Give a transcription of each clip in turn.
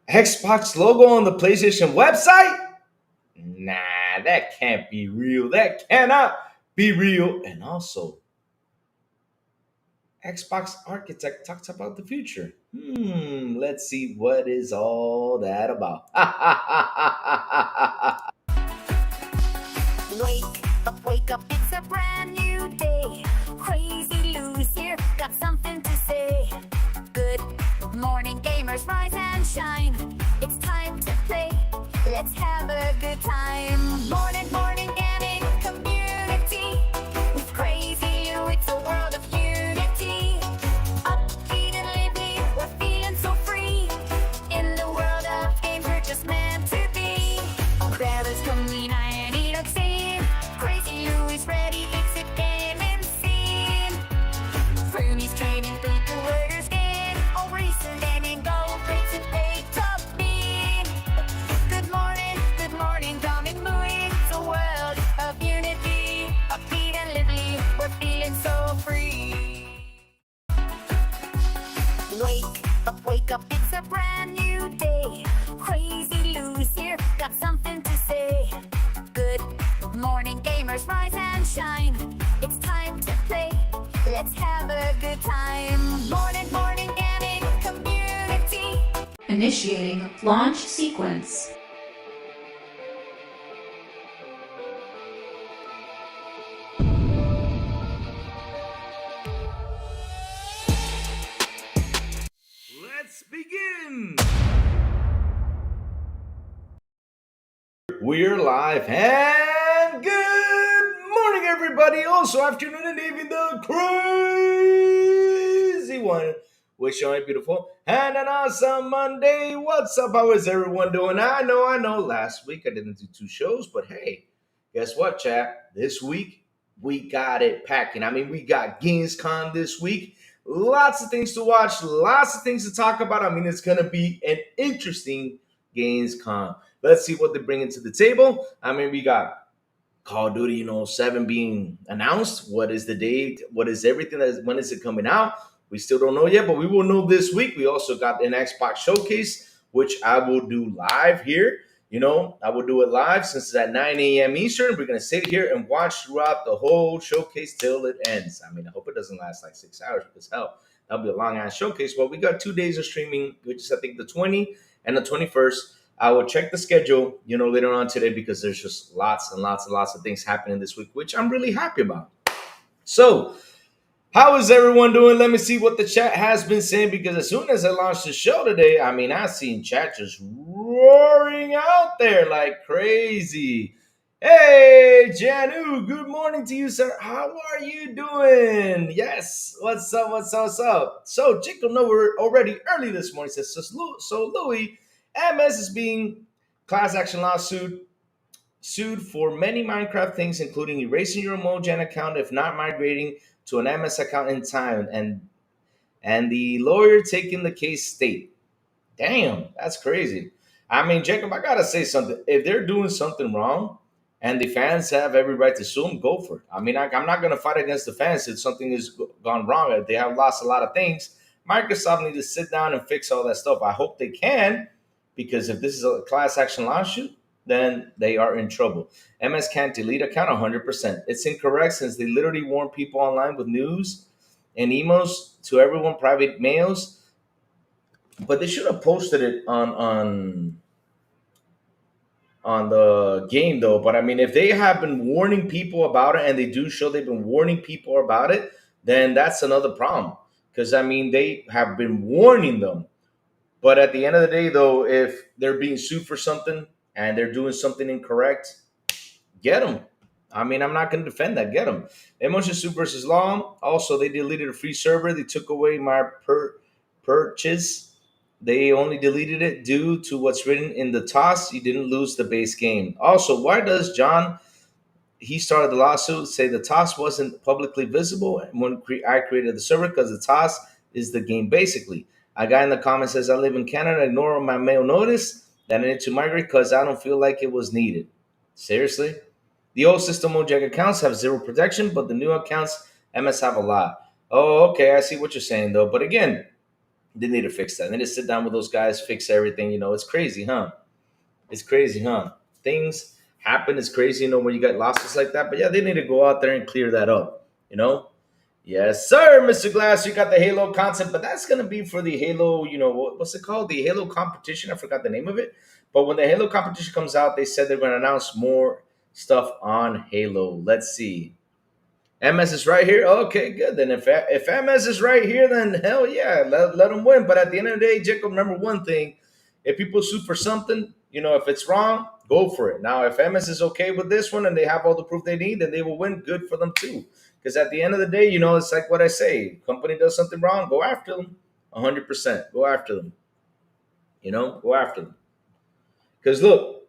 Xbox logo on the PlayStation website? Nah, that can't be real. That cannot be real. And also, Xbox architect talks about the future. Let's see what is all that about. Wake up, it's a brand new day. Crazy Lou's here, got something to say. Good morning, gamers, rise and shine. It's time to play, let's have a good time. Morning, gaming community. With Crazy Lou, it's a world of unity. Upbeat and lively, we're feeling so free. In the world of games, we're just meant to be. Grab us, come in, I need a scene. Crazy Lou is ready, it's a gaming scene. Frumies trading people, orders in. All recent gaming, go great to pay top mean. Good morning, coming moving. It's a world of unity. Upbeat and lively, we're feeling so free. Wake up, it's a brand new day. Crazy Lou's here, got something to say. Good morning, gamers, rise and shine. It's time to play, let's have a good time. Morning, gaming community. Initiating launch sequence. Let's begin. We're live and good morning, everybody. Also, afternoon and evening, the crazy one. Wish you all beautiful and an awesome Monday. What's up? How is everyone doing? I know. Last week I didn't do 2 shows, but hey, guess what, chat? This week we got it packing. I mean, we got Gamescom this week. Lots of things to watch, lots of things to talk about. I mean, it's gonna be an interesting Gamescom. Let's see what they bring into the table. I mean, we got Call of Duty, 7 being announced. What is the date? What is everything? When is it coming out? We still don't know yet, but we will know this week. We also got an Xbox showcase, which I will do live here. I will do it live since it's at 9 a.m. Eastern. We're going to sit here and watch throughout the whole showcase till it ends. I mean, I hope it doesn't last like 6 hours because, hell, that'll be a long-ass showcase. But we got 2 days of streaming, which is, I think, the 20th and the 21st. I will check the schedule, later on today because there's just lots and lots and lots of things happening this week, which I'm really happy about. So, how is everyone doing? Let me see what the chat has been saying because as soon as I launched the show today, I mean, I seen chat just roaring out there like crazy. Hey, Janu, good morning to you, sir. How are you doing? Yes, what's up? So, Chico Nova already early this morning says, so Louis, MS is being class action lawsuit sued for many Minecraft things, including erasing your Mojang account if not migrating to an MS account in time, and the lawyer taking the case state. Damn, that's crazy. I mean, Jacob, I gotta say something. If they're doing something wrong and the fans have every right to sue them, go for it. I mean, I'm not gonna fight against the fans if something has gone wrong. If they have lost a lot of things, Microsoft needs to sit down and fix all that stuff. I hope they can, because if this is a class action lawsuit, then they are in trouble. MS can't delete account 100%. It's incorrect since they literally warn people online with news and emails to everyone, private mails. But they should have posted it on the game though. But I mean, if they have been warning people about it and they do show they've been warning people about it, then that's another problem. Because I mean, they have been warning them. But at the end of the day, though, if they're being sued for something and they're doing something incorrect, get them. I mean, I'm not going to defend that. Get them. Emotion Suit versus Law. Also, they deleted a free server. They took away my purchase. They only deleted it due to what's written in the toss. You didn't lose the base game. Also, why does John, he started the lawsuit, say the toss wasn't publicly visible when I created the server because the toss is the game basically. A guy in the comments says, I live in Canada, ignore my mail notice that I need to migrate because I don't feel like it was needed. Seriously? The old system Mojang accounts have zero protection, but the new accounts, MS have a lot. Oh, okay, I see what you're saying, though. But again, They need to fix that. They need to sit down with those guys, fix everything. It's crazy, huh? It's crazy, huh? Things happen. It's crazy, when you get losses like that. But yeah, they need to go out there and clear that up. You know. Yes, sir, Mr. Glass. You got the Halo content, but that's gonna be for the Halo. What's it called? The Halo competition. I forgot the name of it. But when the Halo competition comes out, they said they're gonna announce more stuff on Halo. Let's see. MS is right here. Okay, good. Then if MS is right here, then hell yeah, let them win. But at the end of the day, Jacob, remember one thing: if people sue for something, if it's wrong, go for it. Now, if MS is okay with this one and they have all the proof they need, then they will win. Good for them too. Because at the end of the day, it's like what I say: company does something wrong, go after them, 100%. Go after them. Go after them. Because look,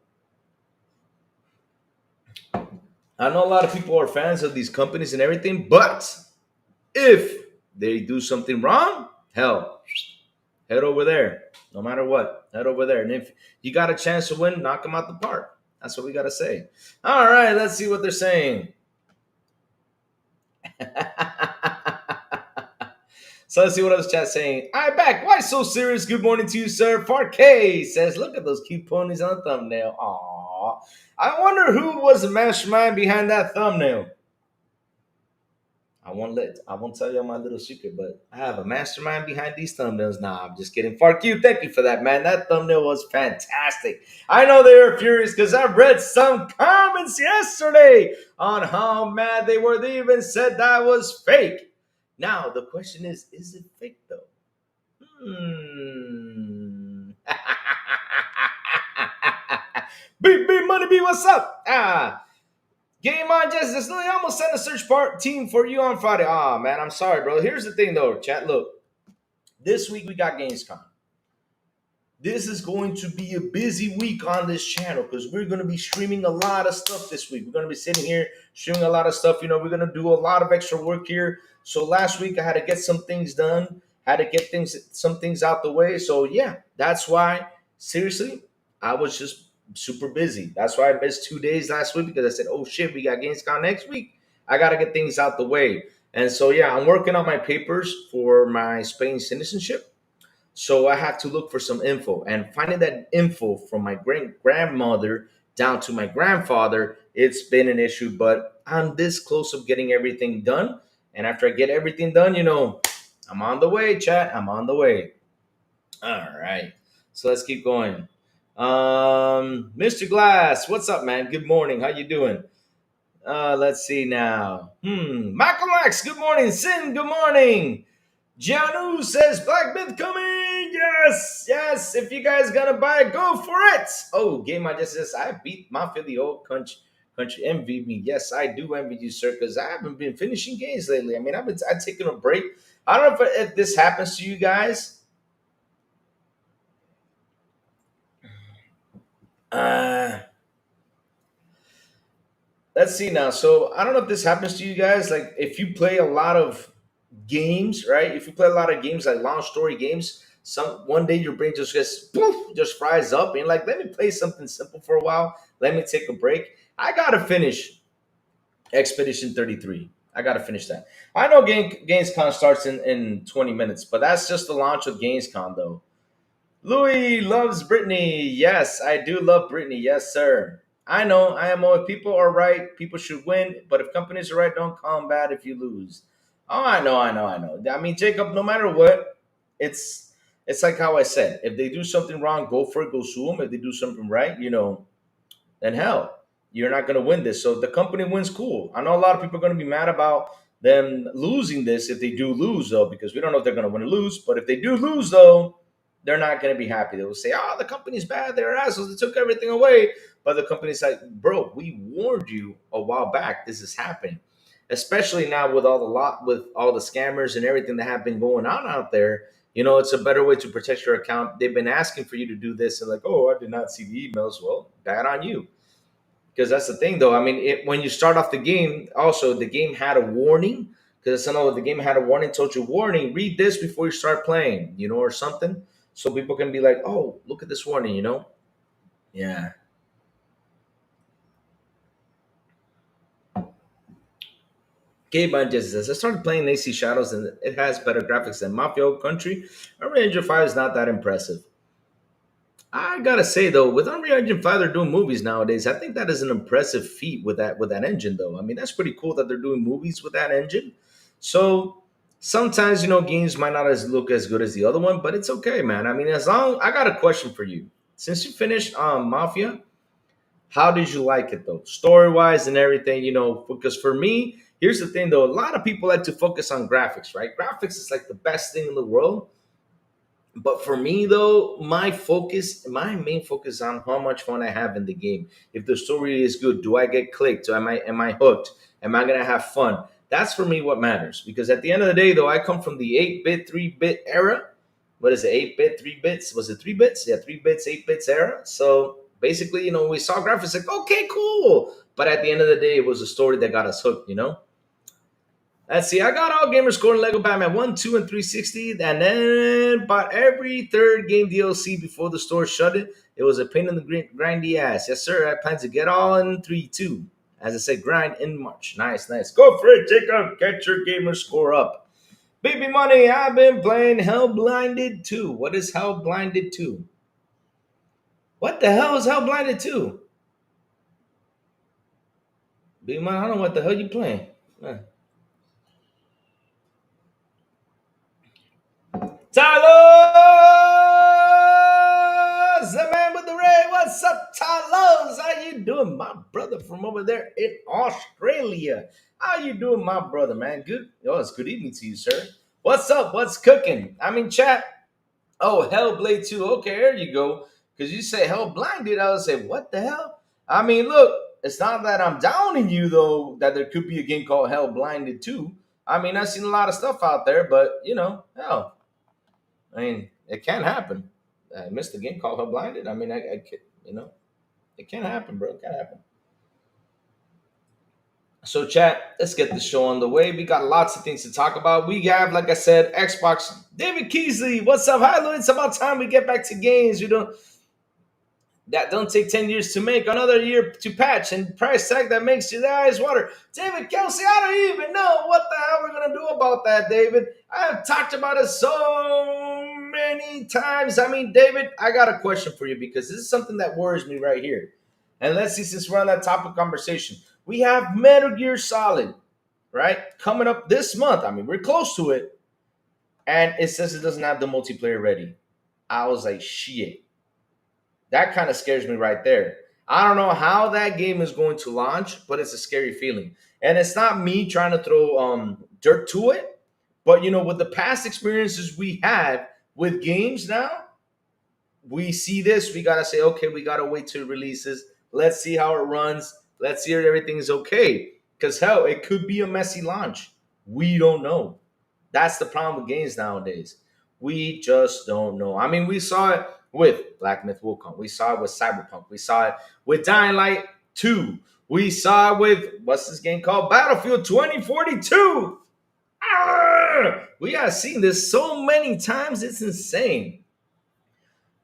I know a lot of people are fans of these companies and everything, but if they do something wrong, hell, head over there. No matter what, head over there. And if you got a chance to win, knock them out the park. That's what we got to say. All right, let's see what they're saying. So let's see what else chat's saying. I back. Why so serious? Good morning to you, sir. 4K says, look at those cute ponies on the thumbnail. Aww. I wonder who was the mastermind behind that thumbnail. I won't tell you my little secret, but I have a mastermind behind these thumbnails. Nah, I'm just kidding. Fark you, thank you for that, man. That thumbnail was fantastic. I know they were furious because I read some comments yesterday on how mad they were. They even said that was fake. Now the question is it fake though? B Money B, what's up? Game on, Justice. I almost sent a search part team for you on Friday. Ah, man, I'm sorry, bro. Here's the thing, though, chat. Look, this week we got Gamescom. This is going to be a busy week on this channel because we're going to be streaming a lot of stuff this week. We're going to be sitting here streaming a lot of stuff. We're going to do a lot of extra work here. So last week I had to get some things done, had to get some things out the way. So yeah, that's why, seriously, I was just super busy. That's why I missed 2 days last week because I said, oh shit, we got Gamescom next week. I got to get things out the way. And so yeah, I'm working on my papers for my Spain citizenship. So I have to look for some info, and finding that info from my great grandmother down to my grandfather, it's been an issue, but I'm this close of getting everything done. And after I get everything done, I'm on the way, chat. I'm on the way. All right. So let's keep going. Mr. Glass, what's up, man? Good morning. How you doing? Let's see now. Michael Max, good morning. Sin, good morning. Janu says Black Myth coming. Yes, yes. If you guys gonna buy it, go for it. Oh, Game I just says I beat Mafia the old country envy me. Yes, I do envy you, sir, because I haven't been finishing games lately. I mean, I've taken a break. I don't know if this happens to you guys. Uh let's see now. So I don't know if this happens to you guys. Like if you play a lot of games, right? If you play a lot of games like long story games, some one day your brain just gets poof, just fries up, and you're like, let me play something simple for a while. Let me take a break. I gotta finish Expedition 33. I gotta finish that. I know Gamescom starts in 20 minutes, but that's just the launch of Gamescom though. Louis loves Brittany. Yes, I do love Brittany. Yes, sir. I know, IMO, if people are right, people should win. But if companies are right, don't call them bad if you lose. Oh, I know. I mean, Jacob, no matter what, it's like how I said. If they do something wrong, go for it, go sue them. If they do something right, then hell, you're not going to win this. So if the company wins, cool. I know a lot of people are going to be mad about them losing this if they do lose, though, because we don't know if they're going to win or lose. But if they do lose, though, they're not going to be happy. They will say, "Oh, the company's bad. They're assholes. They took everything away." But the company's like, "Bro, we warned you a while back. This is happening, especially now with with all the scammers and everything that have been going on out there. It's a better way to protect your account. They've been asking for you to do this, and like, oh, I did not see the emails. Well, bad on you." Because that's the thing, though. I mean, when you start off the game, also the game had a warning. Because I know the game had a warning, told you, warning, read this before you start playing, or something. So people can be like, oh, look at this warning. Yeah. Gabe Manges says, I started playing AC Shadows and it has better graphics than Mafia Country. Unreal Engine 5 is not that impressive. I gotta say though, with Unreal Engine 5, they're doing movies nowadays. I think that is an impressive feat with that engine though. I mean, that's pretty cool that they're doing movies with that engine. So sometimes games might not look as good as the other one, but it's okay, man. I mean, as long I got a question for you. Since you finished Mafia, how did you like it though? Story wise and everything, because for me, here's the thing though, a lot of people like to focus on graphics, right? Graphics is like the best thing in the world. But for me though, my main focus is on how much fun I have in the game. If the story is good, do I get clicked? Am I hooked? Am I gonna have fun? That's for me what matters. Because at the end of the day though, I come from the 8-bit, 3-bit era. What is it? 8-bit, 3 bits? Was it 3 bits? Yeah, 3 bits, 8 bits era. So basically, we saw graphics like, okay, cool. But at the end of the day, it was a story that got us hooked. Let's see. I got all gamers scoring Lego Batman 1, 2, and 360, and then bought every third game DLC before the store shut it. It was a pain in the grindy ass. Yes, sir. I plan to get all in 3 2. As I said, grind in March. Nice, nice. Go for it, Jacob. Get your gamer score up. Baby Money, I've been playing Hell Blinded 2. What is Hell Blinded 2? What the hell is Hell Blinded 2? Baby Money, I don't know what the hell you playing. Talos, the man with the ray. What's up, Talos? How you doing, my brother from over there in Australia? How you doing, my brother, man? Good. Oh, it's good evening to you, sir. What's up? What's cooking? I mean, chat. Oh, Hellblade 2. Okay, there you go. Because you say Hell Blinded, I would say, what the hell? I mean, look, it's not that I'm downing you, though, that there could be a game called Hell Blinded 2. I mean, I've seen a lot of stuff out there, but, hell, I mean, it can happen. I missed a game called Hell Blinded. I mean, it can happen, bro. It can happen. So, chat, let's get the show on the way. We got lots of things to talk about. We have, like I said, Xbox. David Keesley, what's up? Hi, Lou. It's about time we get back to games. That don't take 10 years to make, another year to patch, and price tag that makes your eyes water. David Kelsey, I don't even know what the hell we're going to do about that, David. I have talked about it so many times. I mean, David, I got a question for you because this is something that worries me right here. And let's see, since we're on that topic of conversation, we have Metal Gear Solid, right? Coming up this month. I mean, we're close to it. And it says it doesn't have the multiplayer ready. I was like, shit. That kind of scares me right there. I don't know how that game is going to launch, but it's a scary feeling. And it's not me trying to throw dirt to it, but with the past experiences we had with games now, we see this, we gotta say, okay, we gotta wait till it releases. Let's see how it runs. Let's see if everything's okay. Because hell, it could be a messy launch. We don't know. That's the problem with games nowadays. We just don't know. I mean, we saw it with Black Myth Wukong. We saw it with Cyberpunk. We saw it with Dying Light 2. We saw it with, what's this game called? Battlefield 2042. We have seen this so many times. It's insane.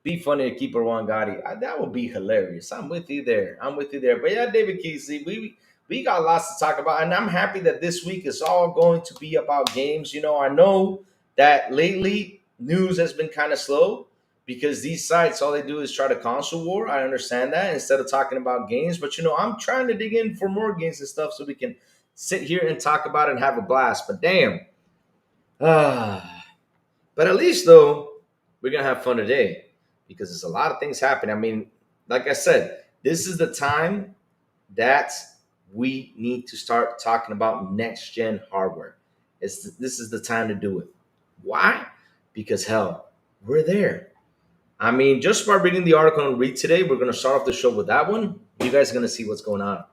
Be funny to keep her one Gotti. That would be hilarious. I'm with you there. I'm with you there. But yeah, David Keesley, we got lots to talk about. And I'm happy that this week is all going to be about games. I know that lately news has been kind of slow because these sites, all they do is try to console war. I understand that instead of talking about games. But, I'm trying to dig in for more games and stuff so we can sit here and talk about it and have a blast. But damn. But at least, though, we're going to have fun today because there's a lot of things happening. I mean, like I said, this is the time that we need to start talking about next-gen hardware. This is the time to do it. Why? Because, hell, we're there. I mean, just by reading the article on Read Today, we're going to start off the show with that one. You guys are going to see what's going on.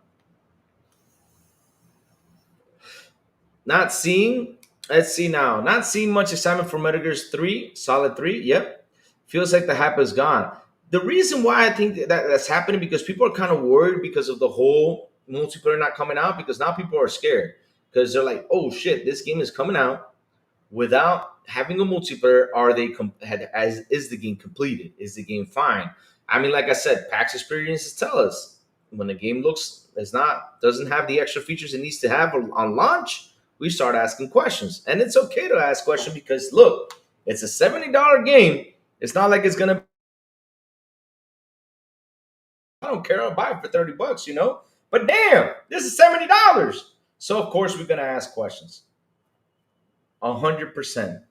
Not seeing much excitement for Metal Gear 3, Solid 3. Yep. Feels like the hype is gone. The reason why I think that's happening because people are kind of worried because of the whole multiplayer not coming out because now people are scared because they're like, oh shit, this game is coming out without having a multiplayer. Is the game completed? Is the game fine? I mean, like I said, PAX experiences tell us when a game doesn't have the extra features it needs to have on launch, we start asking questions. And it's okay to ask questions because look, it's a $70 game. It's not like it's gonna, I don't care, I'll buy it for 30 bucks, you know? But damn, this is $70. So of course we're gonna ask questions. 100%.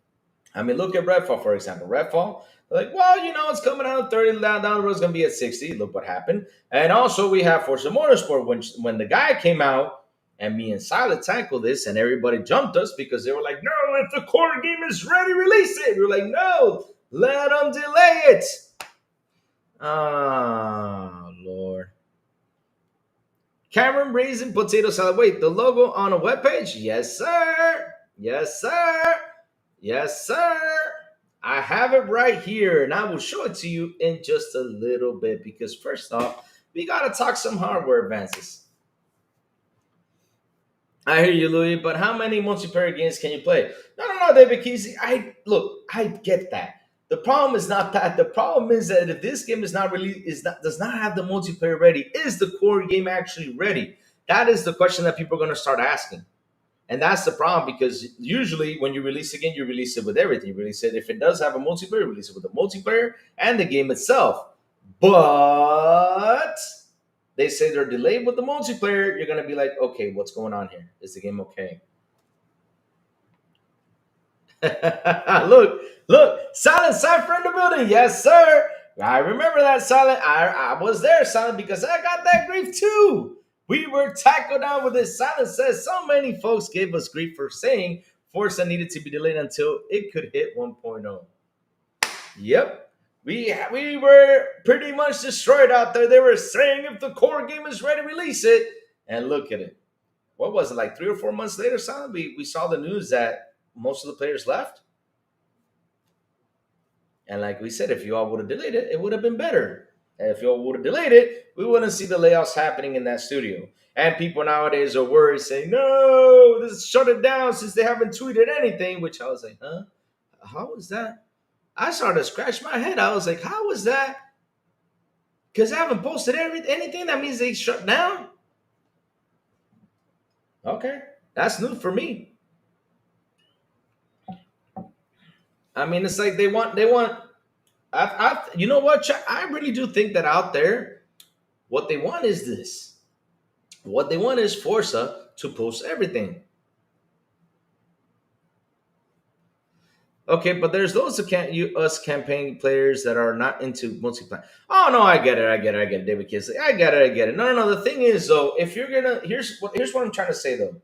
I mean, look at Redfall, for example. Redfall, they're like, well, you know, it's coming out at 30, down the road, it's going to be at 60. Look what happened. And also, we have Forza Motorsport. When the guy came out, and me and Silent tackled this, and everybody jumped us because they were like, no, if the core game is ready, release it. We were like, no, let them delay it. Oh, Lord. Cameron Raisin Potato Salad. Wait, the logo on a webpage? Yes, sir. Yes, sir. Yes, sir. I have it right here, and I will show it to you in just a little bit because first off, we gotta talk some hardware advances. I hear you, Louis, but how many multiplayer games can you play? No, David Kesey. I get that. The problem is not that. The problem is that if this game is not really does not have the multiplayer ready, is the core game actually ready? That is the question that people are gonna start asking. And that's the problem because usually when you release a game, you release it with everything. You release it if it does have a multiplayer, you release it with the multiplayer and the game itself. But they say they're delayed with the multiplayer. You're gonna be like, okay, what's going on here? Is the game okay? look, Silent Cypher in the building. Yes, sir. I remember that, Silent. I was there, Silent, because I got that grief too. We were tackled down with this. Silent says so many folks gave us grief for saying Forza needed to be delayed until it could hit 1.0. Yep. We were pretty much destroyed out there. They were saying if the core game is ready, release it. And look at it. What was it, like 3 or 4 months later, Silent? We saw the news that most of the players left. And like we said, if you all would have delayed it, it would have been better. And if you all would have delayed it, we wouldn't see the layoffs happening in that studio. And people nowadays are worried, saying, no, this shut it down since they haven't tweeted anything, which I was like, huh? How is that? I started to scratch my head. I was like, how is that? Because I haven't posted anything. That means they shut down? Okay, that's new for me. I mean, it's like they want. You know what? I really do think that out there, what they want is this. What they want is Forza to post everything. Okay, but there's those us campaign players that are not into multiplayer. Oh no, I get it, David Kisley. I get it. No. The thing is though, if you're gonna here's what I'm trying to say though.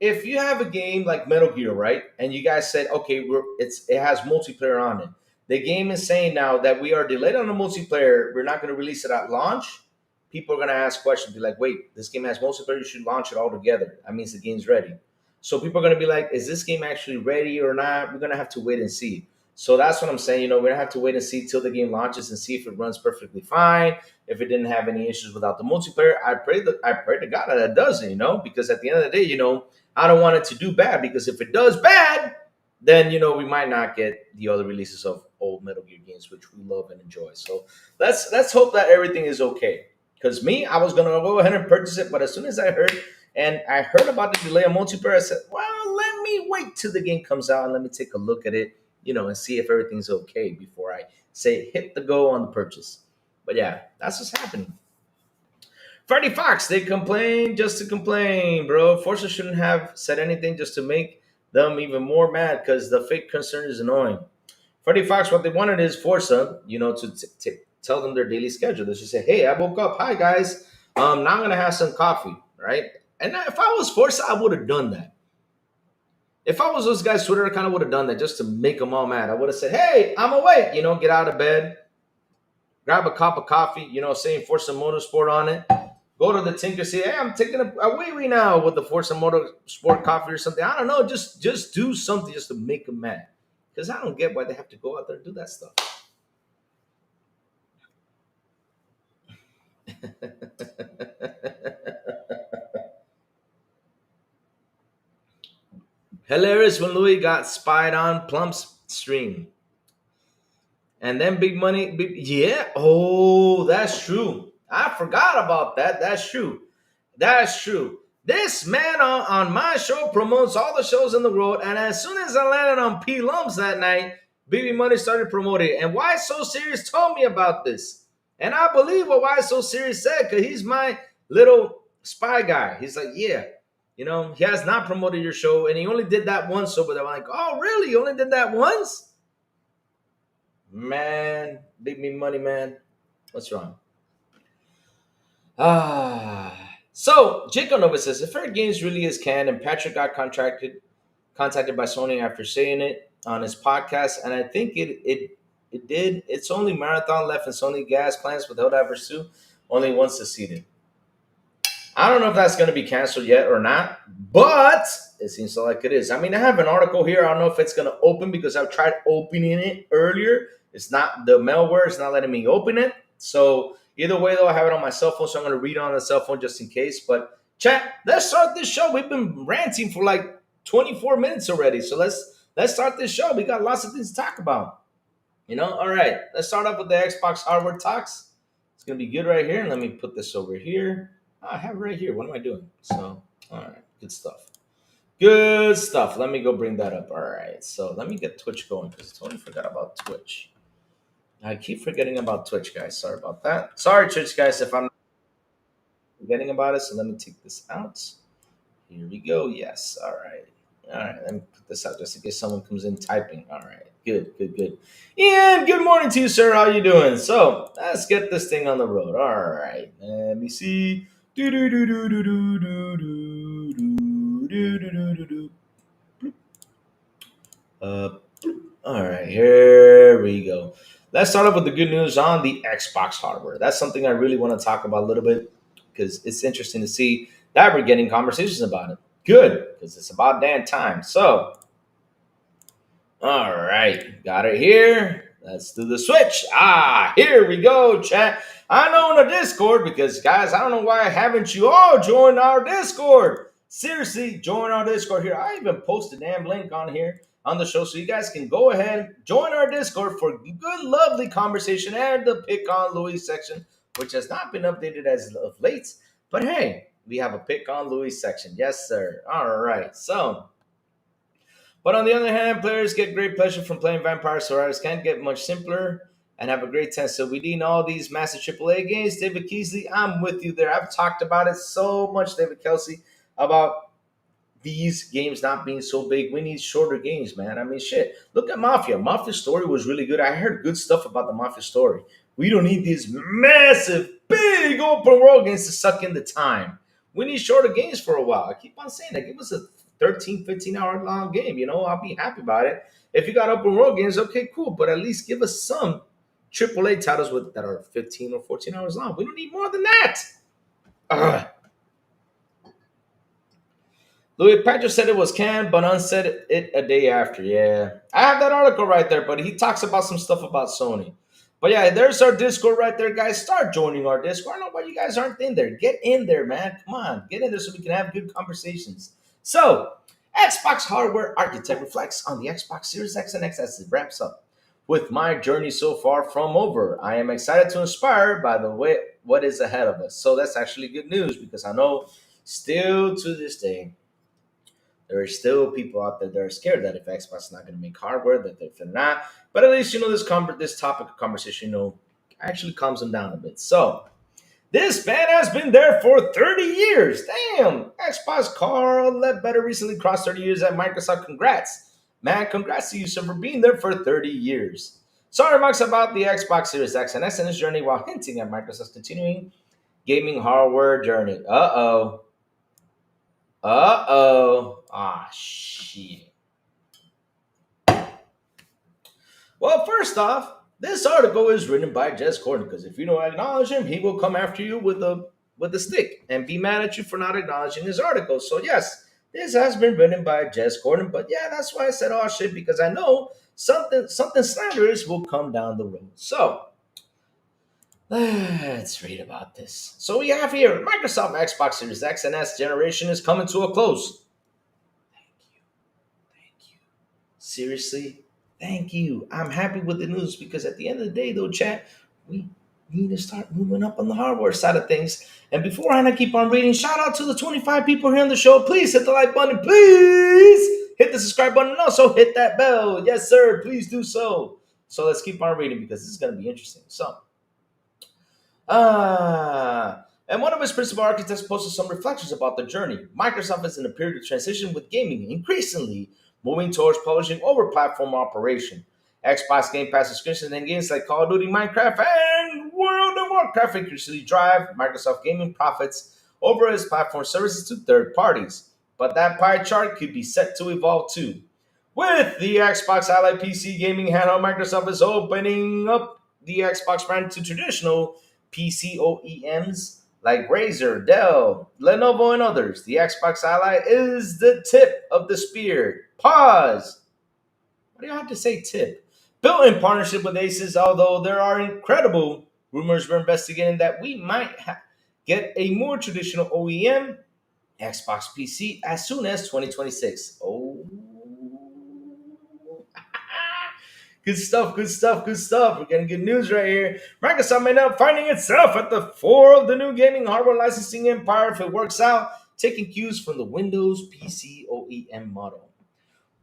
If you have a game like Metal Gear, right, and you guys said, okay, it has multiplayer on it. The game is saying now that we are delayed on the multiplayer. We're not going to release it at launch. People are going to ask questions, be like, wait, this game has multiplayer. You should launch it all together. That means the game's ready. So people are going to be like, is this game actually ready or not? We're going to have to wait and see. So that's what I'm saying. We're going to have to wait and see till the game launches and see if it runs perfectly fine. If it didn't have any issues without the multiplayer, I pray to God that it doesn't, because at the end of the day, I don't want it to do bad because if it does bad, then we might not get the other releases of old Metal Gear games, which we love and enjoy. So let's hope that everything is okay. Because I was gonna go ahead and purchase it, but as soon as I heard about the delay of multiplayer, I said, well, let me wait till the game comes out and let me take a look at it, and see if everything's okay before I say hit the go on the purchase. But yeah, that's what's happening. Freddie Fox, they complain just to complain, bro. Forza shouldn't have said anything just to make them even more mad because the fake concern is annoying. Freddie Fox, what they wanted is Forza, to tell them their daily schedule. They should say, hey, I woke up. Hi, guys. Now I'm going to have some coffee, right? And if I was Forza, I would have done that. If I was those guys, Twitter, I kind of would have done that just to make them all mad. I would have said, hey, I'm awake. Get out of bed, grab a cup of coffee, saying Forza Motorsport on it. Go to the Tinker, say, hey, I'm taking a wee now with the Forza Motorsport coffee or something. I don't know. Just do something just to make them mad. Because I don't get why they have to go out there and do that stuff. Hilarious when Louis got spied on Plump's stream. And then big money. Yeah. Oh, that's true. I forgot about that. That's true. This man on my show promotes all the shows in the world, and as soon as I landed on P Lumps that night, BB Money started promoting it. And Why So Serious told me about this. And I believe what Why So Serious said, because he's my little spy guy. He's like, yeah, he has not promoted your show, and he only did that once. So, but I'm like, oh, really? You only did that once? Man, BB Money, man. What's wrong? So Jacob Nova says if Fair Games really is canned, and Patrick got contacted by Sony after saying it on his podcast, and I think it did. It's only Marathon left, and Sony gas plans with Helldivers 2 only one succeeded. I don't know if that's going to be canceled yet or not, but it seems like it is. I mean, I have an article here. I don't know if it's going to open because I've tried opening it earlier. It's not the malware. It's not letting me open it. So either way, though, I have it on my cell phone, so I'm going to read it on the cell phone just in case. But chat, let's start this show. We've been ranting for like 24 minutes already. So let's start this show. We got lots of things to talk about. All right. Let's start off with the Xbox hardware talks. It's going to be good right here. And let me put this over here. I have it right here. What am I doing? So, all right. Good stuff. Good stuff. Let me go bring that up. All right. So let me get Twitch going because Tony forgot about Twitch. I keep forgetting about Twitch, guys. Sorry about that. Sorry, Twitch, guys, if I'm forgetting about it. So let me take this out. Here we go. Yes. All right. All right. Let me put this out just in case someone comes in typing. All right. Good. And good morning to you, sir. How you doing? So let's get this thing on the road. All right. Let me see. All right, here we go. Let's start off with the good news on the Xbox hardware. That's something I really want to talk about a little bit because it's interesting to see that we're getting conversations about it. Good, because it's about damn time. So, all right, got it here. Let's do the switch. Here we go, chat. I know in the Discord because, guys, I don't know why haven't you all joined our Discord. Seriously, join our Discord here. I even posted a damn link on here on the show so you guys can go ahead, join our Discord for good, lovely conversation and the Pick on Louis section, which has not been updated as of late. But hey, we have a Pick on Louis section. Yes, sir. All right. So, but on the other hand, players get great pleasure from playing Vampire Survivors. Can't get much simpler and have a great time. So we need all these massive AAA games. David Keesley, I'm with you there. I've talked about it so much, David Kelsey, about these games not being so big. We need shorter games, man. I mean, shit. Look at Mafia. Mafia's story was really good. I heard good stuff about the Mafia story. We don't need these massive, big open world games to suck in the time. We need shorter games for a while. I keep on saying that. Give us a 13, 15-hour long game. I'll be happy about it. If you got open world games, okay, cool. But at least give us some AAA titles that are 15 or 14 hours long. We don't need more than that. Ugh. Louis Patrick said it was canned, but unsaid it a day after. Yeah, I have that article right there, but he talks about some stuff about Sony. But yeah, there's our Discord right there, guys. Start joining our Discord. I don't know why you guys aren't in there. Get in there, man. Come on, get in there so we can have good conversations. So, Xbox hardware architect reflects on the Xbox Series X and X as it wraps up. With my journey so far from over, I am excited to inspire by the way what is ahead of us. So that's actually good news because I know still to this day there are still people out there that are scared that if Xbox is not going to make hardware, that if they're not. But at least this topic of conversation, actually calms them down a bit. So this band has been there for 30 years. Damn, Xbox Carl Ledbetter recently crossed 30 years at Microsoft. Congrats, man! Congrats to you, sir, for being there for 30 years. Sorry, remarks about the Xbox Series X and S and its journey while hinting at Microsoft's continuing gaming hardware journey. Shit. Well, first off, this article is written by Jez Corden because if you don't acknowledge him, he will come after you with a stick and be mad at you for not acknowledging his article. So yes, this has been written by Jez Corden, but yeah, that's why I said oh shit because I know something slanderous will come down the road. So let's read about this. So we have here Microsoft Xbox Series X and S generation is coming to a close. Thank you. Seriously, thank you. I'm happy with the news because at the end of the day, though, chat, we need to start moving up on the hardware side of things. And beforehand, I keep on reading. Shout out to the 25 people here on the show. Please hit the like button. Please hit the subscribe button. And also hit that bell. Yes, sir. Please do so. So let's keep on reading because this is going to be interesting. So, and one of its principal architects posted some reflections about the journey. Microsoft is in a period of transition with gaming increasingly moving towards publishing over platform operation. Xbox Game Pass subscriptions and games like Call of Duty, Minecraft, and World of Warcraft increasingly drive Microsoft gaming profits over its platform services to third parties. But that pie chart could be set to evolve too. With the Xbox Ally PC gaming handheld, Microsoft is opening up the Xbox brand to traditional PC OEMs like Razer, Dell, Lenovo, and others. The Xbox Ally is the tip of the spear. Pause. What do you have to say, tip? Built in partnership with Asus, although there are incredible rumors we're investigating that we might get a more traditional OEM Xbox PC as soon as 2026. Oh, good stuff, good stuff, good stuff. We're getting good news right here. Microsoft may end up finding itself at the fore of the new gaming hardware licensing empire if it works out, taking cues from the Windows PC OEM model.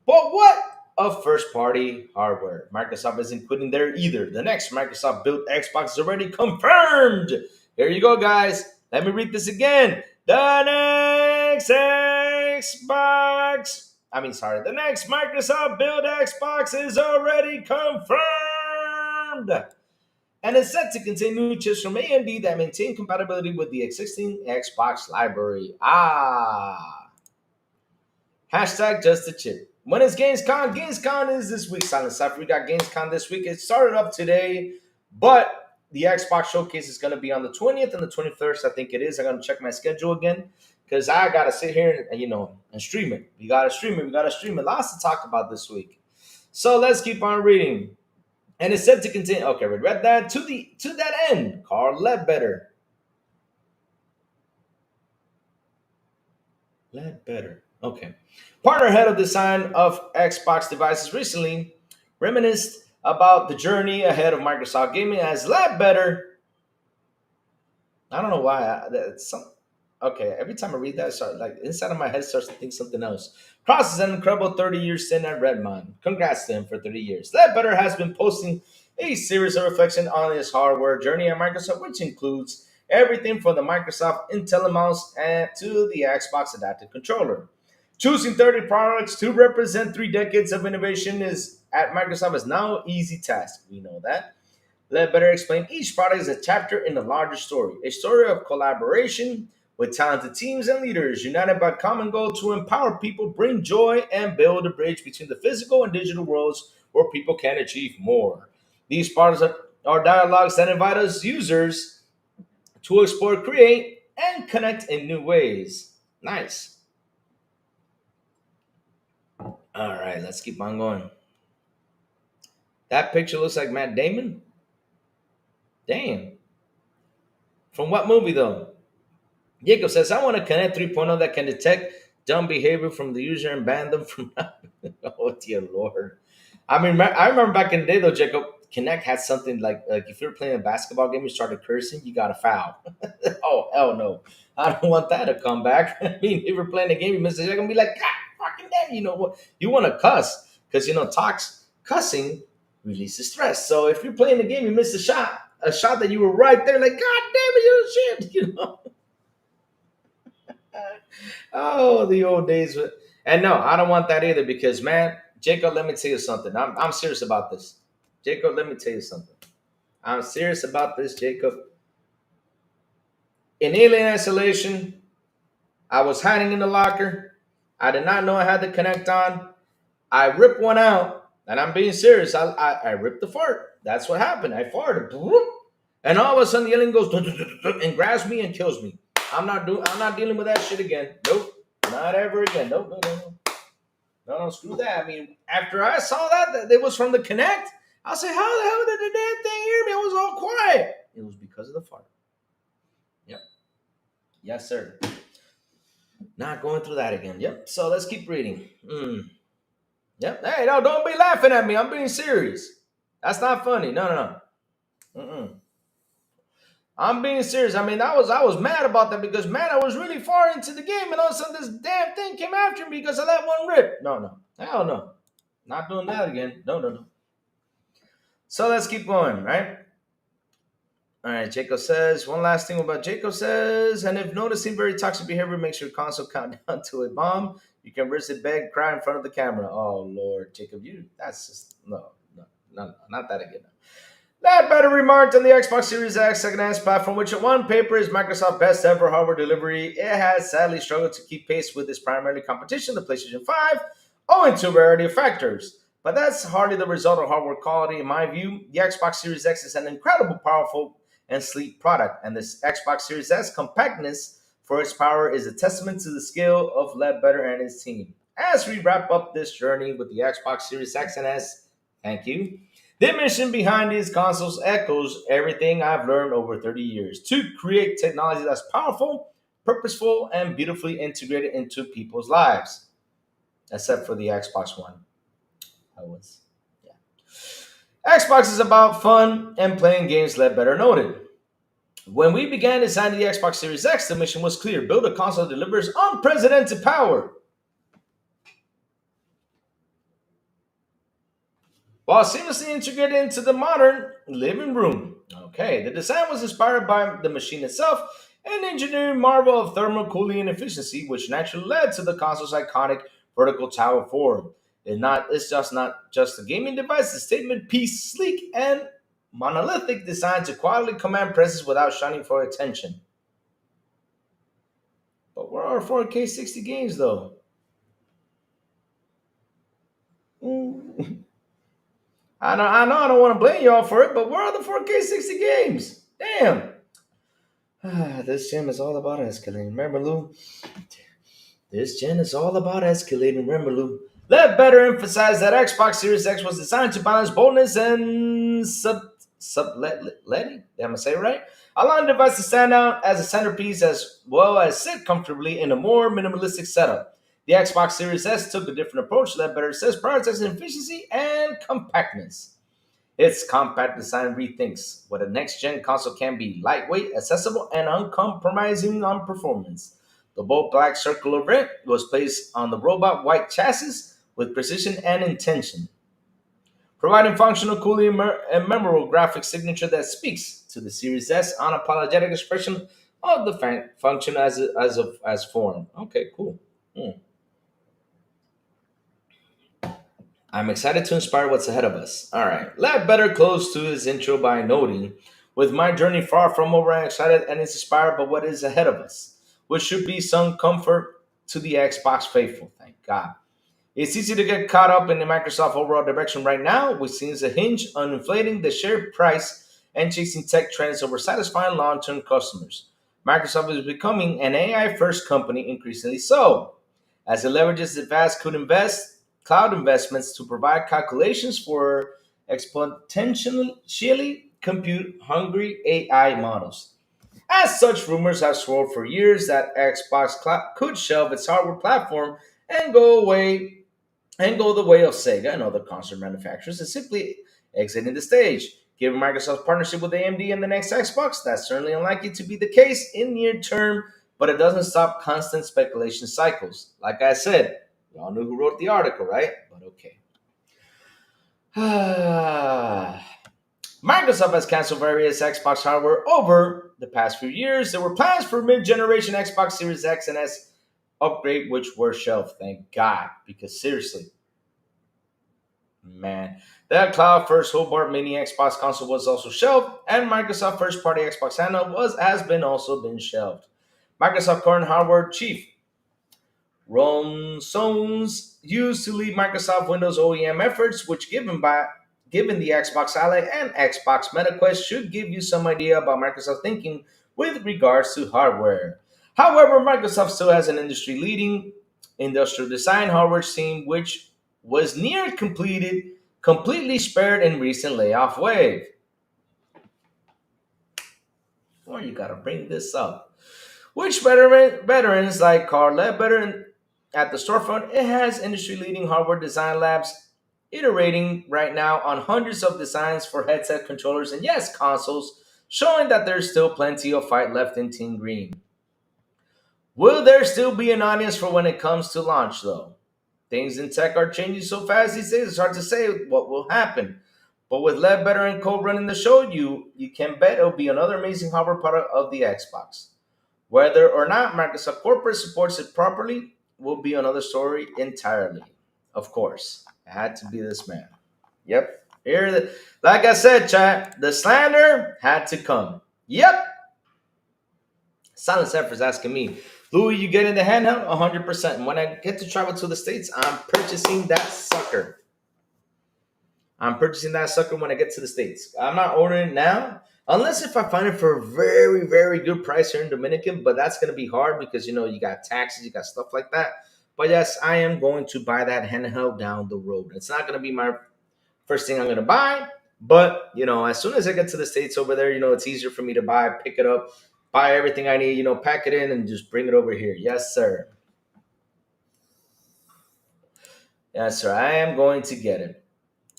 But what of first party hardware? Microsoft isn't quitting there either. The next Microsoft built Xbox is already confirmed. Here you go, guys. Let me read this again. The next the next Microsoft built Xbox is already confirmed and is set to contain new chips from AMD that maintain compatibility with the existing Xbox library. Hashtag just a chip. When is Gamescom? Gamescom is this week, Silent Cypher. We got Gamescom this week. It started up today, but the Xbox showcase is going to be on the 20th and the 21st, I think it is. I'm going to check my schedule again because I got to sit here and stream it. We got to stream it. We got to stream it. Lots to talk about this week. So let's keep on reading. And it's said to contain, okay, we read that. To that end, Carl Ledbetter. Okay. Partner head of design of Xbox devices recently reminisced about the journey ahead of Microsoft gaming as Ledbetter. I don't know why. Okay, every time I read that, inside of my head starts to think something else. Crosses an incredible 30-year stint at Redmond. Congrats to him for 30 years. Ledbetter has been posting a series of reflection on his hardware journey at Microsoft, which includes everything from the Microsoft Intel mouse and to the Xbox adaptive controller. Choosing 30 products to represent 3 decades of innovation is at Microsoft is now an easy task. We know that. Let better explain each product is a chapter in a larger story, a story of collaboration with talented teams and leaders united by common goal to empower people, bring joy, and build a bridge between the physical and digital worlds where people can achieve more. These products are dialogues that invite us users to explore, create, and connect in new ways. Nice. All right, let's keep on going. That picture looks like Matt Damon. Damn. From what movie, though? Jacob says, I want a Connect 3.0 that can detect dumb behavior from the user and ban them from. Oh, dear Lord. I mean, I remember back in the day, though, Jacob, Connect had something like if you're playing a basketball game, you started cursing, you got a foul. Oh, hell no. I don't want that to come back. I mean, if you're playing a game, you miss it, you're going to be like, God fucking damn, you know what? You want to cuss because, cussing releases stress. So if you're playing the game, you miss a shot that you were right there, like, God damn it, you shit, Oh, the old days. And no, I don't want that either because, man, Jacob, let me tell you something. I'm serious about this. Jacob, let me tell you something. I'm serious about this, Jacob. In Alien Isolation, I was hiding in the locker. I did not know I had the Connect on. I ripped one out, and I'm being serious. I ripped the fart. That's what happened. I farted. And all of a sudden, the alien goes and grabs me and kills me. I'm not dealing with that shit again. Nope. Not ever again. Nope. No, screw that. I mean, after I saw that it was from the Connect, I said, how the hell did the damn thing hear me? I was all quiet. It was because of the fart. Yep. Yes, sir. Not going through that again. Yep. So let's keep reading. Yep. Hey, no, don't be laughing at me. I'm being serious. That's not funny. No. I'm being serious. I mean, I was mad about that because man, I was really far into the game, and all of a sudden this damn thing came after me because I let one rip. No, no, hell no, not doing that again. No, no, no. So let's keep going, right? All right, Jacob says one last thing about Jacob says, and if noticing very toxic behavior makes your console count down to a bomb, you can risk it, beg, cry in front of the camera. Oh Lord, Jacob, that's just no, no, no, no, not that again. That better remarked on the Xbox Series X second hand platform, which on one paper is Microsoft's best ever hardware delivery. It has sadly struggled to keep pace with its primary competition, the PlayStation 5, owing to a variety of factors. But that's hardly the result of hardware quality, in my view. The Xbox Series X is an incredible, powerful, and sleek product, and this Xbox Series S compactness for its power is a testament to the skill of Ledbetter and his team. As we wrap up this journey with the Xbox Series X and S, thank you. The mission behind these consoles echoes everything I've learned over 30 years to create technology that's powerful, purposeful, and beautifully integrated into people's lives. Except for the Xbox One. I was. Yeah. Xbox is about fun and playing games, Ledbetter noted. When we began designing the Xbox Series X, the mission was clear: build a console that delivers unprecedented power while seamlessly integrated into the modern living room. Okay, the design was inspired by the machine itself, an engineering marvel of thermal cooling and efficiency, which naturally led to the console's iconic vertical tower form. It's just not just a gaming device, it's a statement piece, sleek and monolithic design to quietly command presence without shouting for attention. But where are 4K 60 games though? Mm. I don't want to blame y'all for it, but where are the 4K 60 games? Damn. This gym is all about escalating. Remember, Lou? This gen is all about escalating. Remember, Lou? Let better emphasize that Xbox Series X was designed to balance boldness and subletting. Am I say it right? Allowing the device to stand out as a centerpiece as well as sit comfortably in a more minimalistic setup. The Xbox Series S took a different approach. Let better says prioritizing efficiency and compactness. Its compact design rethinks what a next gen console can be: lightweight, accessible, and uncompromising on performance. The bold black circular rim was placed on the robot white chassis with precision and intention, providing functional cooling and memorable graphic signature that speaks to the Series S unapologetic expression of the function as form. Okay, cool. Hmm. I'm excited to inspire what's ahead of us. All right, let better close to his intro by noting, with my journey far from over, I'm excited and inspired by what is ahead of us, which should be some comfort to the Xbox faithful. Thank God. It's easy to get caught up in the Microsoft overall direction right now, which seems to hinge on inflating the share price and chasing tech trends over satisfying long-term customers. Microsoft is becoming an AI-first company increasingly so, as it leverages its vast cloud investments to provide calculations for exponentially compute-hungry AI models. As such, rumors have swirled for years that could shelve its hardware platform and go the way of Sega and other console manufacturers and simply exiting the stage. Given Microsoft's partnership with AMD and the next Xbox, that's certainly unlikely to be the case in near term, but it doesn't stop constant speculation cycles. Like I said, y'all knew who wrote the article, right? But okay. Microsoft has canceled various Xbox hardware over the past few years. There were plans for mid-generation Xbox Series X and S upgrade, which were shelved. Thank God, because seriously, man, that cloud first Hobart Mini Xbox console was also shelved, and Microsoft first party Xbox handheld has been also been shelved. Microsoft current hardware chief Ron Sones used to lead Microsoft Windows OEM efforts, which given the Xbox Ally and Xbox MetaQuest should give you some idea about Microsoft thinking with regards to hardware. However, Microsoft still has an industry-leading industrial design hardware team, which was near completely spared in recent layoff wave. Well, you gotta bring this up. Which veterans like Carl Ledbetter at the storefront, it has industry-leading hardware design labs iterating right now on hundreds of designs for headset controllers and yes, consoles showing that there's still plenty of fight left in Team Green. Will there still be an audience for when it comes to launch, though? Things in tech are changing so fast these days, it's hard to say what will happen. But with Ledbetter and Co running the show, you can bet it'll be another amazing hardware product of the Xbox. Whether or not Microsoft Corporate supports it properly will be another story entirely. Of course, it had to be this man. Yep. Like I said, chat, the slander had to come. Yep. Silent Cypher's asking me, Louis, you getting the handheld? 100%. And when I get to travel to the States, I'm purchasing that sucker. I'm purchasing that sucker when I get to the States. I'm not ordering it now, unless if I find it for a very, very good price here in Dominican, but that's going to be hard because, you got taxes, you got stuff like that. But yes, I am going to buy that handheld down the road. It's not going to be my first thing I'm going to buy, but, as soon as I get to the States over there, it's easier for me to buy, pick it up, buy everything I need, pack it in and just bring it over here. Yes, sir. Yes, sir. I am going to get it.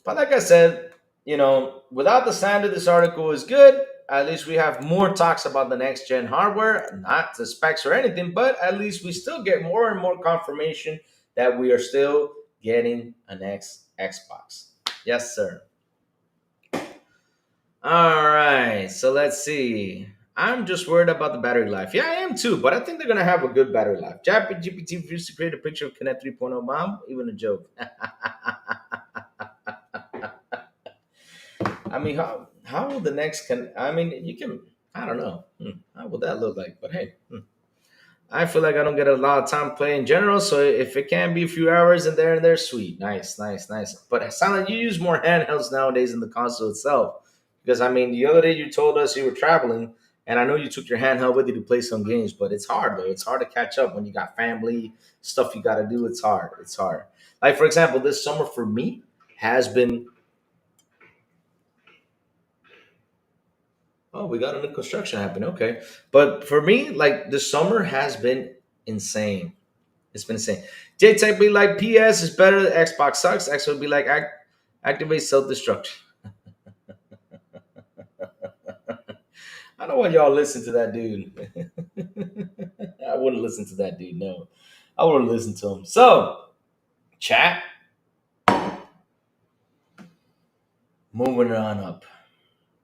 But like I said, without the slander, this article is good. At least we have more talks about the next gen hardware, not the specs or anything, but at least we still get more and more confirmation that we are still getting a next Xbox. Yes, sir. All right, so let's see. I'm just worried about the battery life. Yeah, I am too, but I think they're going to have a good battery life. GPT refused to create a picture of Connect 3.0 mom, even a joke. I mean, how will the next I don't know. How would that look like? But hey, I feel like I don't get a lot of time playing in general, so if it can be a few hours in there, sweet. Nice. But Silent, you use more handhelds nowadays than the console itself. Because, the other day you told us you were traveling, and I know you took your handheld with you to play some games, but it's hard, though. It's hard to catch up when you got family, stuff you got to do. It's hard. Like, for example, this summer for me has been... Oh, we got a new construction happening. Okay. But for me, like, the summer has been insane. It's been insane. J-Tech be like, PS is better, Xbox sucks. X would be like, activate self-destruction. I don't want y'all listen to that dude. I wouldn't listen to that dude, no. I wouldn't listen to him. So, chat. Moving on up.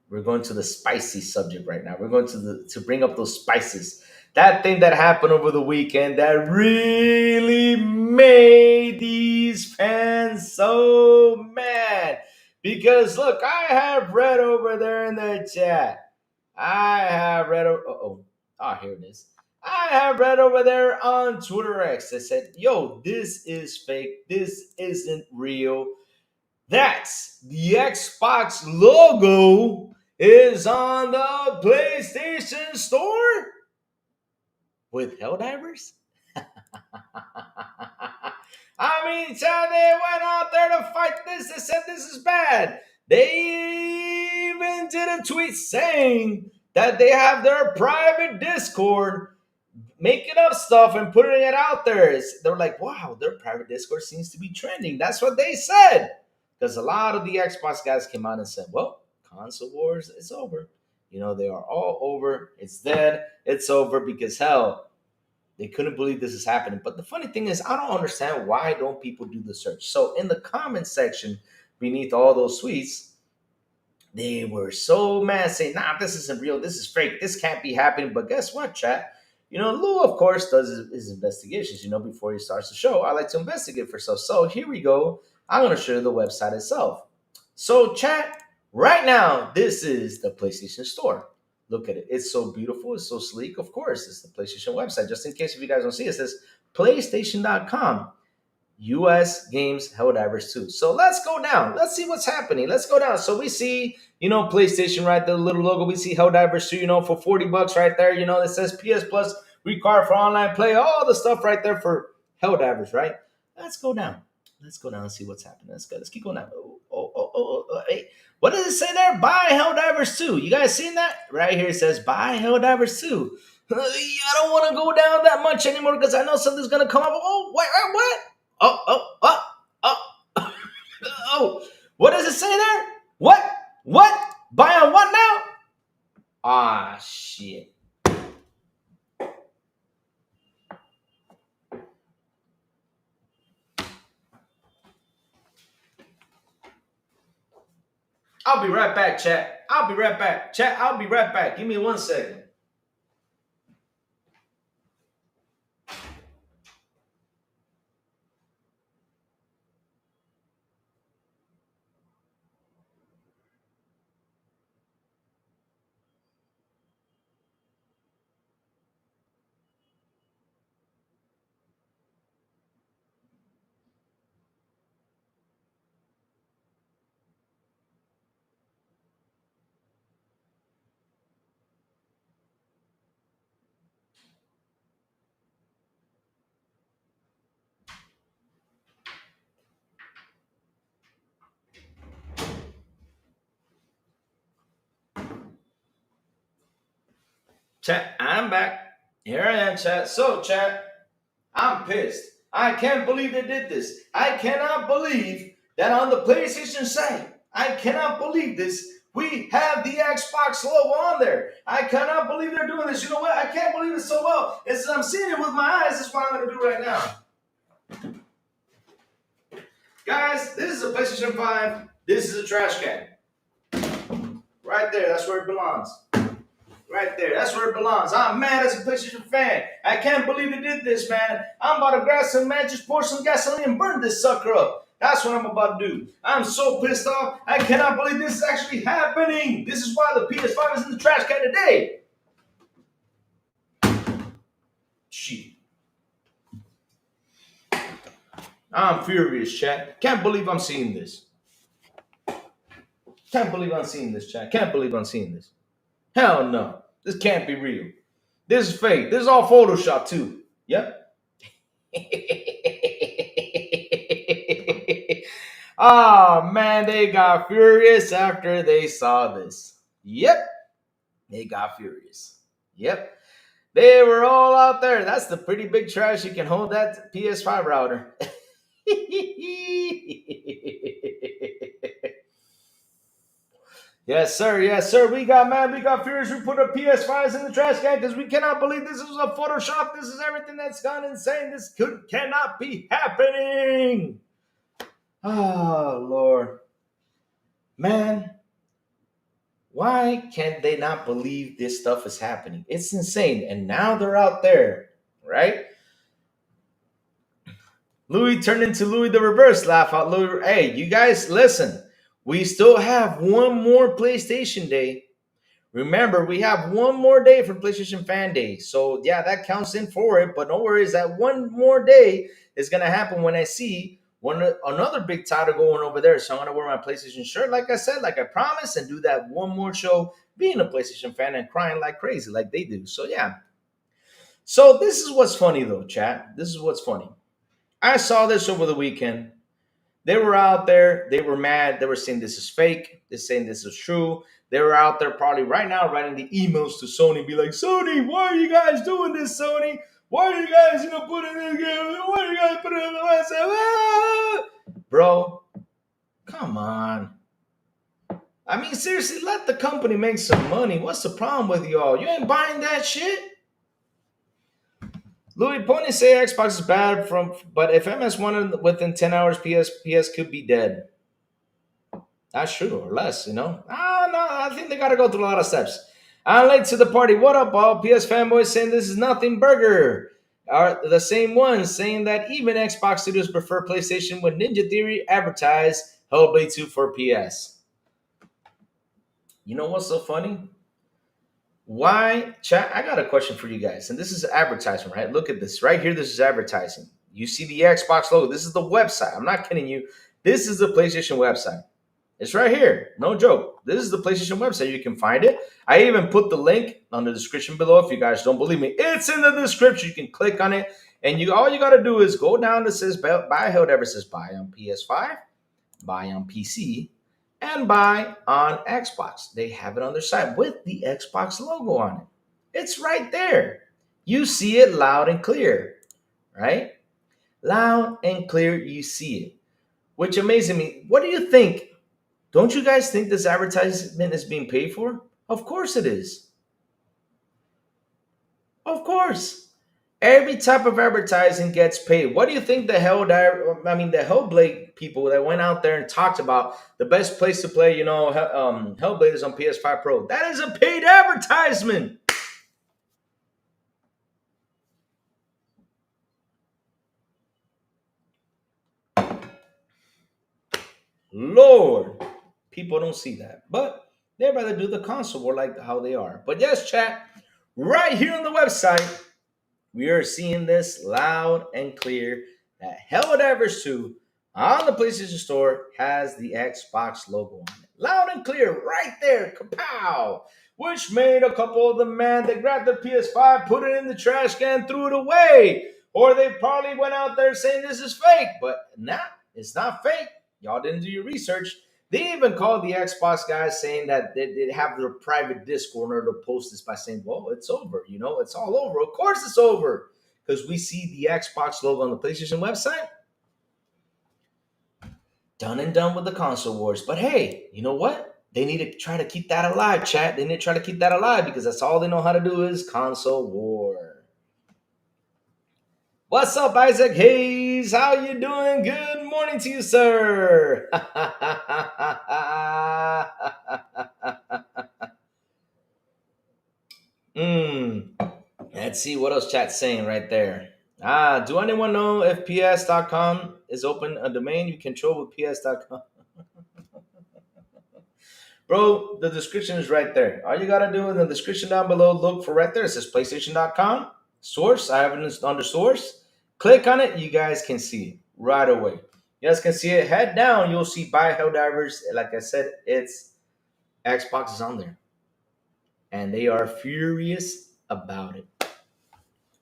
We're going to the spicy subject right now. We're going to bring up those spices. That thing that happened over the weekend that really made these fans so mad. Because look, I have read over there in the chat. Here it is. I have read over there on Twitter X. They said, yo, this is fake. This isn't real. That's the Xbox logo is on the PlayStation Store with Helldivers. Child, they went out there to fight this. They said this is bad. They even did a tweet saying that they have their private Discord making up stuff and putting it out there. They're like, wow, their private Discord seems to be trending. That's what they said. Because a lot of the Xbox guys came out and said, well, console wars is over. They are all over. It's dead. It's over because, hell, they couldn't believe this is happening. But the funny thing is, I don't understand why don't people do the search. So in the comment section beneath all those tweets, they were so mad saying, nah, this isn't real. This is fake. This can't be happening. But guess what, chat? Lou, of course, does his investigations. Before he starts the show, I like to investigate for stuff. So here we go. I'm going to show you the website itself. So, chat, right now, this is the PlayStation Store. Look at it. It's so beautiful. It's so sleek. Of course, it's the PlayStation website. Just in case if you guys don't see it, it says PlayStation.com. US Games Helldivers 2. So let's go down. Let's see what's happening. Let's go down. So we see, PlayStation, right? The little logo. We see Helldivers 2, for $40 right there. It says PS Plus, required for online play. All the stuff right there for Helldivers, right? Let's go down. Let's go down and see what's happening. Let's go. Let's keep going down. Hey. What does it say there? Buy Helldivers 2. You guys seen that? Right here it says buy Helldivers 2. I don't want to go down that much anymore because I know something's going to come up. Oh, wait, what? Oh. What does it say there? What? Buy on what now? Ah, shit. I'll be right back, chat. I'll be right back. Chat, I'll be right back. Give me 1 second. Chat, I'm back. Here I am, chat. So, chat, I'm pissed. I can't believe they did this. I cannot believe that on the PlayStation site, I cannot believe this. We have the Xbox logo on there. I cannot believe they're doing this. You know what? I can't believe it so well. It's I'm seeing it with my eyes. That's what I'm going to do right now. Guys, this is a PlayStation 5. This is a trash can. Right there. That's where it belongs. Right there. That's where it belongs. I'm mad as a PlayStation fan. I can't believe they did this, man. I'm about to grab some matches, pour some gasoline, and burn this sucker up. That's what I'm about to do. I'm so pissed off. I cannot believe this is actually happening. This is why the PS5 is in the trash can today. Shit. I'm furious, chat. Can't believe I'm seeing this. Can't believe I'm seeing this, chat. Can't believe I'm seeing this. Hell no. This can't be real. This is fake. This is all Photoshop too. Yep. Oh man, they got furious after they saw this. Yep. They got furious. Yep. They were all out there. That's the pretty big trash you can hold that PS5 router. Yes, sir. Yes, sir. We got mad. We got furious. We put our PS5s in the trash can because we cannot believe this is a Photoshop. This is everything that's gone insane. This cannot be happening. Oh, Lord. Man, why can't they not believe this stuff is happening? It's insane. And now they're out there, right? Louis turned into Louis the Reverse. Laugh out, Louis. Hey, you guys, listen. We still have one more PlayStation Day. Remember, we have one more day for PlayStation Fan Day. So, yeah, that counts in for it. But no worries, that one more day is going to happen when I see another big title going over there. So I'm going to wear my PlayStation shirt, like I said, like I promised, and do that one more show being a PlayStation fan and crying like crazy like they do. So, yeah. So this is what's funny, though, chat. This is what's funny. I saw this over the weekend. They were out there. They were mad. They were saying this is fake. They're saying this is true. They were out there probably right now writing the emails to Sony, be like, Sony, why are you guys doing this, Sony? Why are you guys, putting this game? Why are you guys putting it on the website? Ah! Bro, come on. I mean, seriously, let the company make some money. What's the problem with y'all? You ain't buying that shit? Louis Pony say Xbox is bad but if MS wanted within 10 hours, PS could be dead. That's true, or less, No, I think they got to go through a lot of steps. I'm late to the party. What up, all PS fanboys saying this is nothing burger? Are the same ones saying that even Xbox studios prefer PlayStation when Ninja Theory advertised Hellblade 2 for PS. You know what's so funny? Why, chat? I got a question for you guys, and this is advertisement, right? Look at this right here. This is advertising. You see the Xbox logo. This is the website. I'm not kidding you. This is the PlayStation website. It's right here. No joke. This is the PlayStation website. You can find it. I even put the link on the description below. If you guys don't believe me, it's in the description. You can click on it, and all you got to do is go down to says buy whatever says buy on PS5, buy on PC, and buy on Xbox. They have it on their site with the Xbox logo on it. It's right there. You see it loud and clear, right? Loud and clear, you see it. Which amazes me. What do you think? Don't you guys think this advertisement is being paid for? Of course it is. Of course. Every type of advertising gets paid. What do you think the the Hellblade people that went out there and talked about the best place to play, Hellblade is on PS5 Pro. That is a paid advertisement. Lord, people don't see that, but they'd rather do the console war like how they are. But yes, chat, right here on the website, we are seeing this loud and clear that Helldivers 2 on the PlayStation Store has the Xbox logo on it. Loud and clear, right there, kapow! Which made a couple of the men that grabbed their PS5, put it in the trash can, threw it away. Or they probably went out there saying this is fake. But nah, it's not fake. Y'all didn't do your research. They even called the Xbox guys saying that they have their private Discord in order to post this by saying, well, it's over. It's all over. Of course it's over. Because we see the Xbox logo on the PlayStation website. Done and done with the console wars. But hey, you know what? They need to try to keep that alive, chat. They need to try to keep that alive because that's all they know how to do is console war. What's up, Isaac Hayes? How you doing? Good morning to you, sir. Let's see what else chat's saying right there. Do anyone know if ps.com is open a domain you control with ps.com? Bro, the description is right there. All you gotta do in the description down below, look for right there. It says PlayStation.com. Source, I have it under source. Click on it, you guys can see it right away. You guys can see it. Head down, you'll see Buy Helldivers. Like I said, it's Xbox is on there. And they are furious about it.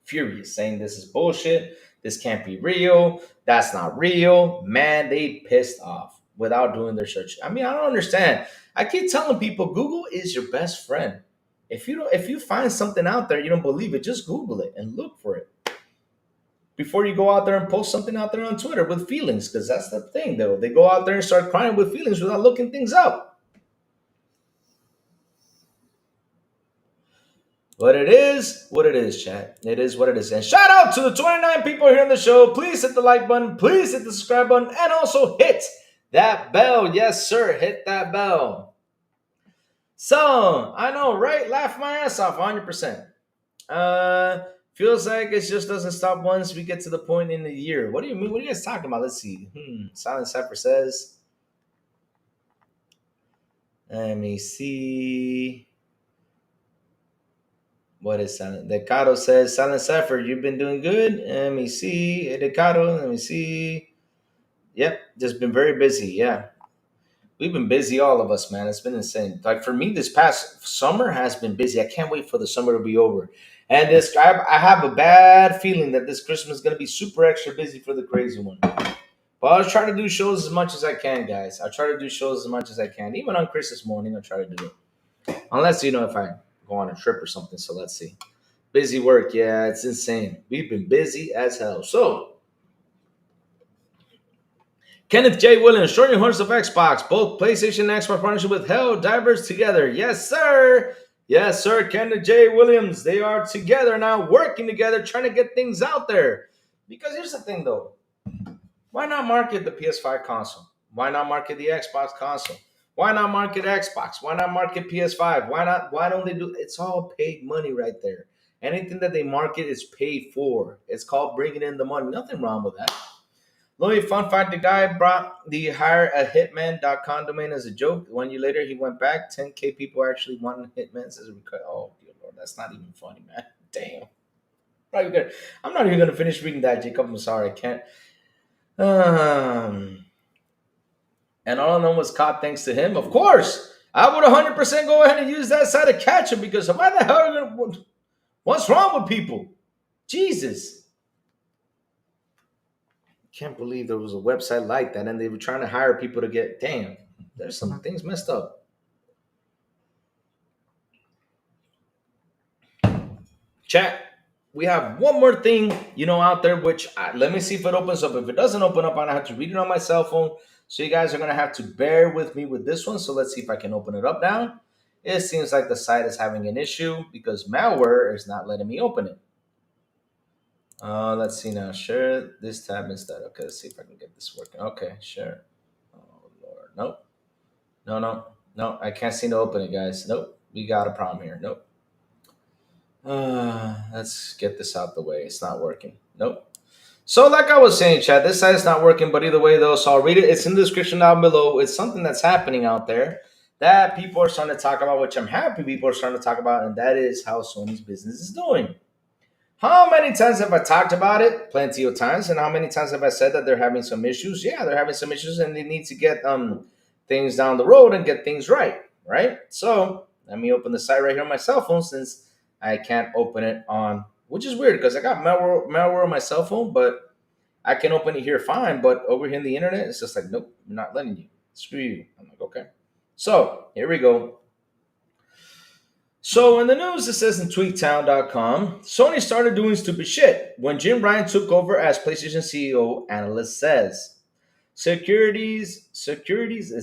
Furious, saying this is bullshit. This can't be real. That's not real. Man, they pissed off without doing their search. I mean, I don't understand. I keep telling people Google is your best friend. If you find something out there you don't believe it, just Google it and look for it before you go out there and post something out there on Twitter with feelings, because that's the thing, though. They go out there and start crying with feelings without looking things up. But it is what it is, chat. It is what it is. And shout out to the 29 people here on the show. Please hit the like button. Please hit the subscribe button. And also hit that bell. Yes, sir. Hit that bell. So, I know, right? Laugh my ass off 100%. Feels like it just doesn't stop once we get to the point in the year. What do you mean? What are you guys talking about? Let's see. Silent Cypher says. Let me see. What is Silent? Decado says, Silent Cypher, you've been doing good. Let me see. Decado, let me see. Yep, just been very busy. Yeah. We've been busy, all of us, man. It's been insane. Like for me, this past summer has been busy. I can't wait for the summer to be over. And I have a bad feeling that this Christmas is going to be super extra busy for the crazy one. But I'll try to do shows as much as I can, guys. I'll try to do shows as much as I can. Even on Christmas morning, I'll try to do it. Unless, if I go on a trip or something. So let's see. Busy work. Yeah, it's insane. We've been busy as hell. So, Kenneth J. Williams, Shorty Horns of Xbox, both PlayStation and Xbox partnership with Helldivers together. Yes, sir. Yes, sir. Kenneth J. Williams, they are together now, working together, trying to get things out there. Because here's the thing, though. Why not market the PS5 console? Why not market the Xbox console? Why not market Xbox? Why not market PS5? Why don't they do? It's all paid money right there. Anything that they market is paid for. It's called bringing in the money. Nothing wrong with that. Only fun fact, the guy brought the hire a hitman.com domain as a joke. 1 year later, he went back. 10K people actually wanted Hitman's as a record. Oh, dear Lord, that's not even funny, man. Damn. I'm not even going to finish reading that, Jacob. I'm sorry, I can't. And all I know was caught thanks to him. Of course, I would 100% go ahead and use that side to catch him because why the hell? What's wrong with people? Jesus. Can't believe there was a website like that and they were trying to hire people to get, damn, there's some things messed up. Chat, we have one more thing, out there, which let me see if it opens up. If it doesn't open up, I'm going to have to read it on my cell phone. So you guys are going to have to bear with me with this one. So let's see if I can open it up now. It seems like the site is having an issue because malware is not letting me open it. Let's see now. Share this tab instead. Okay, let's see if I can get this working. Okay, sure. Oh Lord, nope, no. I can't seem to open it, guys. Nope, we got a problem here. Nope. Let's get this out the way. It's not working. Nope. So, like I was saying, Chad, this site is not working, but either way, though, so I'll read it. It's in the description down below. It's something that's happening out there that people are starting to talk about, which I'm happy people are starting to talk about, and that is how Sony's business is doing. How many times have I talked about it? Plenty of times. And how many times have I said that they're having some issues? Yeah, they're having some issues, and they need to get things down the road and get things right, right? So let me open the site right here on my cell phone since I can't open it on, which is weird because I got malware on my cell phone, but I can open it here fine. But over here in the internet, it's just like, nope, I'm not letting you. Screw you. I'm like, okay. So here we go. So in the news, it says in tweaktown.com, Sony started doing stupid shit when Jim Ryan took over as PlayStation CEO, analyst says. Securities, is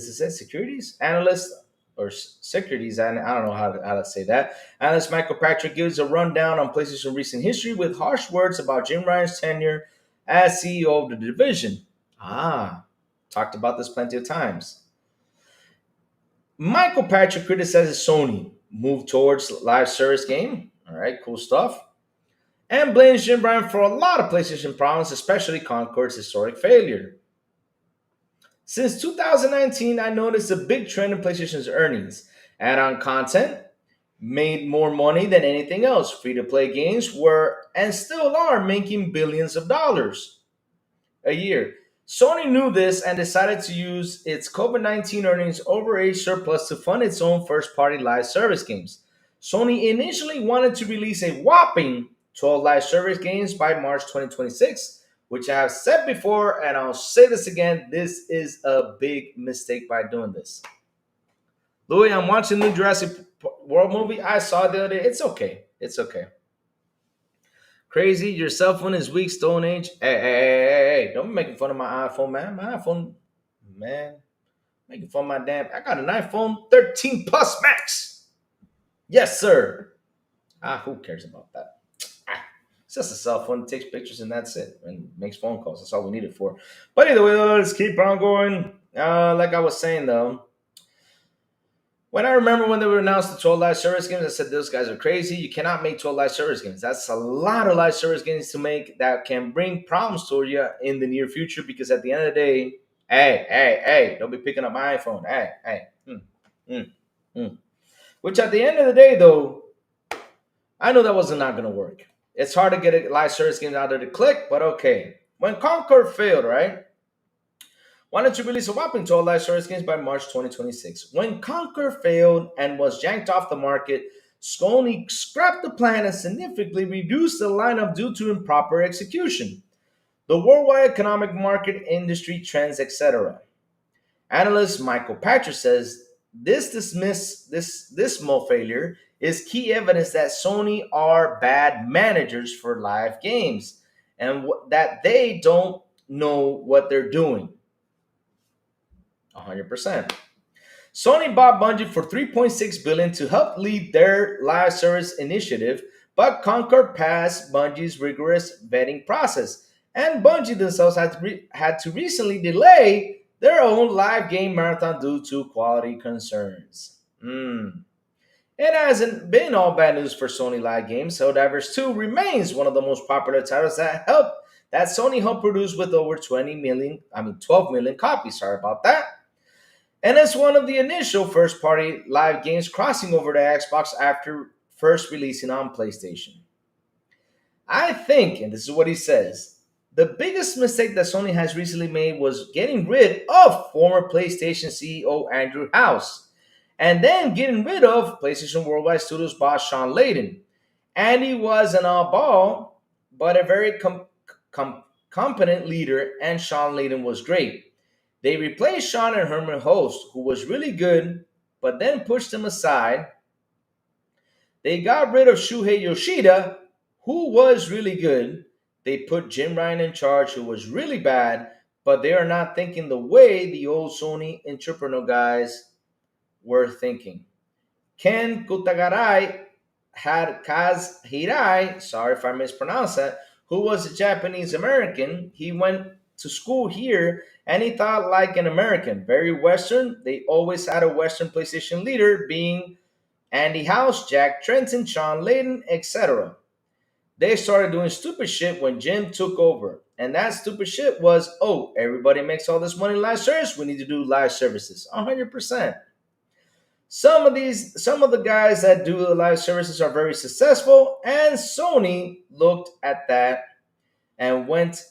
it says securities? Analyst or securities, I don't know how to say that. Analyst Michael Patrick gives a rundown on PlayStation recent history with harsh words about Jim Ryan's tenure as CEO of the division. Talked about this plenty of times. Michael Patrick criticizes Sony move towards live service game. All right, cool stuff. And blames Jim Ryan for a lot of PlayStation problems, especially Concord's historic failure. Since 2019, I noticed a big trend in PlayStation's earnings. Add-on content made more money than anything else. Free-to-play games were and still are making billions of dollars a year. Sony knew this and decided to use its COVID-19 earnings over age surplus to fund its own first-party live service games. Sony initially wanted to release a whopping 12 live service games by March 2026, which I have said before, and I'll say this again, this is a big mistake by doing this. Louis, I'm watching the new Jurassic World movie. I saw it the other day. It's okay. It's okay. Crazy, your cell phone is weak, stone age. Hey, don't be making fun of my iPhone, man. My iPhone, man, making fun of my damn. I got an iPhone 13 Plus Max. Yes, sir. Who cares about that? It's just a cell phone. It takes pictures and that's it. And makes phone calls. That's all we need it for. But either way, let's keep on going. Like I was saying, though. When I remember when they were announced the 12 live service games, I said, those guys are crazy. You cannot make 12 live service games. That's a lot of live service games to make that can bring problems to you in the near future because at the end of the day, hey, don't be picking up my iPhone. Which at the end of the day, though, I know that was not going to work. It's hard to get a live service game out there to click, but okay. When Concord failed, right? Wanted to release a whopping 12 live service games by March 2026. When Conquer failed and was yanked off the market, Sony scrapped the plan and significantly reduced the lineup due to improper execution, the worldwide economic market, industry trends, etc. Analyst Michael Patrick says this dismal failure is key evidence that Sony are bad managers for live games and that they don't know what they're doing. 100%. Sony bought Bungie for $3.6 billion to help lead their live service initiative, but Concord passed Bungie's rigorous vetting process, and Bungie themselves had to recently delay their own live game marathon due to quality concerns. It hasn't been all bad news for Sony live games. Helldivers 2 remains one of the most popular titles that Sony helped produce with over 12 million copies. Sorry about that. And it's one of the initial first-party live games crossing over to Xbox after first releasing on PlayStation. I think, and this is what he says, the biggest mistake that Sony has recently made was getting rid of former PlayStation CEO Andrew House, and then getting rid of PlayStation Worldwide Studios boss Sean Layden. Andy was an oddball, but a very competent leader, and Sean Layden was great. They replaced Sean and Herman Host, who was really good, but then pushed him aside. They got rid of Shuhei Yoshida, who was really good. They put Jim Ryan in charge, who was really bad, but they are not thinking the way the old Sony entrepreneur guys were thinking. Ken Kutagarai had Kaz Hirai, sorry if I mispronounced that, who was a Japanese American. He went to school here and he thought like an American, very Western. They always had a Western PlayStation leader, being Andy House, Jack Trenton, Sean Layden, etc. They started doing stupid shit when Jim took over. And that stupid shit was, oh, everybody makes all this money in live service. We need to do live services. 100%. Some of the guys that do the live services are very successful, and Sony looked at that and went,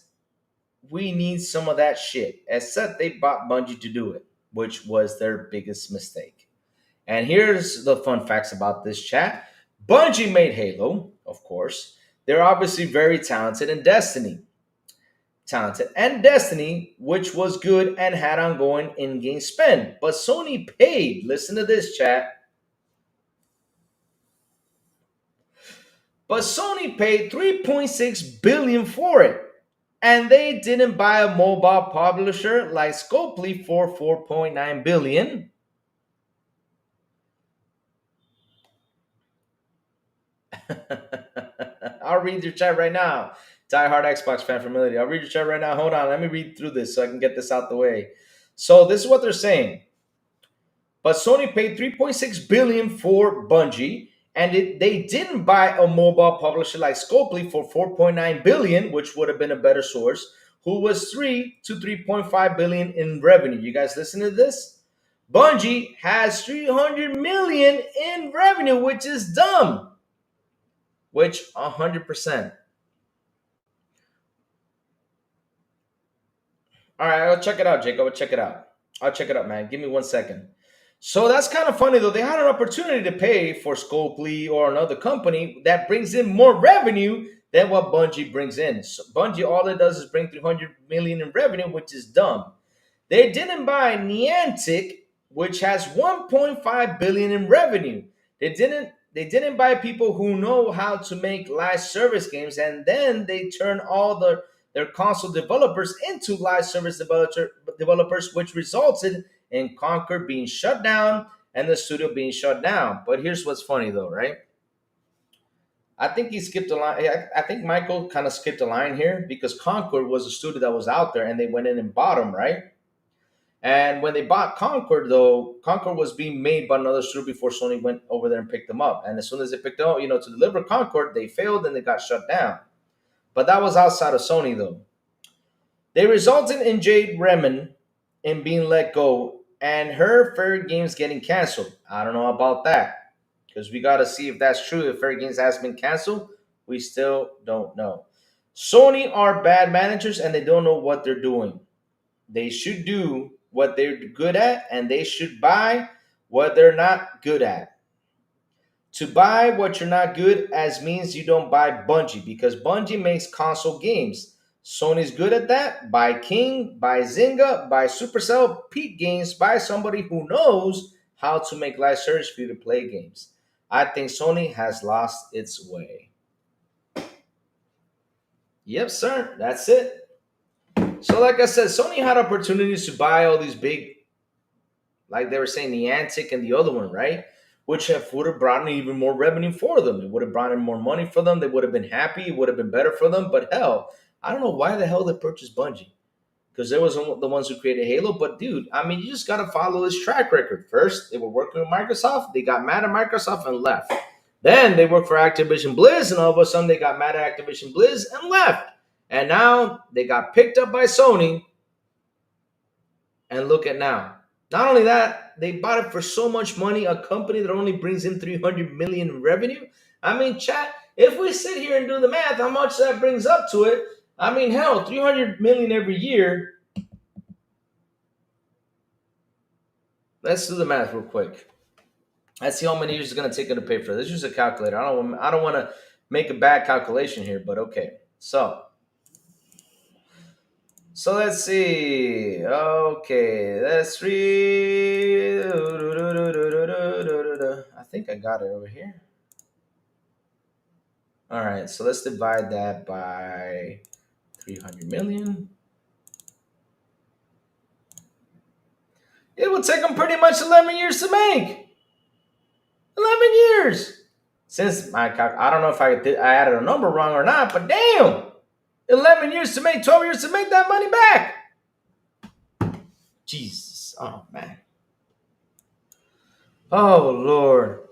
we need some of that shit. Except they bought Bungie to do it, which was their biggest mistake. And here's the fun facts about this chat. Bungie made Halo, of course. They're obviously very talented in Destiny. Which was good and had ongoing in-game spend. But Sony paid, listen to this, chat. But Sony paid 3.6 billion for it. And they didn't buy a mobile publisher like Scopely for 4.9 billion. I'll read your chat right now. Die Hard Xbox fan familiarity. I'll read your chat right now. Hold on. Let me read through this so I can get this out the way. So this is what they're saying. But Sony paid 3.6 billion for Bungie, and they didn't buy a mobile publisher like Scopely for 4.9 billion, which would have been a better source, who was 3 to 3.5 billion in revenue. You guys listen to this? Bungie has 300 million in revenue, which is dumb. Which 100%. All right, I'll check it out, Jacob. I'll check it out, man. Give me 1 second. So that's kind of funny, though. They had an opportunity to pay for Scopely or another company that brings in more revenue than what Bungie brings in. So Bungie, all it does is bring 300 million in revenue, which is dumb. They didn't buy Niantic, which has 1.5 billion in revenue. They didn't buy people who know how to make live service games, and then they turn all their console developers into live service developers, which resulted in Conquer being shut down and the studio being shut down. But here's what's funny, though, right? I think he skipped a line. I think Michael kind of skipped a line here because Concord was a studio that was out there and they went in and bought them, right? And when they bought Concord, though, Concord was being made by another studio before Sony went over there and picked them up. And as soon as they picked up, to deliver Concord, they failed and they got shut down. But that was outside of Sony, though. They resulted in Jade Raymond in being let go and her Fair Games getting canceled. I don't know about that because we got to see if that's true. If Fair Games has been canceled, we still don't know. Sony are bad managers and they don't know what they're doing. They should do what they're good at and they should buy what they're not good at. To buy what you're not good as means you don't buy Bungie because Bungie makes console games. Sony's good at that. Buy King, buy Zynga, buy Supercell, Peak Games, buy somebody who knows how to make live service for you to play games. I think Sony has lost its way. Yep, sir. That's it. So like I said, Sony had opportunities to buy all these big, like they were saying, the Niantic and the other one, right? Which would have brought in even more revenue for them. It would have brought in more money for them. They would have been happy. It would have been better for them. But hell, I don't know why the hell they purchased Bungie. Because they was the ones who created Halo. But dude, I mean, you just got to follow this track record. First, they were working with Microsoft. They got mad at Microsoft and left. Then they worked for Activision Blizz. And all of a sudden, they got mad at Activision Blizz and left. And now they got picked up by Sony. And look at now. Not only that, they bought it for so much money, a company that only brings in 300 million in revenue. I mean, chat, if we sit here and do the math, how much that brings up to it, I mean, hell, 300 million every year. Let's do the math real quick. Let's see how many years it's going to take it to pay for this. Use a calculator. I don't want to make a bad calculation here, but okay. So let's see. Okay, that's I think I got it over here. All right, so let's divide that by 300 million. It would take them pretty much 11 years to make. 11 years. Since I don't know if I added a number wrong or not, but damn, 11 years to make, 12 years to make that money back. Jesus. Oh, man. Oh, Lord.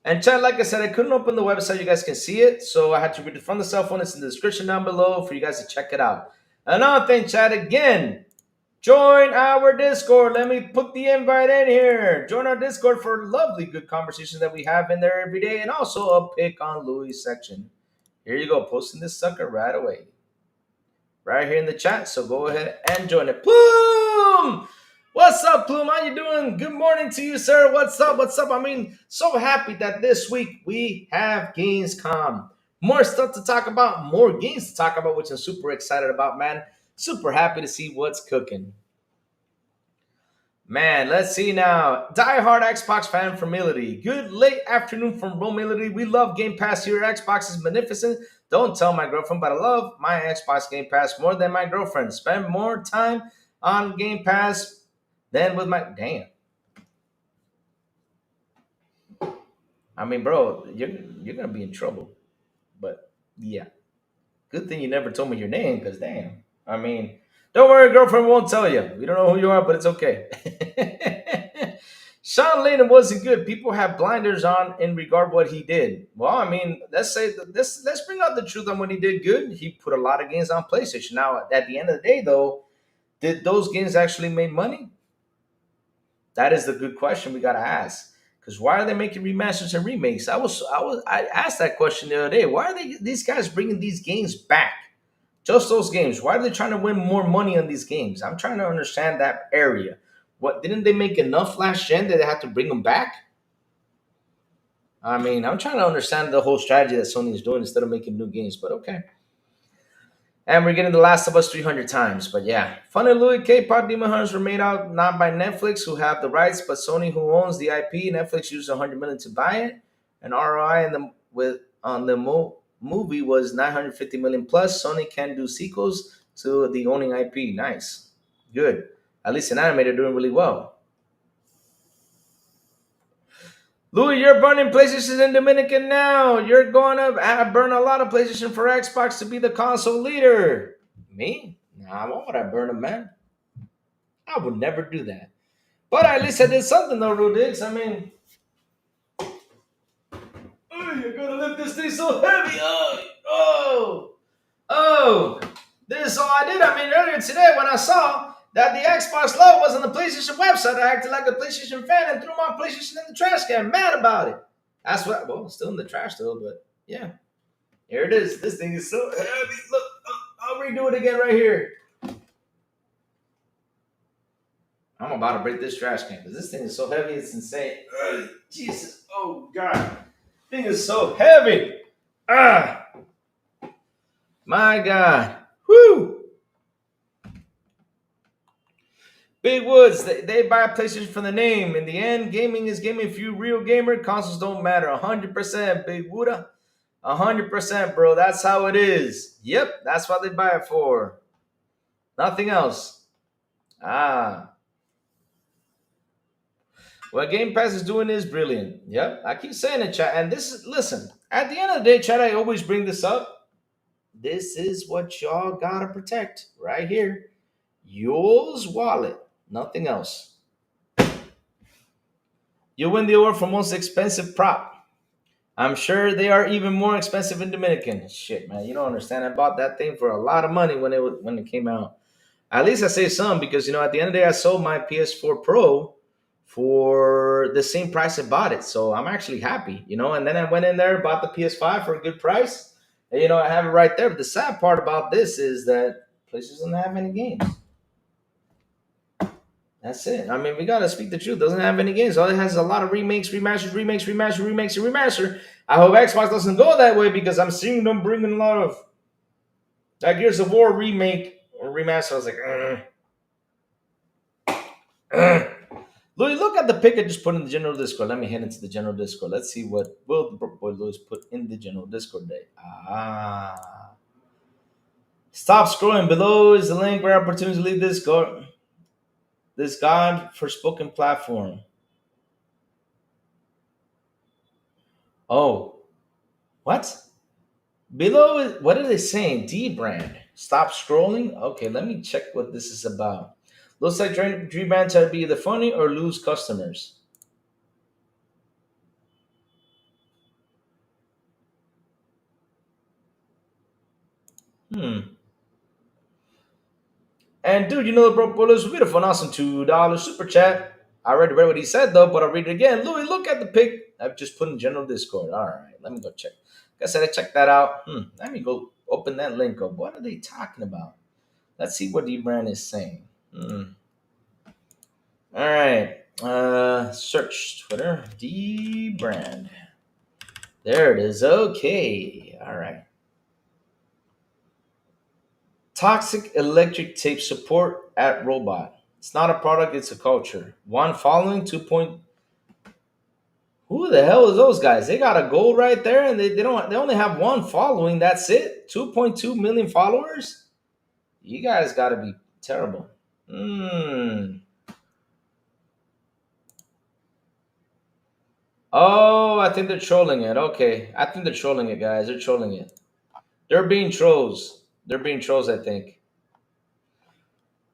And chat, like I said, I couldn't open the website. You guys can see it. So I had to read it from the cell phone. It's in the description down below for you guys to check it out. Another thing, chat, again, join our Discord. Let me put the invite in here. Join our Discord for lovely, good conversations that we have in there every day. And also a pick on Louis section. Here you go. Posting this sucker right away. Right here in the chat. So go ahead and join it. Plume! What's up, Plume? How you doing? Good morning to you, sir. What's up? What's up? I mean, so happy that this week we have Gamescom. More stuff to talk about, more games to talk about, which I'm super excited about, man. Super happy to see what's cooking. Man, let's see now. Die-hard Xbox fan from Mility. Good late afternoon from Romility. We love Game Pass here. Xbox is magnificent. Don't tell my girlfriend, but I love my Xbox Game Pass more than my girlfriend. Spend more time on Game Pass than with my... Damn. I mean, bro, you're going to be in trouble. But, yeah. Good thing you never told me your name, because damn. I mean... Don't worry, girlfriend won't tell you. We don't know who you are, but it's okay. Sean Layden wasn't good. People have blinders on in regard what he did. Well, I mean, let's bring out the truth on what he did good. He put a lot of games on PlayStation. Now, at the end of the day, though, did those games actually make money? That is the good question we gotta ask. Because why are they making remasters and remakes? I asked that question the other day. Why are these guys bringing these games back? Just those games. Why are they trying to win more money on these games? I'm trying to understand that area. What, didn't they make enough last gen that they had to bring them back? I mean, I'm trying to understand the whole strategy that Sony is doing instead of making new games, but okay. And we're getting The Last of Us 300 times, but yeah. Fun and Louis K-pop Demon Hunters were made out not by Netflix, who have the rights, but Sony, who owns the IP. Netflix used $100 million to buy it, and ROI on the movie was $950 million plus. Sony can do sequels to the owning IP. Nice, good. At least in anime, they're doing really well. Louis, you're burning PlayStation in Dominican now. You're going to burn a lot of PlayStation for Xbox to be the console leader. Me? Nah, why would I burn them, man? I would never do that. But at least I did something, though, Rudix. I mean, you're going to lift this thing so heavy. This is all I did. I mean, earlier today when I saw that the Xbox logo was on the PlayStation website, I acted like a PlayStation fan and threw my PlayStation in the trash can. Mad about it. That's what, well, still in the trash though, but yeah. Here it is. This thing is so heavy. Look, I'll redo it again right here. I'm about to break this trash can because this thing is so heavy, it's insane. Jesus. Oh, God. Thing is so heavy. My God. Whoo! Big Woods, they buy a PlayStation for the name. In the end, gaming is gaming. If you're a real gamer, consoles don't matter. 100%, Big Wooda. 100%, bro. That's how it is. Yep, that's what they buy it for. Nothing else. What Game Pass is doing is brilliant. Yep, I keep saying it, chat. And this is, listen, at the end of the day, chat, I always bring this up. This is what y'all gotta protect right here. Yours wallet, nothing else. You win the award for most expensive prop. I'm sure they are even more expensive in Dominican. Shit, man, you don't understand. I bought that thing for a lot of money when it came out. At least I say some because at the end of the day, I sold my PS4 Pro for the same price I bought it, so I'm actually happy. And then I went in there, bought the PS5 for a good price. And, I have it right there. But the sad part about this is that PlayStation doesn't have any games. That's it. I mean, we gotta speak the truth. Doesn't have any games. All it has is a lot of remakes, remasters. I hope Xbox doesn't go that way because I'm seeing them bringing a lot of that Gears of War remake or remaster. I was like, Louis, look at the pic I just put in the general Discord. Let me head into the general Discord. Let's see what will the boy Louis put in the general Discord day. Stop scrolling. Below is the link where opportunity to leave this God-forspoken platform. Oh, what? Below it, what are they saying? D brand. Stop scrolling. Okay, let me check what this is about. Looks like Dream Brand to be either funny or lose customers. Hmm. And dude, you know the bro was beautiful and awesome $2 super chat. I already read what he said though, but I'll read it again. Louis, look at the pic I've just put in general Discord. All right, let me go check. Like I said, I checked that out. Let me go open that link up. What are they talking about? Let's see what D Brand is saying. All right. Search Twitter. D Brand. There it is. Okay. All right. Toxic electric tape support at robot. It's not a product, it's a culture. One following, 2. Who the hell is those guys? They got a goal right there and they only have one following. That's it. 2.2 million followers? You guys gotta be terrible. Hmm. Oh, I think they're trolling it. Okay. I think they're trolling it, guys. They're trolling it. They're being trolls. They're being trolls, I think.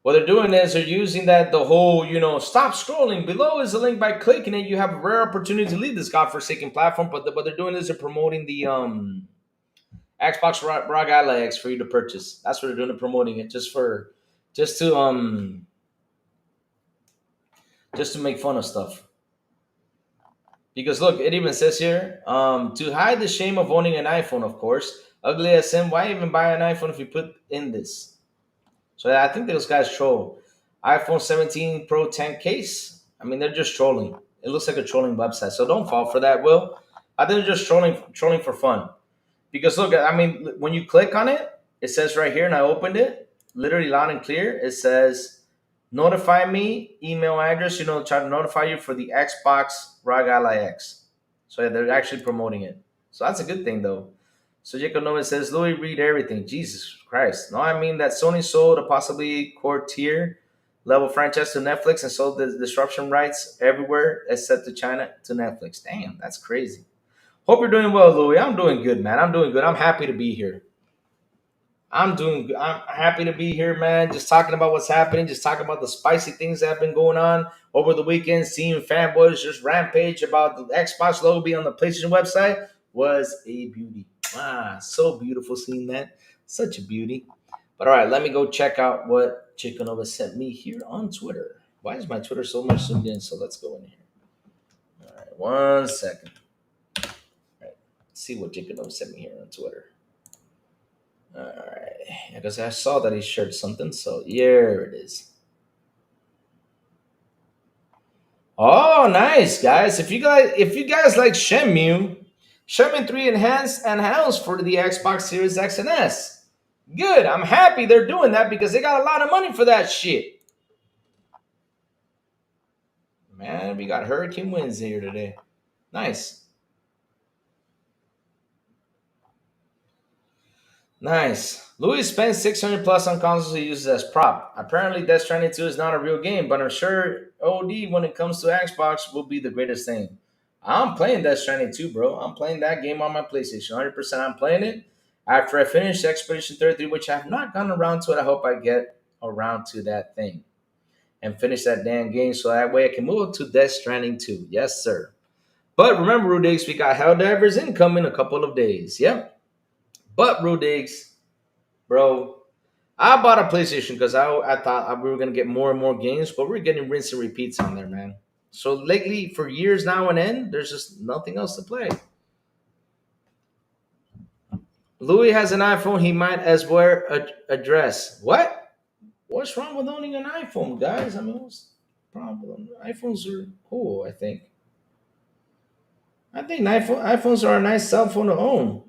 What they're doing is they're using that the whole, stop scrolling. Below is a link. By clicking it, you have a rare opportunity to leave this godforsaken platform. But what they're doing is they're promoting the Xbox Raw Ally X for you to purchase. That's what they're doing. They're promoting it just to make fun of stuff. Because look, it even says here, to hide the shame of owning an iPhone, of course. Ugly as sin, why even buy an iPhone if you put in this? So I think those guys troll. iPhone 17 Pro 10 case. I mean, they're just trolling. It looks like a trolling website. So don't fall for that, Will. I think they're just trolling for fun. Because look, I mean, when you click on it, it says right here, and I opened it, literally loud and clear. It says, notify me, email address, try to notify you for the Xbox ROG Ally X. So yeah, they're actually promoting it. So that's a good thing, though. So Jacob Nolan says, Louis, read everything. Jesus Christ. No, I mean that Sony sold a possibly core tier level franchise to Netflix and sold the disruption rights everywhere except to China to Netflix. Damn, that's crazy. Hope you're doing well, Louis. I'm doing good, man. I'm doing good. I'm happy to be here. I'm doing good. I'm happy to be here, man. Just talking about what's happening, just talking about the spicy things that have been going on over the weekend, seeing fanboys just rampage about the Xbox logo being on the PlayStation website was a beauty. So beautiful seeing that. Such a beauty. But all right, let me go check out what Chicanova sent me here on Twitter. Why is my Twitter so much zoomed in? So let's go in here. All right, 1 second. All right, see what Chicanova sent me here on Twitter. All right, because I saw that he shared something. So here it is. Oh, nice guys! If you guys like Shenmue 3 enhanced for the Xbox Series X and S. Good. I'm happy they're doing that because they got a lot of money for that shit. Man, we got Hurricane Winds here today. Nice. Nice. Louis spent 600 plus on consoles he uses as prop. Apparently, Death Stranding 2 is not a real game, but I'm sure OD when it comes to Xbox will be the greatest thing. I'm playing Death Stranding 2, bro. I'm playing that game on my PlayStation. 100% I'm playing it. After I finish Expedition 33, which I have not gotten around to it, I hope I get around to that thing and finish that damn game so that way I can move to Death Stranding 2. Yes, sir. But remember, Rudigs, we got Helldivers incoming in a couple of days. Yep. But Rudigs, bro, I bought a PlayStation because I thought we were going to get more and more games, but we're getting rinse and repeats on there, man. So lately, for years now and then, there's just nothing else to play. Louis has an iPhone. He might as well address. What? What's wrong with owning an iPhone, guys? I mean, what's the problem? iPhones are cool, I think. I think iPhones are a nice cell phone to own.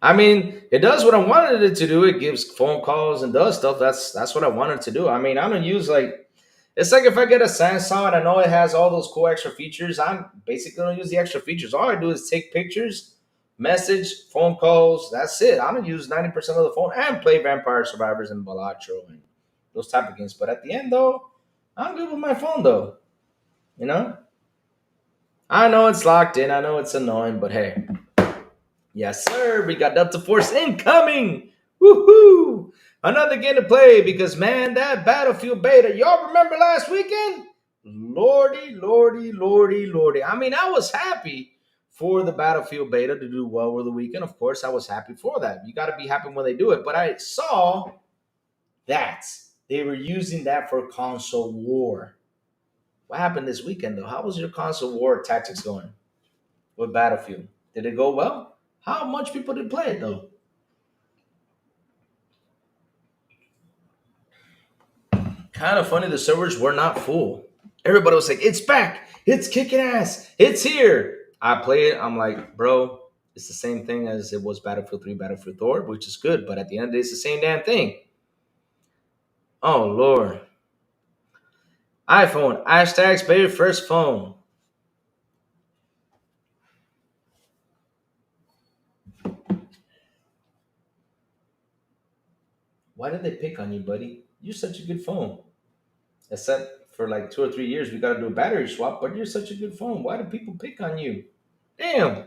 I mean, it does what I wanted it to do. It gives phone calls and does stuff. That's what I wanted to do. I mean, I don't use like it's like if I get a Samsung and I know it has all those cool extra features, I'm basically don't use the extra features. All I do is take pictures, message, phone calls. That's it. I don't use 90% of the phone and play Vampire Survivors and Balatro and those type of games. But at the end though, I'm good with my phone though. You know? I know it's locked in. I know it's annoying, but hey. Yes, sir. We got Delta Force incoming. Woohoo! Another game to play because, man, that Battlefield beta, y'all remember last weekend? Lordy, lordy, lordy, lordy. I mean, I was happy for the Battlefield beta to do well over the weekend. Of course, I was happy for that. You got to be happy when they do it. But I saw that they were using that for console war. What happened this weekend, though? How was your console war tactics going with Battlefield? Did it go well? How much people did play it, though? Kind of funny, the servers were not full. Everybody was like, it's back. It's kicking ass. It's here. I play it. I'm like, bro, it's the same thing as it was Battlefield 3, Battlefield Thor, which is good. But at the end of the day, it's the same damn thing. Oh, Lord. iPhone, hashtags, baby, first phone. Why did they pick on you, buddy? You're such a good phone. Except for like 2 or 3 years, we got to do a battery swap, but you're such a good phone. Why do people pick on you? Damn.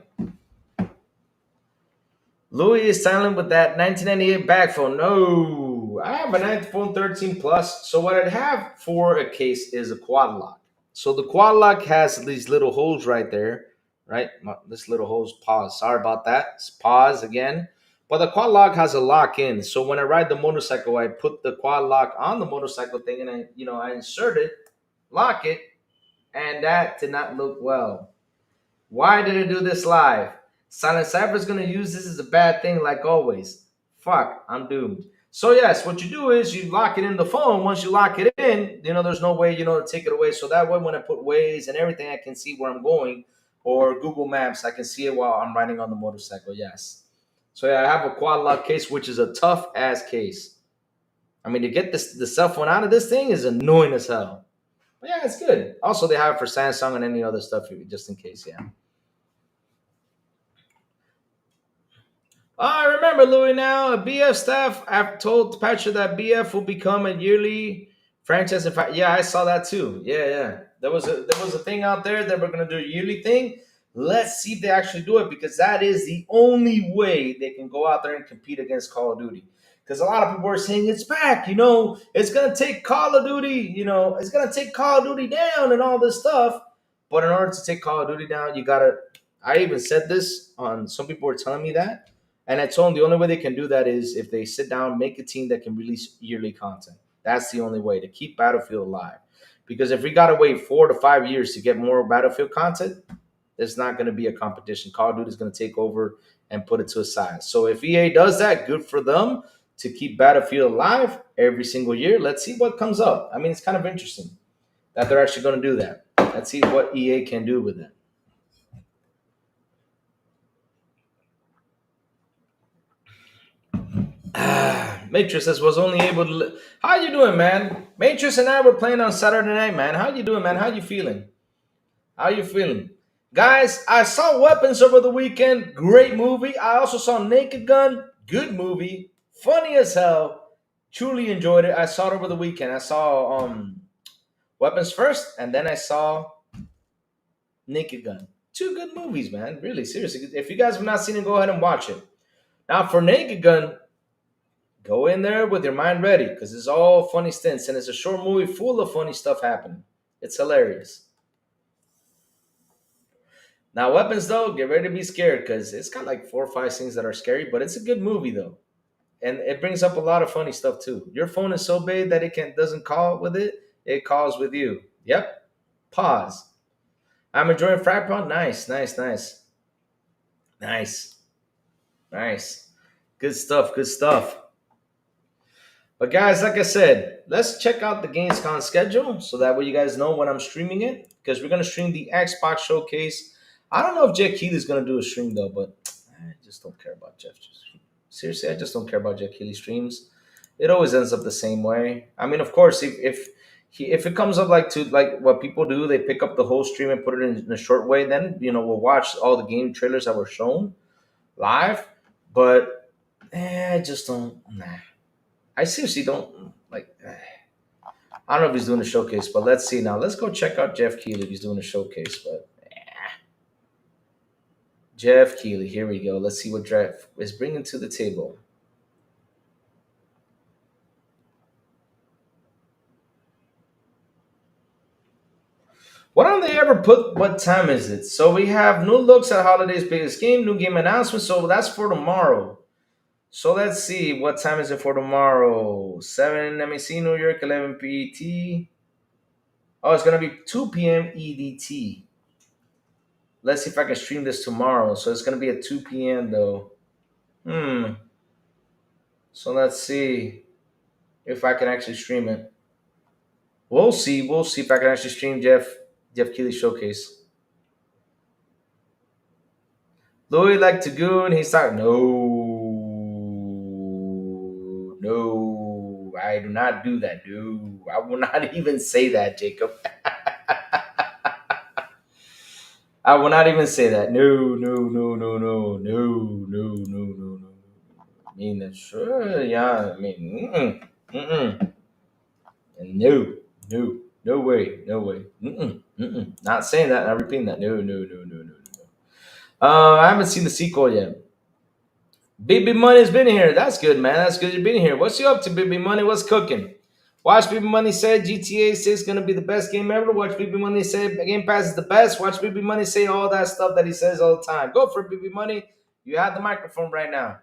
Louis is silent with that 1998 back phone. No, I have an iPhone 13 Plus. So what I'd have for a case is a quad lock. So the quad lock has these little holes right there, right? This little hole's pause. Sorry about that. It's pause again. But the quad lock has a lock in. So when I ride the motorcycle, I put the quad lock on the motorcycle thing and I insert it, lock it, and that did not look well. Why did I do this live? Silent Cypher is going to use this as a bad thing like always. Fuck, I'm doomed. So yes, what you do is you lock it in the phone. Once you lock it in, there's no way, to take it away. So that way when I put Waze and everything, I can see where I'm going. Or Google Maps, I can see it while I'm riding on the motorcycle, yes. So yeah, I have a quad lock case, which is a tough ass case. I mean, to get the cell phone out of this thing is annoying as hell. But yeah, it's good. Also, they have it for Samsung and any other stuff, just in case, yeah. I remember Louis now. A BF staff. I've told Patrick that BF will become a yearly franchise. In fact, yeah, I saw that too. Yeah, yeah. There was a thing out there that we're gonna do a yearly thing. Let's see if they actually do it because that is the only way they can go out there and compete against Call of Duty. Because a lot of people are saying it's back. It's gonna take Call of Duty. It's gonna take Call of Duty down and all this stuff. But in order to take Call of Duty down, you gotta. I even said this on. Some people were telling me that. And I told them the only way they can do that is if they sit down, make a team that can release yearly content. That's the only way to keep Battlefield alive. Because if we got to wait 4 to 5 years to get more Battlefield content, there's not going to be a competition. Call of Duty is going to take over and put it to a side. So if EA does that, good for them to keep Battlefield alive every single year. Let's see what comes up. I mean, it's kind of interesting that they're actually going to do that. Let's see what EA can do with it. Matrix says was only able to. How you doing, man? Matrix and I were playing on Saturday night, man. How you doing, man? How you feeling? How you feeling, guys? I saw Weapons over the weekend. Great movie. I also saw Naked Gun. Good movie. Funny as hell. Truly enjoyed it. I saw it over the weekend. I saw Weapons first, and then I saw Naked Gun. Two good movies, man. Really, seriously. If you guys have not seen it, go ahead and watch it. Now for Naked Gun. Go in there with your mind ready because it's all funny stints and it's a short movie full of funny stuff happening. It's hilarious. Now, Weapons, though, get ready to be scared because it's got like 4 or 5 scenes that are scary, but it's a good movie, though. And it brings up a lot of funny stuff, too. Your phone is so big that doesn't call with it, it calls with you. Yep. Pause. I'm enjoying Frat Punk. Nice, nice, nice. Nice. Nice. Good stuff, good stuff. But guys, like I said, let's check out the Gamescom schedule so that way you guys know when I'm streaming it because we're going to stream the Xbox Showcase. I don't know if Jeff Keighley's going to do a stream though, but I just don't care about Jeff. Seriously, I just don't care about Jeff Keighley streams. It always ends up the same way. I mean, of course, if it comes up like what people do, they pick up the whole stream and put it in a short way. Then we'll watch all the game trailers that were shown live. But I just don't. Nah. I seriously don't like. I don't know if he's doing a showcase, but let's see now. Let's go check out Jeff Keighley if he's doing a showcase. But Jeff Keighley. Here we go. Let's see what Jeff is bringing to the table. Why don't they ever put what time is it? So we have new looks at Holiday's biggest game, new game announcement. So that's for tomorrow. So let's see what time is it for tomorrow. 7. Let me see. New York 11 PT. Oh, it's gonna be 2 p.m. EDT. Let's see if I can stream this tomorrow. So it's gonna be at 2 p.m. though. Hmm. So let's see if I can actually stream it. We'll see. We'll see if I can actually stream Jeff Keighley showcase. Louis like to goon. He's like, no, I do not do that. No, I will not even say that, Jacob. I will not even say that. No, no, no, no, no, no, no, no, no, no. I mean, that's sure, yeah. I mean, no, no, no way, no way. Not saying that. Not repeating that. No, no, no, no, no, no. I haven't seen the sequel yet. Baby Money's been here. That's good, man. That's good you've been here. What's you up to, Baby Money? What's cooking? Watch Baby Money say GTA 6 is going to be the best game ever. Watch Baby Money say Game Pass is the best. Watch Baby Money say all that stuff that he says all the time. Go for it, Baby Money. You have the microphone right now.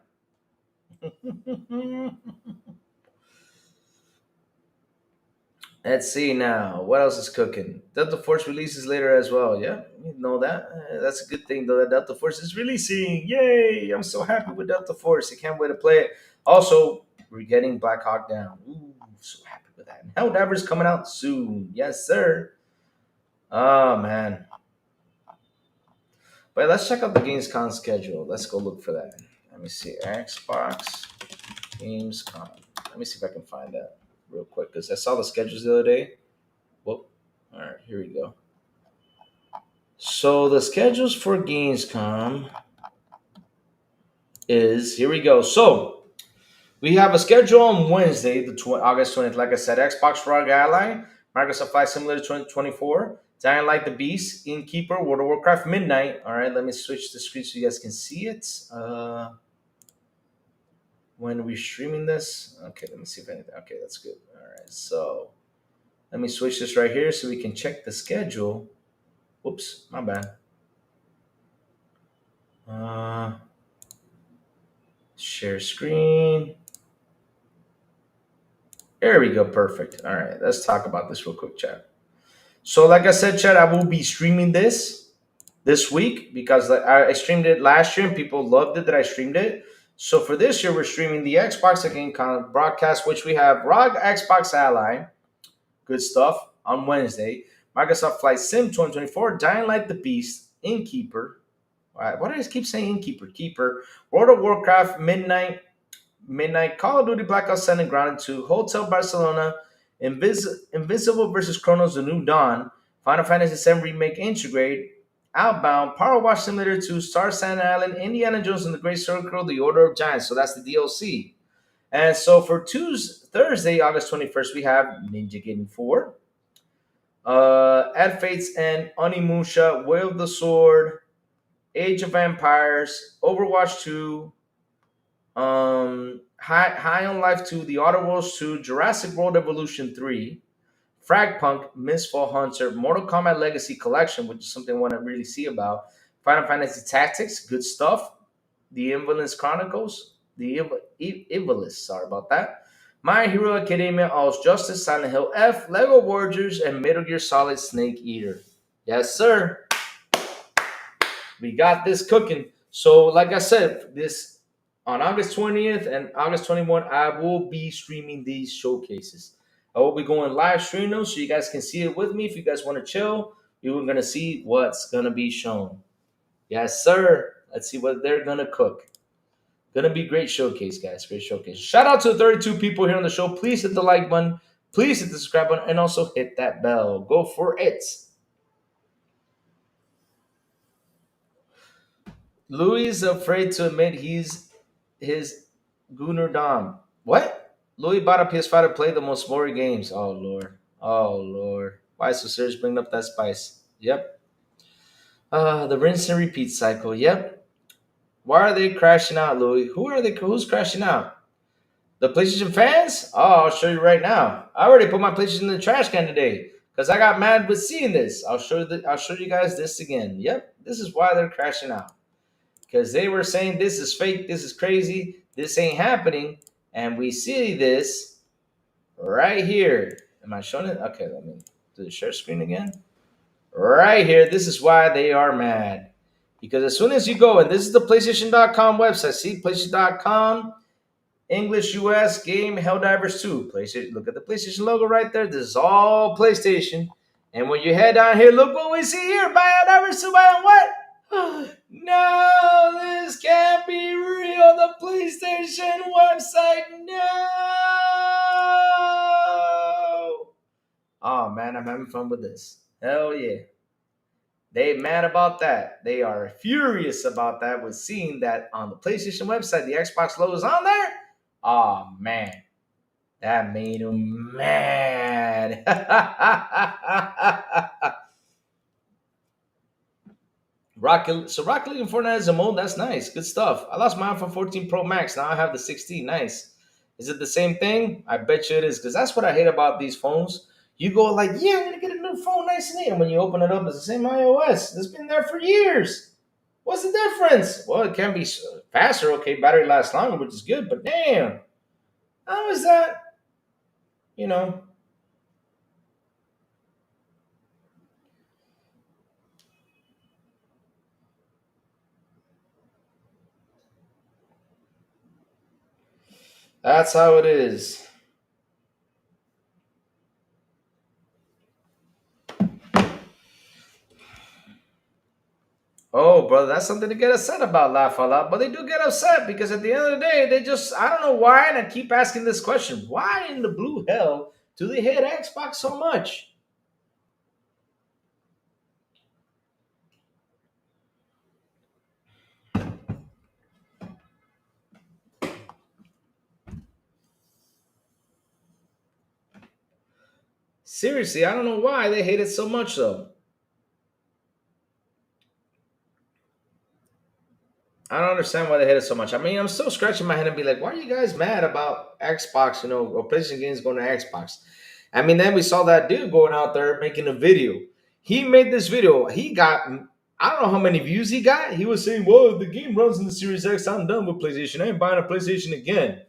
Let's see now. What else is cooking? Delta Force releases later as well. Yeah, you know that. That's a good thing, though, that Delta Force is releasing. Yay! I'm so happy with Delta Force. I can't wait to play it. Also, we're getting Black Hawk Down. Ooh, so happy with that. Helldiver's coming out soon. Yes, sir. Oh, man. But let's check out the Gamescom schedule. Let's go look for that. Let me see. Xbox Gamescom. Let me see if I can find that real quick because I saw the schedules the other day. Whoop. All right, here we go. So the schedules for Gamescom is here we go. So we have a schedule on Wednesday, August 20th. Like I said, Xbox Rogue Ally, Microsoft Flight Simulator 2024, Dying Light the Beast, Innkeeper, World of Warcraft Midnight. All right, let me switch the screen so you guys can see it. When we're streaming this, okay, let me see if anything. Okay, that's good. All right, so let me switch this right here so we can check the schedule. Whoops, my bad. Share screen. There we go. Perfect. All right, let's talk about this real quick, chat. So, like I said, chat, I will be streaming this week because I streamed it last year and people loved it that I streamed it. So for this year, we're streaming the Xbox Game Con broadcast, which we have ROG Xbox Ally, good stuff, on Wednesday. Microsoft Flight Sim 2024, Dying Light the Beast, Innkeeper. Why do I just keep saying Innkeeper? Keeper. World of Warcraft, Midnight, Call of Duty Black Ops 7 and Grounded 2, Hotel Barcelona, Invincible versus Chronos The New Dawn, Final Fantasy VII Remake Integrate, Outbound, Power Wash Simulator 2, Star Sand Island, Indiana Jones and the Great Circle, The Order of Giants. So that's the DLC. And so for Thursday, August 21st, we have Ninja Gaiden 4, Ad Fates and Onimusha, Way of the Sword, Age of Empires, Overwatch 2, High on Life 2, The Outer Worlds 2, Jurassic World Evolution 3, Fragpunk, Mistfall Hunter, Mortal Kombat Legacy Collection, which is something I want to really see about, Final Fantasy Tactics, good stuff, The Invalid's Chronicles, The Invalid's, sorry about that, My Hero Academia, All's Justice, Silent Hill F, Lego Warriors, and Metal Gear Solid Snake Eater. Yes, sir. We got this cooking. So, like I said, this on August 20th and August 21st, I will be streaming these showcases. I will be going live stream them so you guys can see it with me. If you guys want to chill, you're going to see what's going to be shown. Yes, sir. Let's see what they're going to cook. Going to be great showcase, guys. Great showcase. Shout out to the 32 people here on the show. Please hit the like button. Please hit the subscribe button. And also hit that bell. Go for it. Louis is afraid to admit his Gunnar Dom. What? Louis bought a PS5 to play the most boring games. Oh, Lord. Oh, Lord. Why so serious bringing up that spice? Yep. The rinse and repeat cycle. Yep. Why are they crashing out, Louis? Who are they? Who's crashing out? The PlayStation fans? Oh, I'll show you right now. I already put my PlayStation in the trash can today because I got mad with seeing this. I'll show you guys this again. Yep, this is why they're crashing out because they were saying this is fake, this is crazy, this ain't happening, and we see this right here. Am I showing it? Okay, let me do the share screen again. Right here, this is why they are mad. Because as soon as you go, and this is the PlayStation.com website, see PlayStation.com, English US game Helldivers 2. PlayStation, look at the PlayStation logo right there. This is all PlayStation. And when you head down here, look what we see here. Buy Helldivers 2, buy on what? No, this can't be real. The PlayStation website, no. Oh man, I'm having fun with this. Hell yeah. They mad about that. They are furious about that with seeing that on the PlayStation website, the Xbox logo is on there. Oh man, that made them mad. Rocket League and Fortnite is a mode. That's nice. Good stuff. I lost my iPhone 14 Pro Max. Now I have the 16. Nice. Is it the same thing? I bet you it is, because that's what I hate about these phones. You go like, yeah, I'm gonna get a new phone, nice and neat. And when you open it up, it's the same iOS. It's been there for years. What's the difference? Well, it can be faster. Okay, battery lasts longer, which is good. But damn, how is that? You know, that's how it is. Oh, brother, that's something to get upset about, laugh a lot. But they do get upset because at the end of the day, they just, I don't know why, and I keep asking this question, why in the blue hell do they hate Xbox so much? Seriously, I don't know why they hate it so much, though. I don't understand why they hate it so much. I mean, I'm still scratching my head and be like, why are you guys mad about Xbox, or PlayStation games going to Xbox? I mean, then we saw that dude going out there making a video. He made this video. He got, I don't know how many views he got. He was saying, well, the game runs in the Series X. I'm done with PlayStation. I ain't buying a PlayStation again.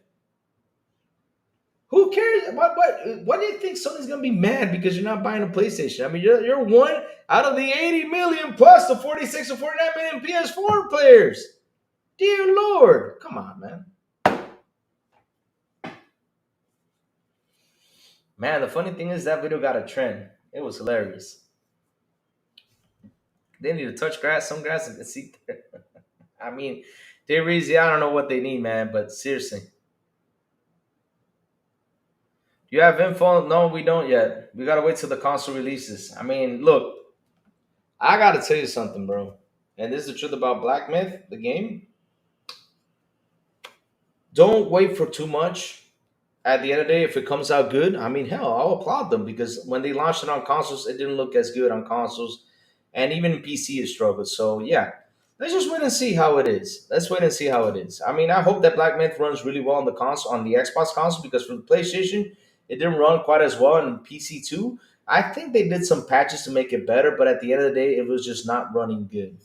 Who cares? What do you think Sony's gonna be mad because you're not buying a PlayStation? I mean, you're one out of the 80 million plus the 46 or 49 million PS4 players. Dear Lord, come on, man. Man, the funny thing is that video got a trend. It was hilarious. They need to touch grass, some grass, and see. I mean, they're easy. I don't know what they need, man, but seriously. Do you have info? No, we don't yet. We gotta wait till the console releases. I mean, look, I gotta tell you something, bro. And this is the truth about Black Myth, the game. Don't wait for too much. At the end of the day, if it comes out good, I mean, hell, I'll applaud them because when they launched it on consoles, it didn't look as good on consoles, and even PC has struggled. So yeah, let's just wait and see how it is. Let's wait and see how it is. I mean, I hope that Black Myth runs really well on the console, on the Xbox console, because for the PlayStation, it didn't run quite as well on PC too. I think they did some patches to make it better, but at the end of the day, it was just not running good.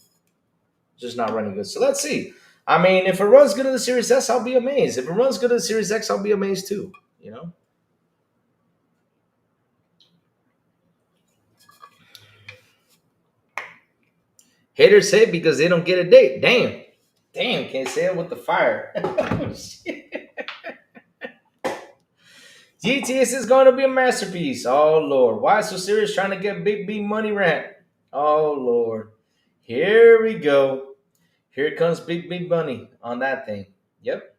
Just not running good. So let's see. I mean, if it runs good in the Series S, I'll be amazed. If it runs good in the Series X, I'll be amazed too. You know. Haters say because they don't get a date. Damn. Damn, can't say it with the fire. Oh, shit. GTS is going to be a masterpiece. Oh, Lord. Why so serious trying to get Big B money rant? Oh, Lord. Here we go. Here comes Big Money on that thing. Yep.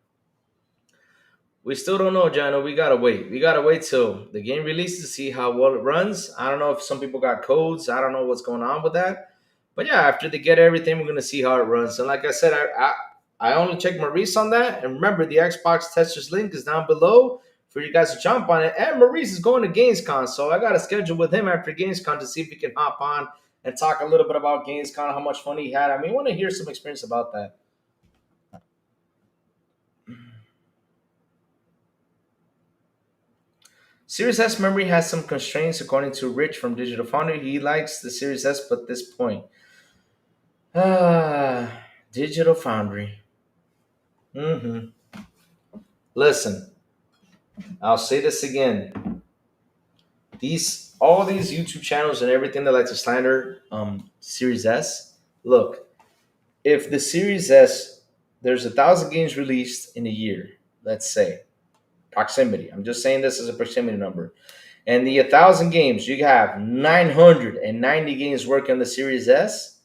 We still don't know, Jono. We gotta wait. We gotta wait till the game releases to see how well it runs. I don't know if some people got codes. I don't know what's going on with that. But yeah, after they get everything, we're gonna see how it runs. And like I said, I only checked Maurice on that. And remember, the Xbox testers link is down below for you guys to jump on it. And Maurice is going to Gamescom, so I got a schedule with him after Gamescom to see if we can hop on and talk a little bit about Gamescom, how much fun he had. I mean, I want to hear some experience about that. Series S memory has some constraints according to Rich from Digital Foundry. He likes the Series S, but this point. Digital Foundry. hmm Listen, I'll say this again. These all these YouTube channels and everything that like to slander Series S. Look, if the Series S, there's 1,000 games released in a year, let's say proximity. I'm just saying this as a proximity number. And the 1,000 games, you have 990 games working on the Series S,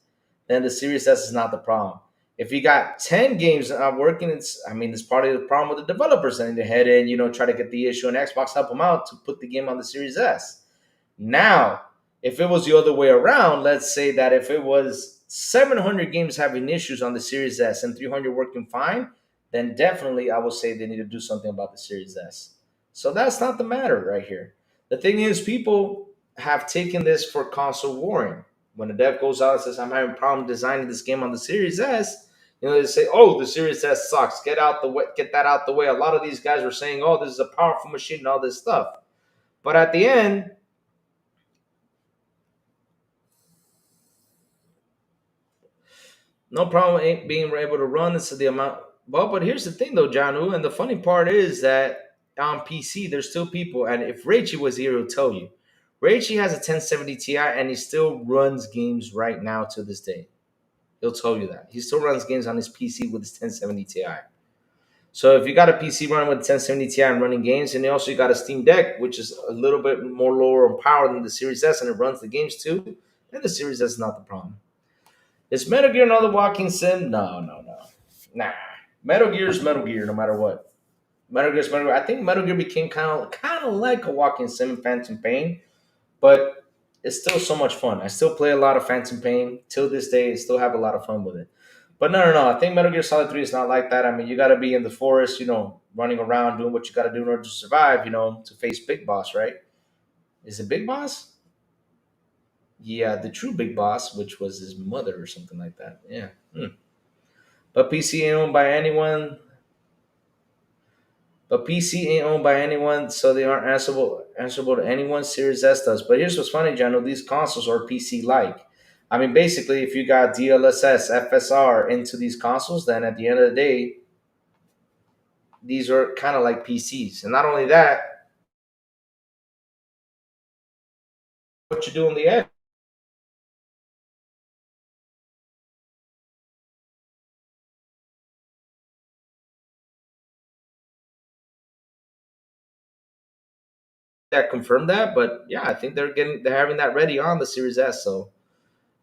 then the Series S is not the problem. If you got 10 games not working, it's part of the problem with the developers. They need to head in, try to get the issue and Xbox help them out to put the game on the Series S. Now, if it was the other way around, let's say that if it was 700 games having issues on the Series S and 300 working fine, then definitely I would say they need to do something about the Series S. So that's not the matter right here. The thing is, people have taken this for console warring. When a dev goes out and says, "I'm having a problem designing this game on the Series S," they say, "Oh, the Series S sucks. Get out the way. Get that out the way." A lot of these guys were saying, "Oh, this is a powerful machine," and all this stuff. But at the end, no problem ain't being able to run this to the amount. Well, but here's the thing though, Janu, and the funny part is that on PC there's still people, and if Raichi was here, he'll tell you. Raichi has a 1070 Ti and he still runs games right now to this day. He'll tell you that. He still runs games on his PC with his 1070 Ti. So if you got a PC running with 1070 Ti and running games, and you also got a Steam Deck, which is a little bit more lower in power than the Series S, and it runs the games too, then the Series S is not the problem. Is Metal Gear another walking sim? No, no, no. Nah. Metal Gear is Metal Gear no matter what. Metal Gear is Metal Gear. I think Metal Gear became kind of like a walking sim in Phantom Pain, but it's still so much fun. I still play a lot of Phantom Pain till this day. I still have a lot of fun with it. But no, no, no. I think Metal Gear Solid 3 is not like that. I mean, you got to be in the forest, running around, doing what you got to do in order to survive, to face Big Boss, right? Is it Big Boss? Yeah, the true Big Boss, which was his mother or something like that. Yeah. But PC ain't owned by anyone. But PC ain't owned by anyone, so they aren't answerable to anyone. Series S does. But here's what's funny, John. These consoles are PC like. I mean, basically, if you got DLSS, FSR into these consoles, then at the end of the day, these are kind of like PCs. And not only that, what you do on the edge, that confirmed that. But yeah, I think they're having that ready on the Series S. So,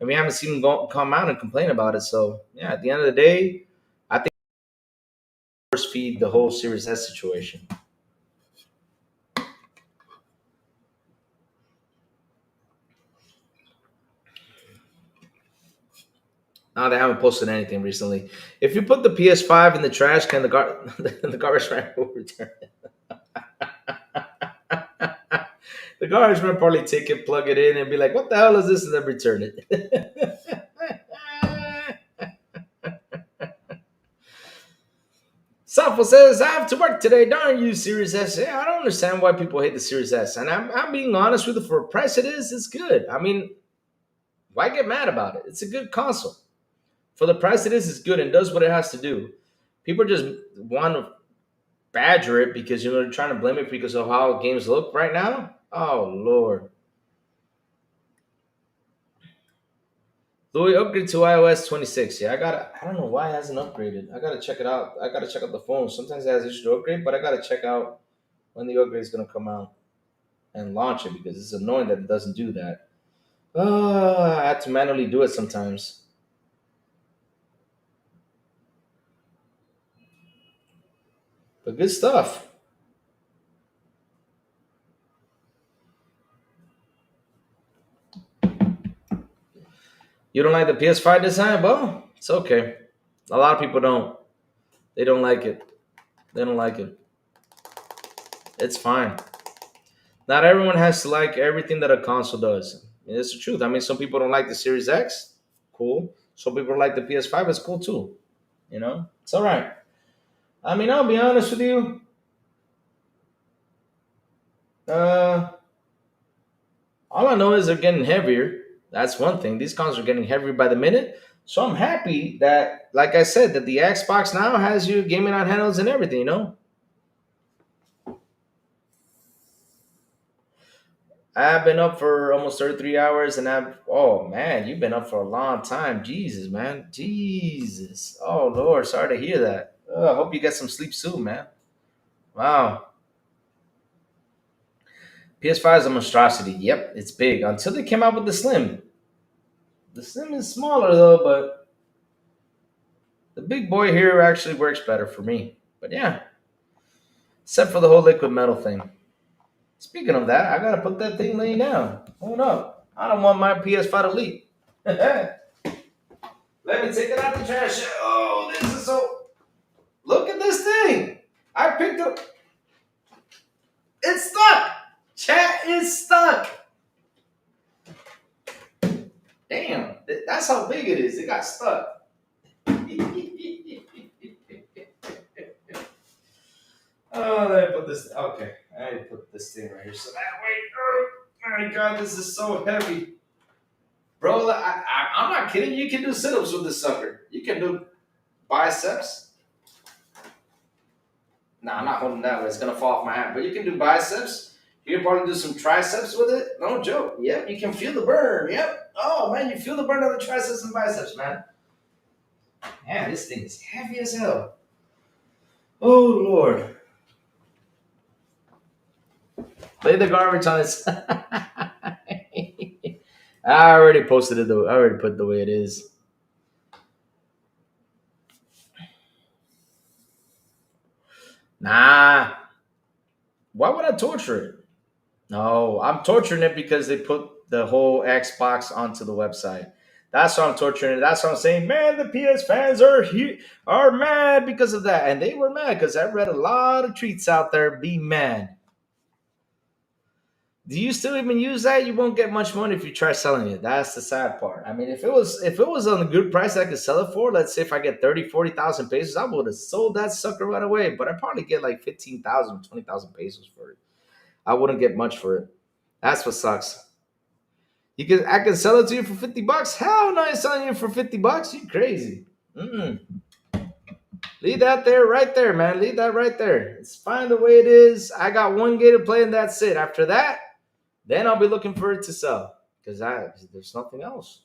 and we haven't seen them come out and complain about it. So yeah, at the end of the day, I think force feed the whole Series S situation. No, they haven't posted anything recently. If you put the PS5 in the trash can, the garbage man will return it. The garbage man probably take it, plug it in, and be like, "What the hell is this?" and then return it. Safo says, "I have to work today. Darn you, Series S." Yeah, I don't understand why people hate the Series S. And I'm being honest with you, for the price it is, it's good. I mean, why get mad about it? It's a good console. For the price it is, it's good and does what it has to do. People just want to badger it because they're trying to blame it because of how games look right now. Oh Lord. Louis upgrade to iOS 26. Yeah, I don't know why it hasn't upgraded. I gotta check it out. I gotta check out the phone. Sometimes it has issues to upgrade, but I gotta check out when the upgrade is gonna come out and launch it because it's annoying that it doesn't do that. I have to manually do it sometimes. But good stuff. You don't like the PS5 design? Well, it's okay. A lot of people don't. They don't like it. They don't like it. It's fine. Not everyone has to like everything that a console does. It's the truth. I mean, some people don't like the Series X. Cool. Some people like the PS5. It's cool too. It's all right. I mean, I'll be honest with you. Uh, all I know is they're getting heavier. That's one thing. These consoles are getting heavier by the minute. So I'm happy that, like I said, that the Xbox now has you gaming on handles and everything. I've been up for almost 33 hours, and oh man, you've been up for a long time. Jesus, man. Jesus. Oh, Lord. Sorry to hear that. I hope you get some sleep soon, man. Wow. PS5 is a monstrosity. Yep, it's big. Until they came out with the Slim. The Slim is smaller, though, but the big boy here actually works better for me. But yeah, except for the whole liquid metal thing. Speaking of that, I gotta put that thing laying down. Hold up. I don't want my PS5 to leak. Let me take it out the trash. Oh, this is so. Look at this thing. I picked up. It's stuck. Chat is stuck. Damn, that's how big it is. It got stuck. Oh, let me put this. Okay, I need to put this thing right here. So that way. Oh my God, this is so heavy. Bro, I'm not kidding. You can do sit ups with this sucker. You can do biceps. Nah, I'm not holding that way. It's going to fall off my hand. But you can do biceps. You can probably do some triceps with it. No joke. Yep, you can feel the burn. Yep. Oh, man, you feel the burn of the triceps and biceps, man. Man, this thing is heavy as hell. Oh, Lord. Play the garbage on this. I already posted it, though. I already put it the way it is. Nah. Why would I torture it? No, I'm torturing it because they put the whole Xbox onto the website. That's why I'm torturing it. That's why I'm saying, man, the PS fans are mad because of that. And they were mad because I read a lot of tweets out there being mad. Do you still even use that? You won't get much money if you try selling it. That's the sad part. I mean, if it was on a good price I could sell it for, let's say if I get 30, 40,000 pesos, I would have sold that sucker right away. But I probably get like 15,000, 20,000 pesos for it. I wouldn't get much for it. That's what sucks. I can sell it to you for $50. Hell no, I'm selling you for $50. You crazy. Mm-mm. Leave that there, right there, man. Leave that right there. It's fine the way it is. I got one game to play and that's it. After that, then I'll be looking for it to sell because there's nothing else.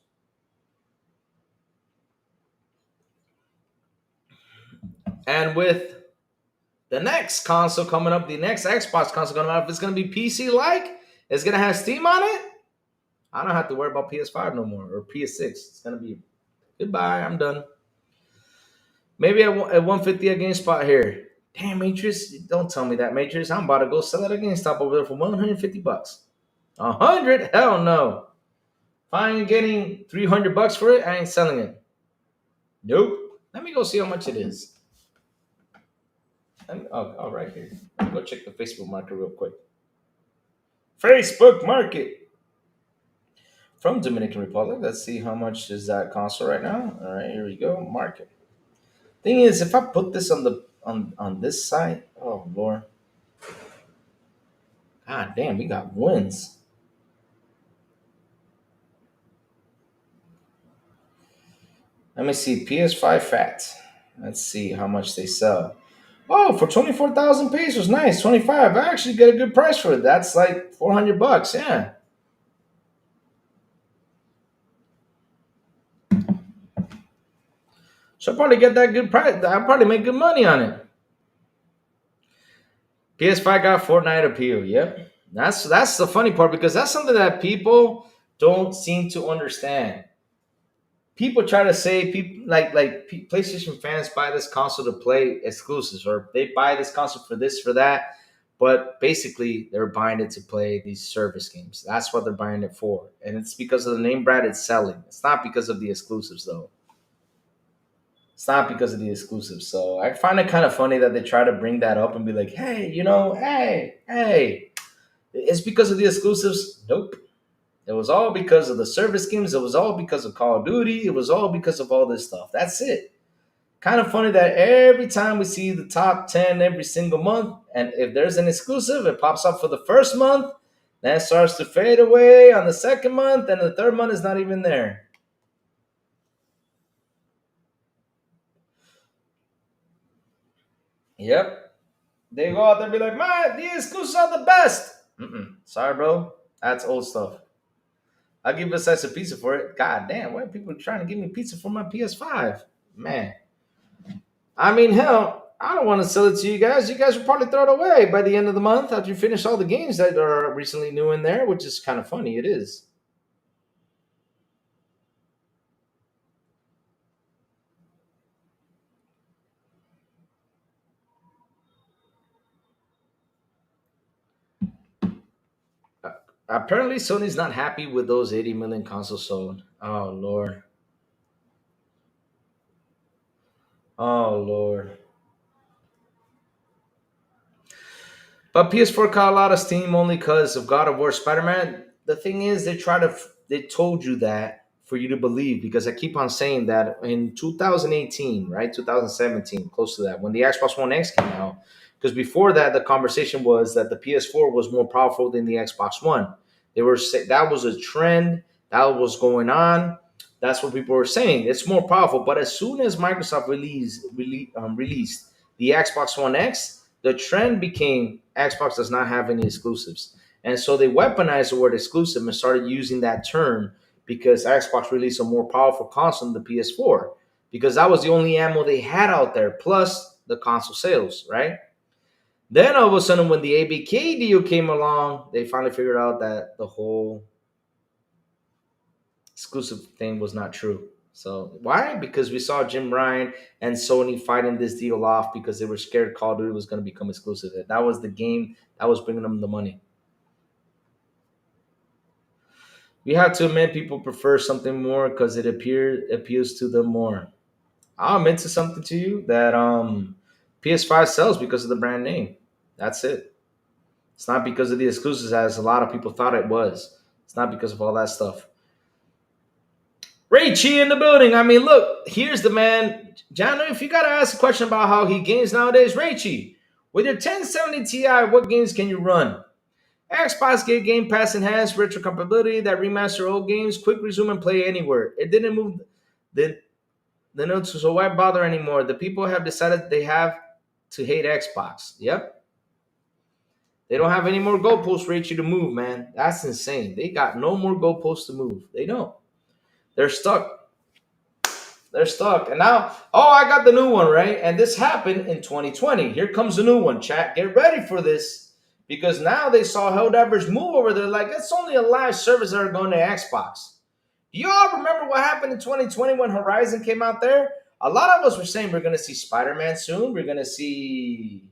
And with the next console coming up, the next Xbox console coming up, if it's going to be PC-like, it's going to have Steam on it, I don't have to worry about PS5 no more or PS6. It's going to be goodbye. I'm done. Maybe at 150 a GameSpot here. Damn, Matrix. Don't tell me that, Matrix. I'm about to go sell it at GameStop over there for $150. 100? Hell no. If I ain't getting $300 for it, I ain't selling it. Nope. Let me go see how much it is. Right here. Let me go check the Facebook market real quick. Facebook market. From Dominican Republic. Let's see how much is that console right now. All right, here we go. Market. Thing is, if I put this on this side, oh Lord. God damn, we got wins. Let me see. PS5 Fat. Let's see how much they sell. Oh, for 24,000 pesos. Nice. 25. I actually get a good price for it. That's like $400. Yeah. So I'll probably get that good price. I'll probably make good money on it. PS5 got Fortnite appeal. Yep. That's the funny part because that's something that people don't seem to understand. People try to say people PlayStation fans buy this console to play exclusives or they buy this console for this for that, but basically they're buying it to play these service games. That's what they're buying it for, and it's because of the name brand it's selling. It's not because of the exclusives though. It's not because of the exclusives. So I find it kind of funny that they try to bring that up and be like, hey, hey, it's because of the exclusives. Nope. It was all because of the service games. It was all because of Call of Duty. It was all because of all this stuff. That's it. Kind of funny that every time we see the top 10 every single month, And if there's an exclusive, it pops up for the first month, then it starts to fade away on the second month, and the third month is not even there. Yep. They go out there and be like, man, the exclusives are the best. Sorry, bro. That's old stuff. I'll give a slice of pizza for it. God damn, why are people trying to give me pizza for my PS5? Man. I mean, hell, I don't want to sell it to you guys. You guys will probably throw it away by the end of the month after you finish all the games that are recently new in there, which is kind of funny. It is. Apparently, Sony's not happy with those 80 million consoles sold. Oh, Lord. Oh, Lord. But PS4 caught a lot of steam only because of God of War, Spider-Man. The thing is, they told you that for you to believe, because I keep on saying that in 2018, right, 2017, close to that, when the Xbox One X came out, because before that, the conversation was that the PS4 was more powerful than the Xbox One. They were that was a trend that was going on. That's what people were saying. It's more powerful. But as soon as Microsoft released the Xbox One X, the trend became Xbox does not have any exclusives. And so they weaponized the word exclusive and started using that term because Xbox released a more powerful console than the PS4, because that was the only ammo they had out there, plus the console sales, right? Then all of a sudden, when the ABK deal came along, they finally figured out that the whole exclusive thing was not true. So why? Because we saw Jim Ryan and Sony fighting this deal off because they were scared Call of Duty was going to become exclusive. That was the game that was bringing them the money. We have to admit people prefer something more because it appeals to them more. I'll admit to something to you that PS5 sells because of the brand name. That's it. It's not because of the exclusives as a lot of people thought it was. It's not because of all that stuff. Ray Chi in the building. I mean, look, here's the man. John, if you got to ask a question about how he games nowadays, Ray Chi, with your 1070 Ti, what games can you run? Xbox gave Game Pass enhanced retro compatibility that remaster old games, quick resume and play anywhere. It didn't move the notes, so why bother anymore? The people have decided they have to hate Xbox. Yep. They don't have any more goalposts, Ray Chi, to move, man. That's insane. They got no more goalposts to move. They don't. They're stuck. They're stuck. And now, I got the new one, right? And this happened in 2020. Here comes the new one, chat. Get ready for this. Because now they saw Helldivers move over there. Like, it's only a live service that are going to Xbox. Do you all remember what happened in 2020 when Horizon came out there? A lot of us were saying we're going to see Spider-Man soon. We're going to see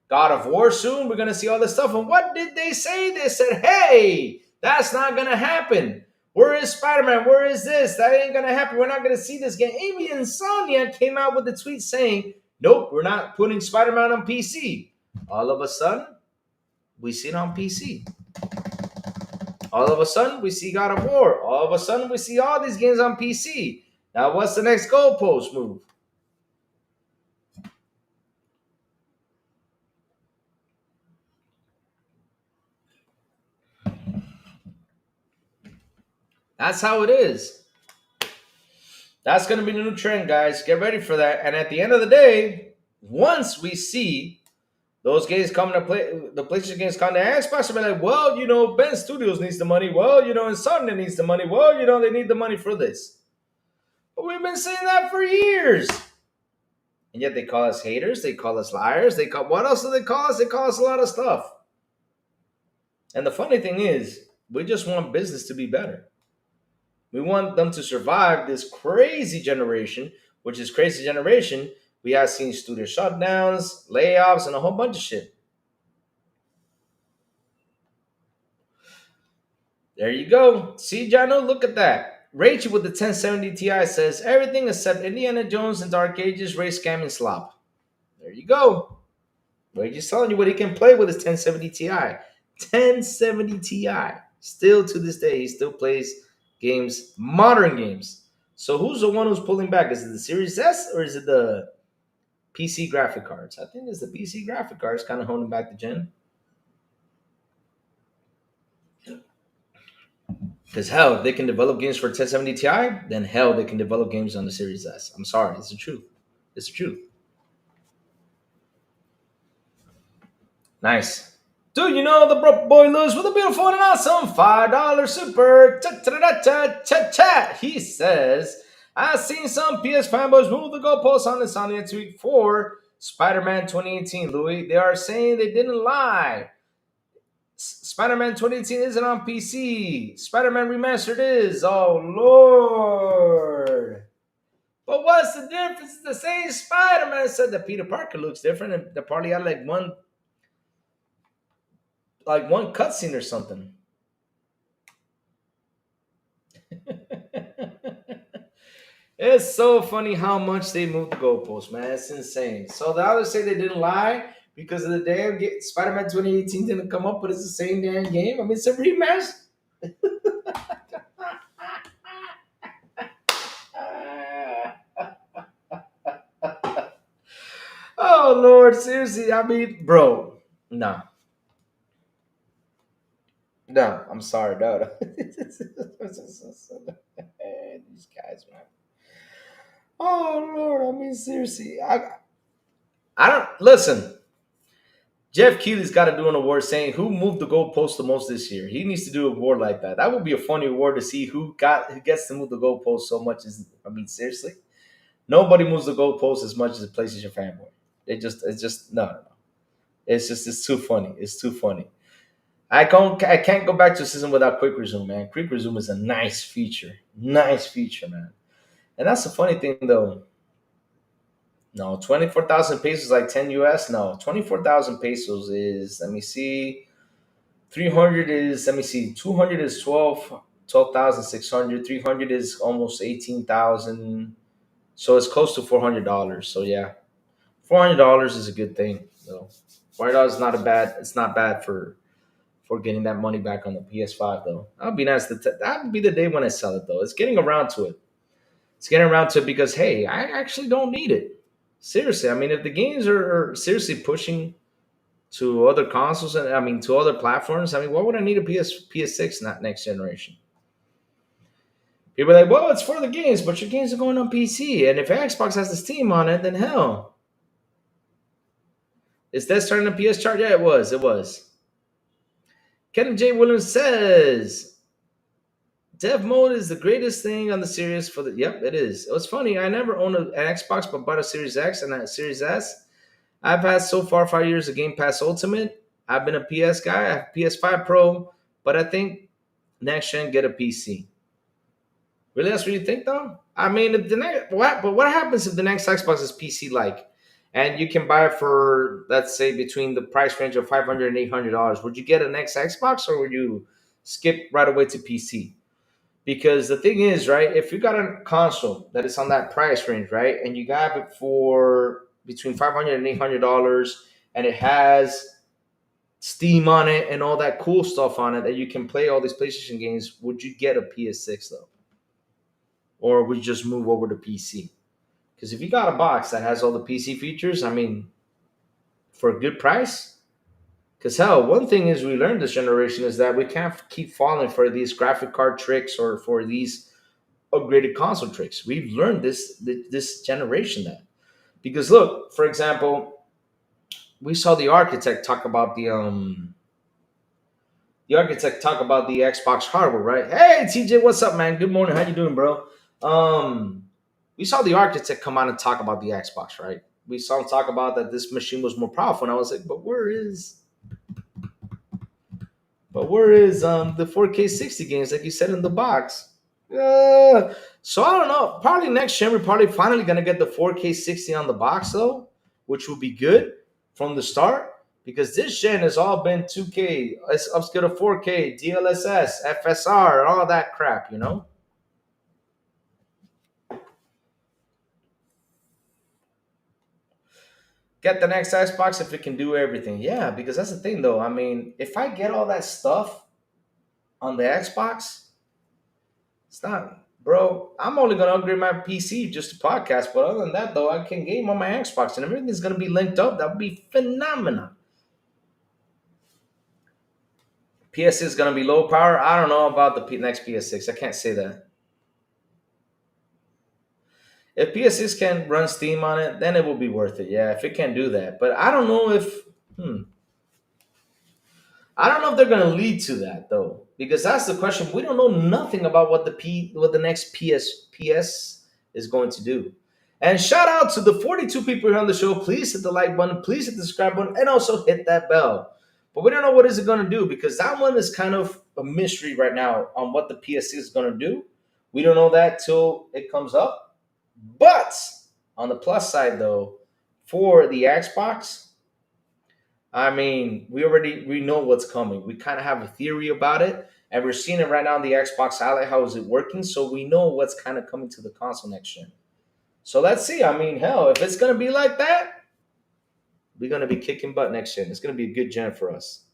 God of War soon. We're going to see all this stuff. And what did they say? They said, hey, that's not going to happen. Where is Spider-Man? Where is this? That ain't going to happen. We're not going to see this game. Even Insomniac came out with a tweet saying, nope, we're not putting Spider-Man on PC. All of a sudden, we see it on PC. All of a sudden, we see God of War. All of a sudden, we see all these games on PC. Now, what's the next goalpost move? That's how it is. That's going to be the new trend, guys. Get ready for that. And at the end of the day, once we see those games come to play, the PlayStation games come to Xbox, we'll be like, well, Ben Studios needs the money. Well, Insomnia needs the money. Well, they need the money for this. But we've been saying that for years. And yet they call us haters. They call us liars. What else do they call us? They call us a lot of stuff. And the funny thing is, we just want business to be better. We want them to survive this crazy generation, which is crazy generation. We have seen studio shutdowns, layoffs, and a whole bunch of shit. There you go. See, Jano, look at that. Rachel with the 1070 Ti says everything except Indiana Jones and Dark Ages, race scamming slop. There you go. Rachel's telling you what he can play with his 1070 Ti. 1070 Ti. Still to this day, he still plays games, modern games. So who's the one who's pulling back? Is it the Series S or is it the PC graphic cards. I think it's the PC graphic cards kind of holding back the gen. Because hell, if they can develop games for 1070 Ti, then hell, they can develop games on the Series S. I'm sorry, it's the truth. It's the truth. Nice. Do you know the broke boy Lewis with a beautiful and awesome $5 super? Cha-cha-cha-cha-cha. He says, I've seen some PS fanboys move the goalposts on Insomnia Tweet for Spider-Man 2018, Louis. They are saying they didn't lie. Spider-Man 2018 isn't on PC. Spider-Man Remastered is. Oh, Lord. But what's the difference? It's the same Spider-Man. Said that Peter Parker looks different and they probably had like one cutscene or something. It's so funny how much they moved the goalposts, man. It's insane. So the others say they didn't lie because of the damn Spider-Man 2018 didn't come up, but it's the same damn game. I mean, it's a remaster. Oh Lord, seriously. I mean, bro, no, no. I'm sorry, no. These guys, man. Oh Lord, I mean, seriously. I don't listen. Jeff Keighley's got to do an award saying who moved the goalpost the most this year. He needs to do an award like that. That would be a funny award to see who gets to move the goalpost so much. I mean, seriously, nobody moves the goalpost as much as a PlayStation fanboy. It's just no, no, no. It's too funny. It's too funny. I can't go back to a system without quick resume, man. Quick resume is a nice feature, man. And that's the funny thing, though. No, 24,000 pesos is like 10 US. No, 24,000 pesos is, let me see, 300 is, let me see, 200 is 12,600. 300 is almost 18,000. So it's close to $400. So yeah, $400 is a good thing, though. $400 is it's not bad for getting that money back on the PS5, though. That would be nice. That would be the day when I sell it, though. It's getting around to it. It's getting around to it because, hey, I actually don't need it. Seriously, I mean, if the games are seriously pushing to other consoles and I mean to other platforms, I mean, why would I need a PS6 not next generation? People are like, well, it's for the games, but your games are going on PC, and if Xbox has the Steam on it, then hell, is that starting the PS chart? Yeah, it was. It was. Kevin J. Williams says, Dev mode is the greatest thing on the series for the. Yep, it is. It was funny. I never owned an Xbox, but bought a Series X and a Series S. I've had so far 5 years of Game Pass Ultimate. I've been a PS guy. I have PS5 Pro, but I think next gen get a PC. Really, that's what you think, though? I mean, if the next what? But what happens if the next Xbox is PC like, and you can buy it for let's say between the price range of $500 and $800? Would you get a next Xbox or would you skip right away to PC? Because the thing is, right, if you got a console that is on that price range, right, and you got it for between $500 and $800, and it has Steam on it and all that cool stuff on it that you can play all these PlayStation games, would you get a PS6 though, or would you just move over to PC? Because if you got a box that has all the PC features, I mean, for a good price. Because hell, one thing is we learned this generation is that we can't keep falling for these graphic card tricks or for these upgraded console tricks. We've learned this generation that because look, for example, we saw the architect talk about the Xbox hardware, right? Hey TJ, what's up, man? Good morning. How you doing, bro? We saw the architect come out and talk about the Xbox, right? We saw him talk about that this machine was more powerful, and I was like, but where is the 4K 60 games like you said in the box? So I don't know. Probably next gen we're probably finally gonna get the 4K 60 on the box though, which will be good from the start because this gen has all been 2K, let's upscale to 4K, DLSS, FSR, all that crap, you know. Get the next Xbox if it can do everything. Yeah, because that's the thing though. I mean, if I get all that stuff on the Xbox, it's not. Bro, I'm only gonna upgrade my PC just to podcast. But other than that, though, I can game on my Xbox and everything's gonna be linked up. That would be phenomenal. PS is gonna be low power. I don't know about the next PS6. I can't say that. If PS6 can run Steam on it, then it will be worth it. Yeah, if it can do that. But I don't know if I don't know if they're gonna lead to that though, because that's the question. We don't know nothing about what the next PS is going to do. And shout out to the 42 people here on the show. Please hit the like button, please hit the subscribe button, and also hit that bell. But we don't know what is it gonna do because that one is kind of a mystery right now on what the PS6 is gonna do. We don't know that till it comes up. But on the plus side though, for the Xbox, I mean, we know what's coming. We kind of have a theory about it, and we're seeing it right now on the Xbox Ally. How is it working? So we know what's kind of coming to the console next gen. So let's see. I mean, hell, if it's gonna be like that, we're gonna be kicking butt next gen. It's gonna be a good gen for us.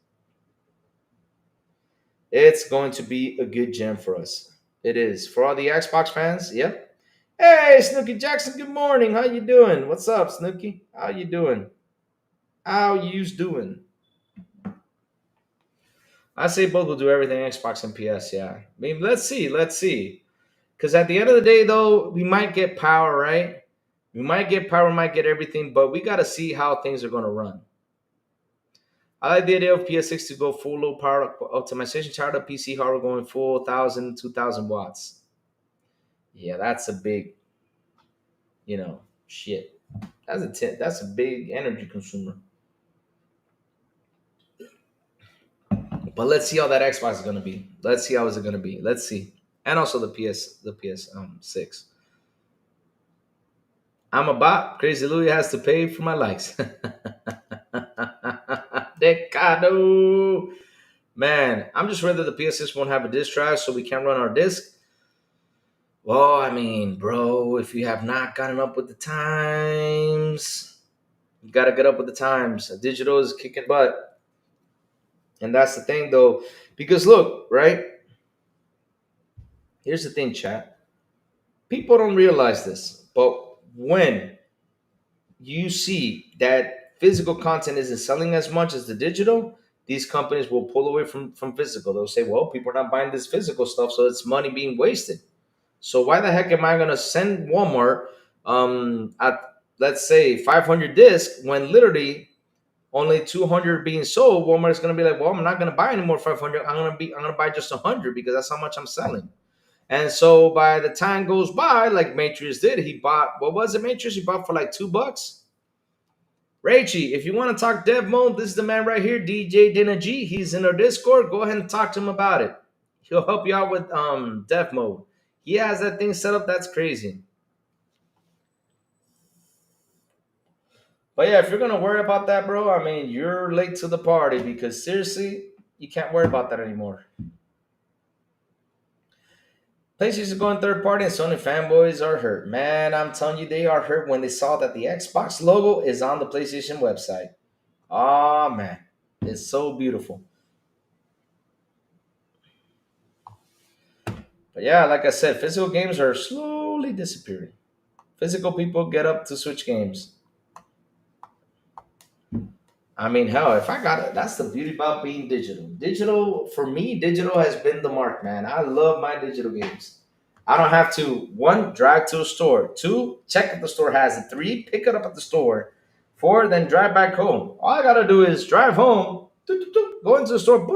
It's going to be a good gen for us. It is for all the Xbox fans. Yep. Hey, Snooky Jackson. Good morning. How you doing? What's up, Snooky? How you doing? How you's doing? I say both will do everything Xbox and PS. Yeah, I mean, let's see, let's see. Because at the end of the day, though, we might get power, right? We might get power, might get everything, but we got to see how things are going to run. I like the idea of PS6 to go full low power optimization. Tired of PC hardware going full 1,000, 2,000 watts. Yeah, that's a big, shit. That's a big energy consumer. But let's see how that Xbox is gonna be. Let's see how is it gonna be. Let's see. And also the PS 6. I'm a bot. Crazy Louie has to pay for my likes. Decado. Man, I'm just worried that the PS6 won't have a disk drive so we can't run our disk. Well, I mean, bro, if you have not gotten up with the times, you gotta get up with the times. Digital is kicking butt. And that's the thing though. Because look, right? Here's the thing, chat. People don't realize this, but when you see that physical content isn't selling as much as the digital, these companies will pull away from physical. They'll say, well, people are not buying this physical stuff, so it's money being wasted. So why the heck am I going to send Walmart at, let's say, 500 discs when literally only 200 being sold? Walmart's going to be like, well, I'm not going to buy any more 500. I'm going to buy just 100 because that's how much I'm selling. And so by the time goes by, like Matrix did, he bought, what was it, Matrix? He bought for like $2. Rachie, if you want to talk dev mode, this is the man right here, DJ Dina G. He's in our Discord. Go ahead and talk to him about it. He'll help you out with dev mode. He has that thing set up. That's crazy. But yeah, if you're gonna worry about that, bro, I mean, you're late to the party because seriously, you can't worry about that anymore. PlayStation is going third party and Sony fanboys are hurt. Man, I'm telling you, they are hurt when they saw that the Xbox logo is on the PlayStation website. Oh man, it's so beautiful. But yeah, like I said, physical games are slowly disappearing. Physical people get up to Switch games. I mean, hell, if I got it, that's the beauty about being digital. Digital, for me, digital has been the mark, man. I love my digital games. I don't have to, one, drive to a store. Two, check if the store has it. Three, pick it up at the store. Four, then drive back home. All I got to do is drive home, go into the store,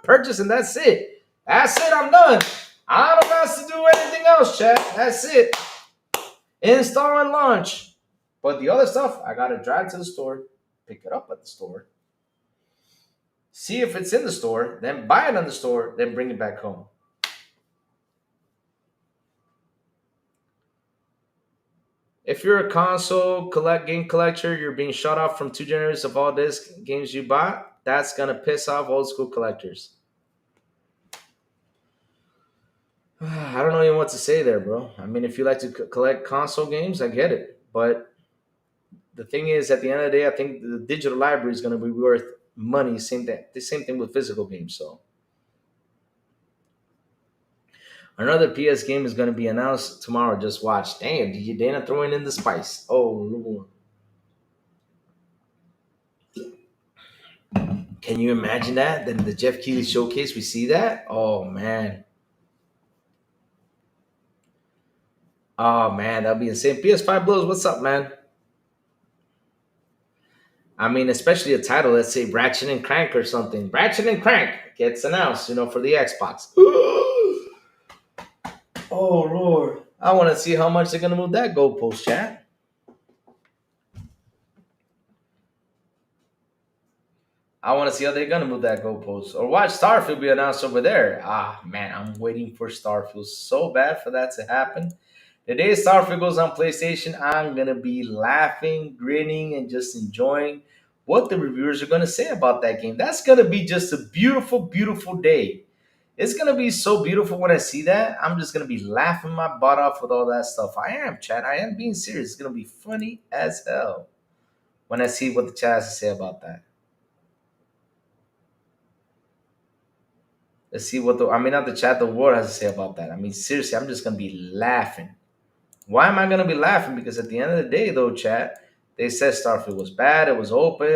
purchase, and that's it. That's it, I'm done. I don't have to do anything else, chat. That's it. Install and launch. But the other stuff, I got to drive to the store, pick it up at the store, see if it's in the store, then buy it on the store, then bring it back home. If you're a console game collector, you're being shut off from 2 generations of all disc games you bought. That's gonna piss off old school collectors. I don't know even what to say there, bro. I mean, if you like to collect console games, I get it, but the thing is, at the end of the day, I think the digital library is going to be worth money. The same thing with physical games. So, Another PS game is going to be announced tomorrow. Just watch. Damn, DJ Dana throwing in the spice. Oh, Lord. Can you imagine that? Then the Jeff Keighley showcase, we see that? Oh, man. Oh, man, that'll be insane. PS5 Blows, what's up, man? I mean, especially a title, let's say Ratchet and Crank or something. Ratchet and Crank gets announced, for the Xbox. Oh, Lord. I want to see how much they're going to move that goalpost, chat. I want to see how they're going to move that goalpost. Or watch Starfield be announced over there. Ah, man, I'm waiting for Starfield so bad for that to happen. The day Starfield goes on PlayStation, I'm going to be laughing, grinning, and just enjoying what the reviewers are going to say about that game. That's going to be just a beautiful, beautiful day. It's going to be so beautiful when I see that. I'm just going to be laughing my butt off with all that stuff. I am, chat. I am being serious. It's going to be funny as hell when I see what the chat has to say about that. Let's see what not the chat, the world has to say about that. I mean, seriously, I'm just going to be laughing. Why am I going to be laughing? Because at the end of the day, though, chat, they said Starfield was bad. It was open.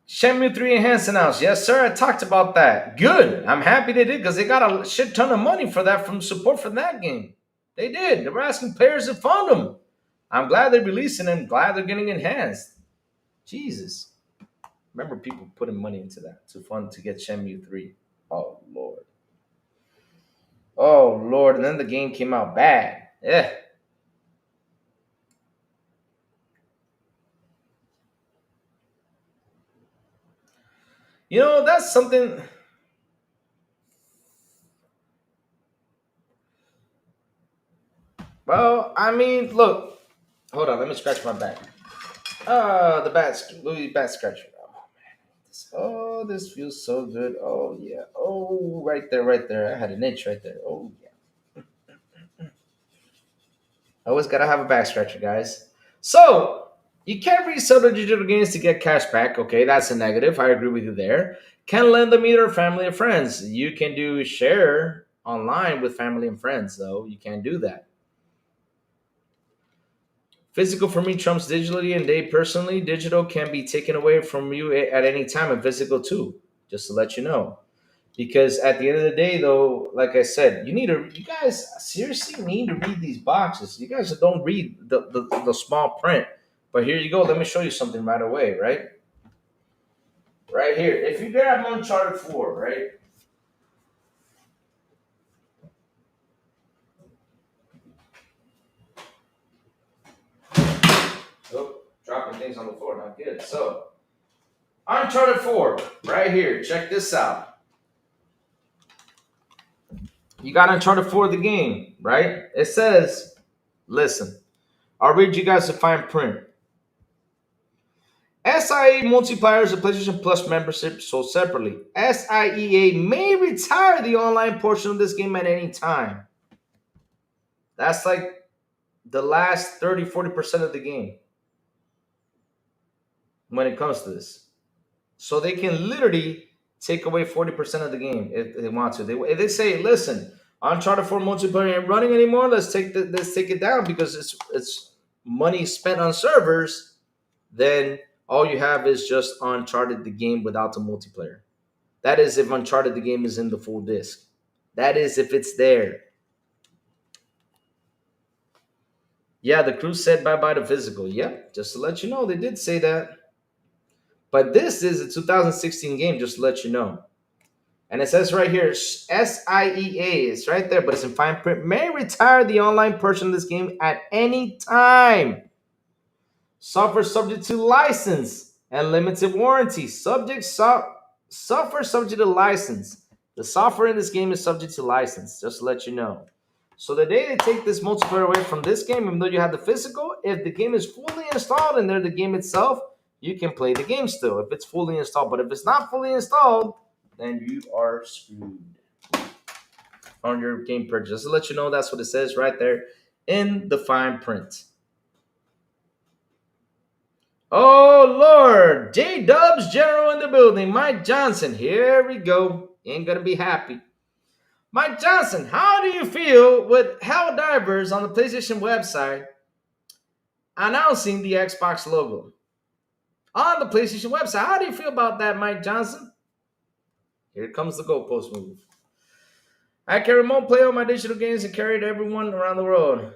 Shenmue 3 Enhanced announced. Yes, sir. I talked about that. Good. I'm happy they did because they got a shit ton of money for that from support for that game. They did. They were asking players to fund them. I'm glad they're releasing them. Glad they're getting enhanced. Jesus. Remember people putting money into that to get Shenmue 3. Oh, Lord. Oh, Lord. And then the game came out bad. Yeah. That's something. Well, I mean, look. Hold on. Let me scratch my back. The bat scratcher. Oh, this feels so good. Oh, yeah. Oh, right there, right there. I had an itch right there. Oh, yeah. Always got to have a back scratcher, guys. So, you can't resell the digital games to get cash back. Okay, that's a negative. I agree with you there. Can lend them either family or friends. You can do share online with family and friends, though. You can't do that. Physical for me trumps digitally, and they personally, digital can be taken away from you at any time, and physical too, just to let you know. Because at the end of the day, though, like I said, you guys seriously need to read these boxes. You guys don't read the small print. But here you go. Let me show you something right away, right? Right here. If you grab Uncharted 4, right? Oh, dropping things on the floor, not good. So, Uncharted 4, right here. Check this out. You got Uncharted 4 the game, right? It says, listen, I'll read you guys the fine print. SIA multipliers and PlayStation Plus membership sold separately. SIEA may retire the online portion of this game at any time. That's like the last 30-40% of the game when it comes to this. So they can literally take away 40% of the game if they want to. If they say, listen, Uncharted 4 multiplayer ain't running anymore, let's take it down because it's money spent on servers, then all you have is just Uncharted the game without the multiplayer. That is if Uncharted the game is in the full disc. That is if it's there. Yeah, the crew said bye-bye to physical. Yep, just to let you know, they did say that. But this is a 2016 game, just to let you know. And it says right here, SIEA. It's right there, but it's in fine print. May retire the online portion of this game at any time. Software subject to license and limited warranty. Software subject to license. The software in this game is subject to license, just to let you know. So the day they take this multiplayer away from this game, even though you have the physical, if the game is fully installed and they're the game itself, you can play the game still if it's fully installed. But if it's not fully installed, then you are screwed on your game purchase. Just to let you know, that's what it says right there in the fine print. Oh Lord, J Dubs General in the building. Mike Johnson, here we go. Ain't gonna be happy. Mike Johnson, how do you feel with Helldivers on the PlayStation website announcing the Xbox logo? On the PlayStation website, how do you feel about that, Mike Johnson? Here comes the goalpost move. I can remote play all my digital games and carry it to everyone around the world.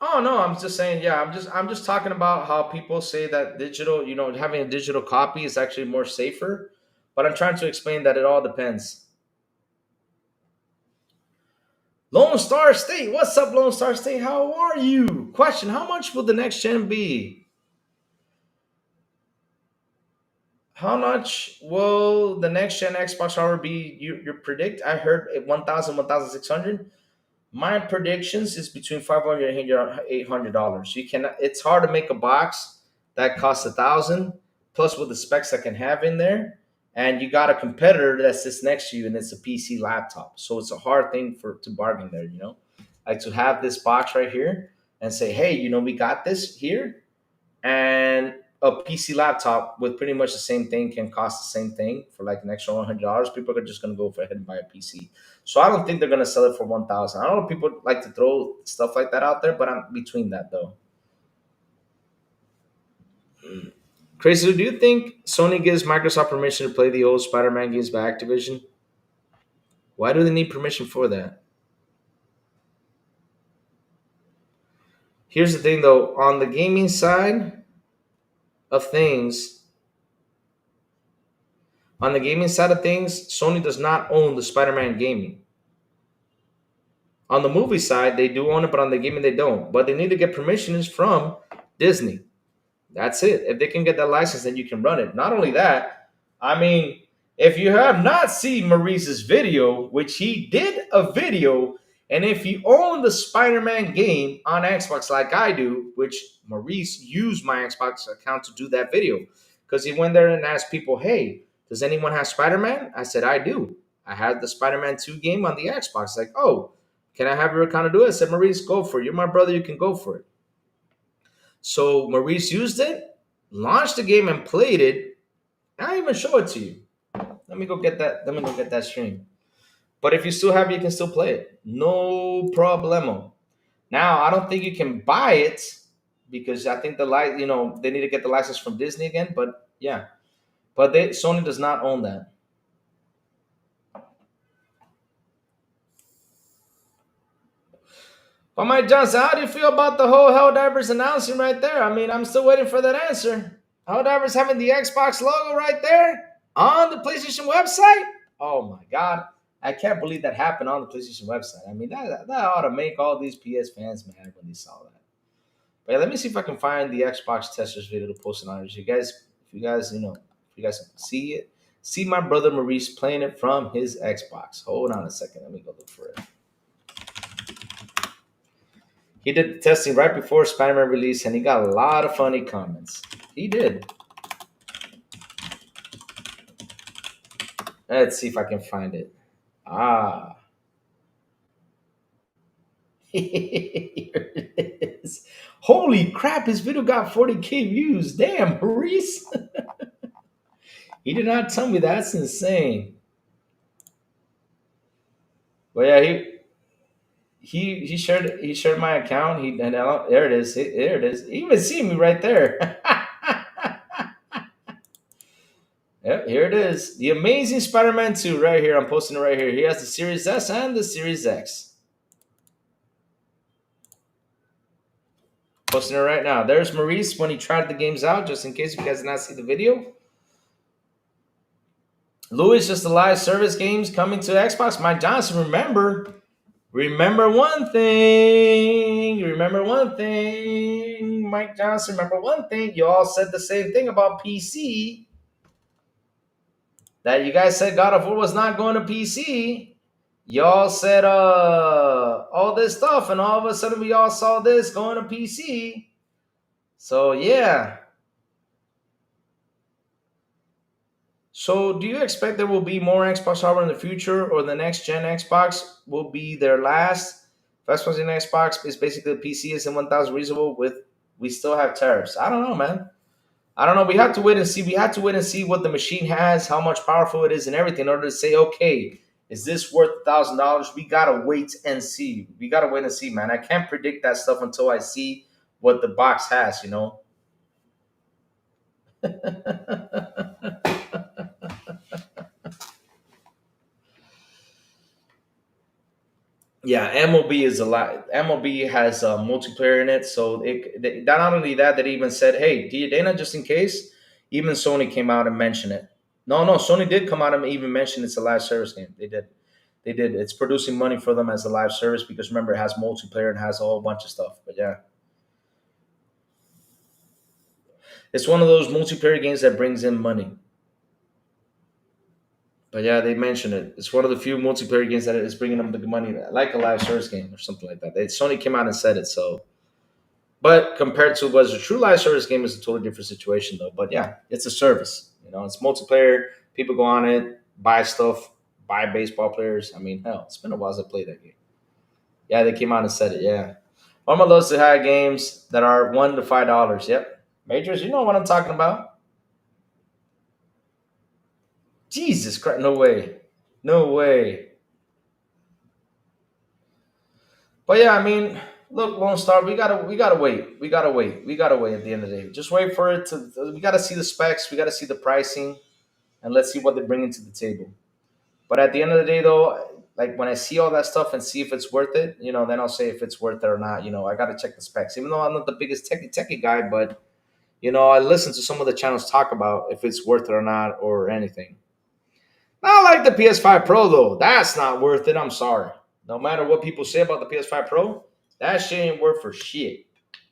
Oh no, I'm just saying, yeah, I'm just talking about how people say that digital, having a digital copy is actually more safer. But I'm trying to explain that it all depends. Lone Star State, what's up, Lone Star State? How are you? Question: how much will the next gen be? How much will the next gen Xbox hardware be? You predict? I heard 1,000, 1,600. My predictions is between $500 and $800. You cannot. It's hard to make a box that costs 1,000 plus with the specs I can have in there, and you got a competitor that sits next to you, and it's a PC laptop. So it's a hard thing to bargain there. Like to have this box right here and say, hey, we got this here, and a PC laptop with pretty much the same thing can cost the same thing for like an extra $100. People are just gonna go for ahead and buy a PC. So I don't think they're gonna sell it for 1,000. I don't know if people like to throw stuff like that out there, but I'm between that though. Crazy, do you think Sony gives Microsoft permission to play the old Spider-Man games by Activision? Why do they need permission for that? Here's the thing though, on the gaming side of things, Sony does not own the Spider-Man gaming. On the movie side, they do own it, but on the gaming, they don't. But they need to get permissions from Disney. That's it. If they can get that license, then you can run it. Not only that, I mean, if you have not seen Maurice's video, which he did a video, and if you own the Spider-Man game on Xbox like I do, which Maurice used my Xbox account to do that video, because he went there and asked people, hey, does anyone have Spider-Man? I said, I do. I had the Spider-Man 2 game on the Xbox. Like, oh, can I have your account to do it? I said, Maurice, go for it. You're my brother. You can go for it. So Maurice used it, launched the game, and played it. I even show it to you. Let me go get that. Let me go get that stream. But if you still have it, you can still play it. No problemo. Now I don't think you can buy it because I think they need to get the license from Disney again. But yeah, but Sony does not own that. But Mike Johnson, how do you feel about the whole Helldivers announcement right there? I mean, I'm still waiting for that answer. Helldivers having the Xbox logo right there on the PlayStation website? Oh my God. I can't believe that happened on the PlayStation website. I mean, that ought to make all these PS fans mad when they saw that. But yeah, let me see if I can find the Xbox testers video to post it on. If you guys see it, see my brother Maurice playing it from his Xbox. Hold on a second. Let me go look for it. He did the testing right before Spider-Man release, and he got a lot of funny comments. He did. Let's see if I can find it. Ah. Here it is. Holy crap, his video got 40K views. Damn, Maurice. He did not tell me that. That's insane. But yeah, he shared my account. There it is. There it is. You even see me right there. Yep, here it is. The Amazing Spider-Man 2 right here. I'm posting it right here. He has the Series S and the Series X. Posting it right now. There's Maurice when he tried the games out, just in case you guys did not see the video. Louis, just the live service games coming to Xbox. Mike Johnson, remember one thing. Mike Johnson, remember one thing. You all said the same thing about PC. That you guys said God of War was not going to PC. Y'all said all this stuff, and all of a sudden we all saw this going to PC. So yeah. So, do you expect there will be more Xbox hardware in the future, or the next gen Xbox will be their last? First one's in Xbox is basically the PC is in 1,000 reasonable with we still have tariffs. I don't know, man. I don't know. We have to wait and see. We have to wait and see what the machine has, how much powerful it is, and everything in order to say, okay, is this worth $1,000? We gotta wait and see. We gotta wait and see, man. I can't predict that stuff until I see what the box has, you know. Yeah, MLB is a lot. MLB has multiplayer in it, so not only that, they even said, "Hey, Dana, just in case." Even Sony came out and mentioned it. No, no, Sony did come out and even mention it's a live service game. They did. They did. It's producing money for them as a live service because remember, it has multiplayer and has a whole bunch of stuff. But yeah, it's one of those multiplayer games that brings in money. But yeah, they mentioned it. It's one of the few multiplayer games that is bringing them the money, like a live service game or something like that. Sony came out and said it. So, but compared to what's a true live service game, is a totally different situation, though. But yeah, it's a service. You know, it's multiplayer. People go on it, buy stuff, buy baseball players. I mean, hell, it's been a while since I played that game. Yeah, they came out and said it. Yeah, Mama loves to have games that are $1 to $5. Yep, Majors, you know what I'm talking about. Jesus Christ, no way, no way. But yeah, I mean, look, Lone Star, we gotta wait. We gotta wait. We gotta wait at the end of the day. Just wait for it to. We gotta see the specs. We gotta see the pricing, and let's see what they bring into the table. But at the end of the day, though, like when I see all that stuff and see if it's worth it, you know, then I'll say if it's worth it or not. You know, I gotta check the specs. Even though I'm not the biggest techie guy, but you know, I listen to some of the channels talk about if it's worth it or not or anything. Not like the PS5 Pro though. That's not worth it. I'm sorry. No matter what people say about the PS5 Pro, that shit ain't worth for shit.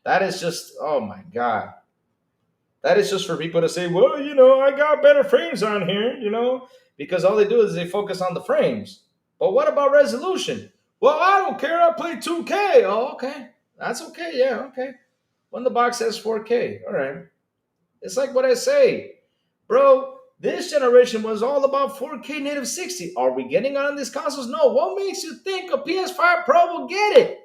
That is just, oh my god. That is just for people to say, well, you know, I got better frames on here, you know, because all they do is they focus on the frames. But what about resolution? Well, I don't care. I play 2K. Oh, okay. That's okay. Yeah, okay. When the box says 4K. All right. It's like what I say. Bro, this generation was all about 4K native 60. Are we getting on these consoles? No. What makes you think a PS5 Pro will get it?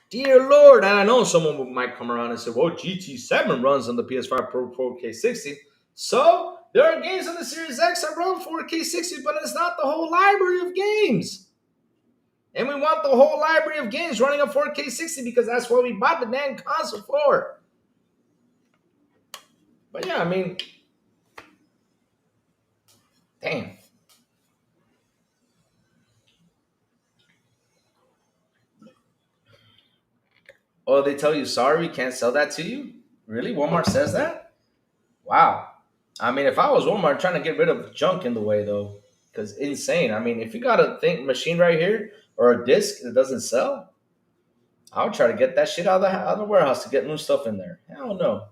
Dear Lord, and I know someone might come around and say, well, GT7 runs on the PS5 Pro 4K 60. So, there are games on the Series X that run 4K 60, but it's not the whole library of games. And we want the whole library of games running on 4K 60 because that's what we bought the damn console for. But yeah, I mean, damn. Oh, they tell you, sorry, we can't sell that to you? Really? Walmart says that? Wow. I mean, if I was Walmart I'm trying to get rid of junk in the way, though, because insane. I mean, if you got a machine right here or a disc that doesn't sell, I'll try to get that shit out of the warehouse to get new stuff in there. Hell no.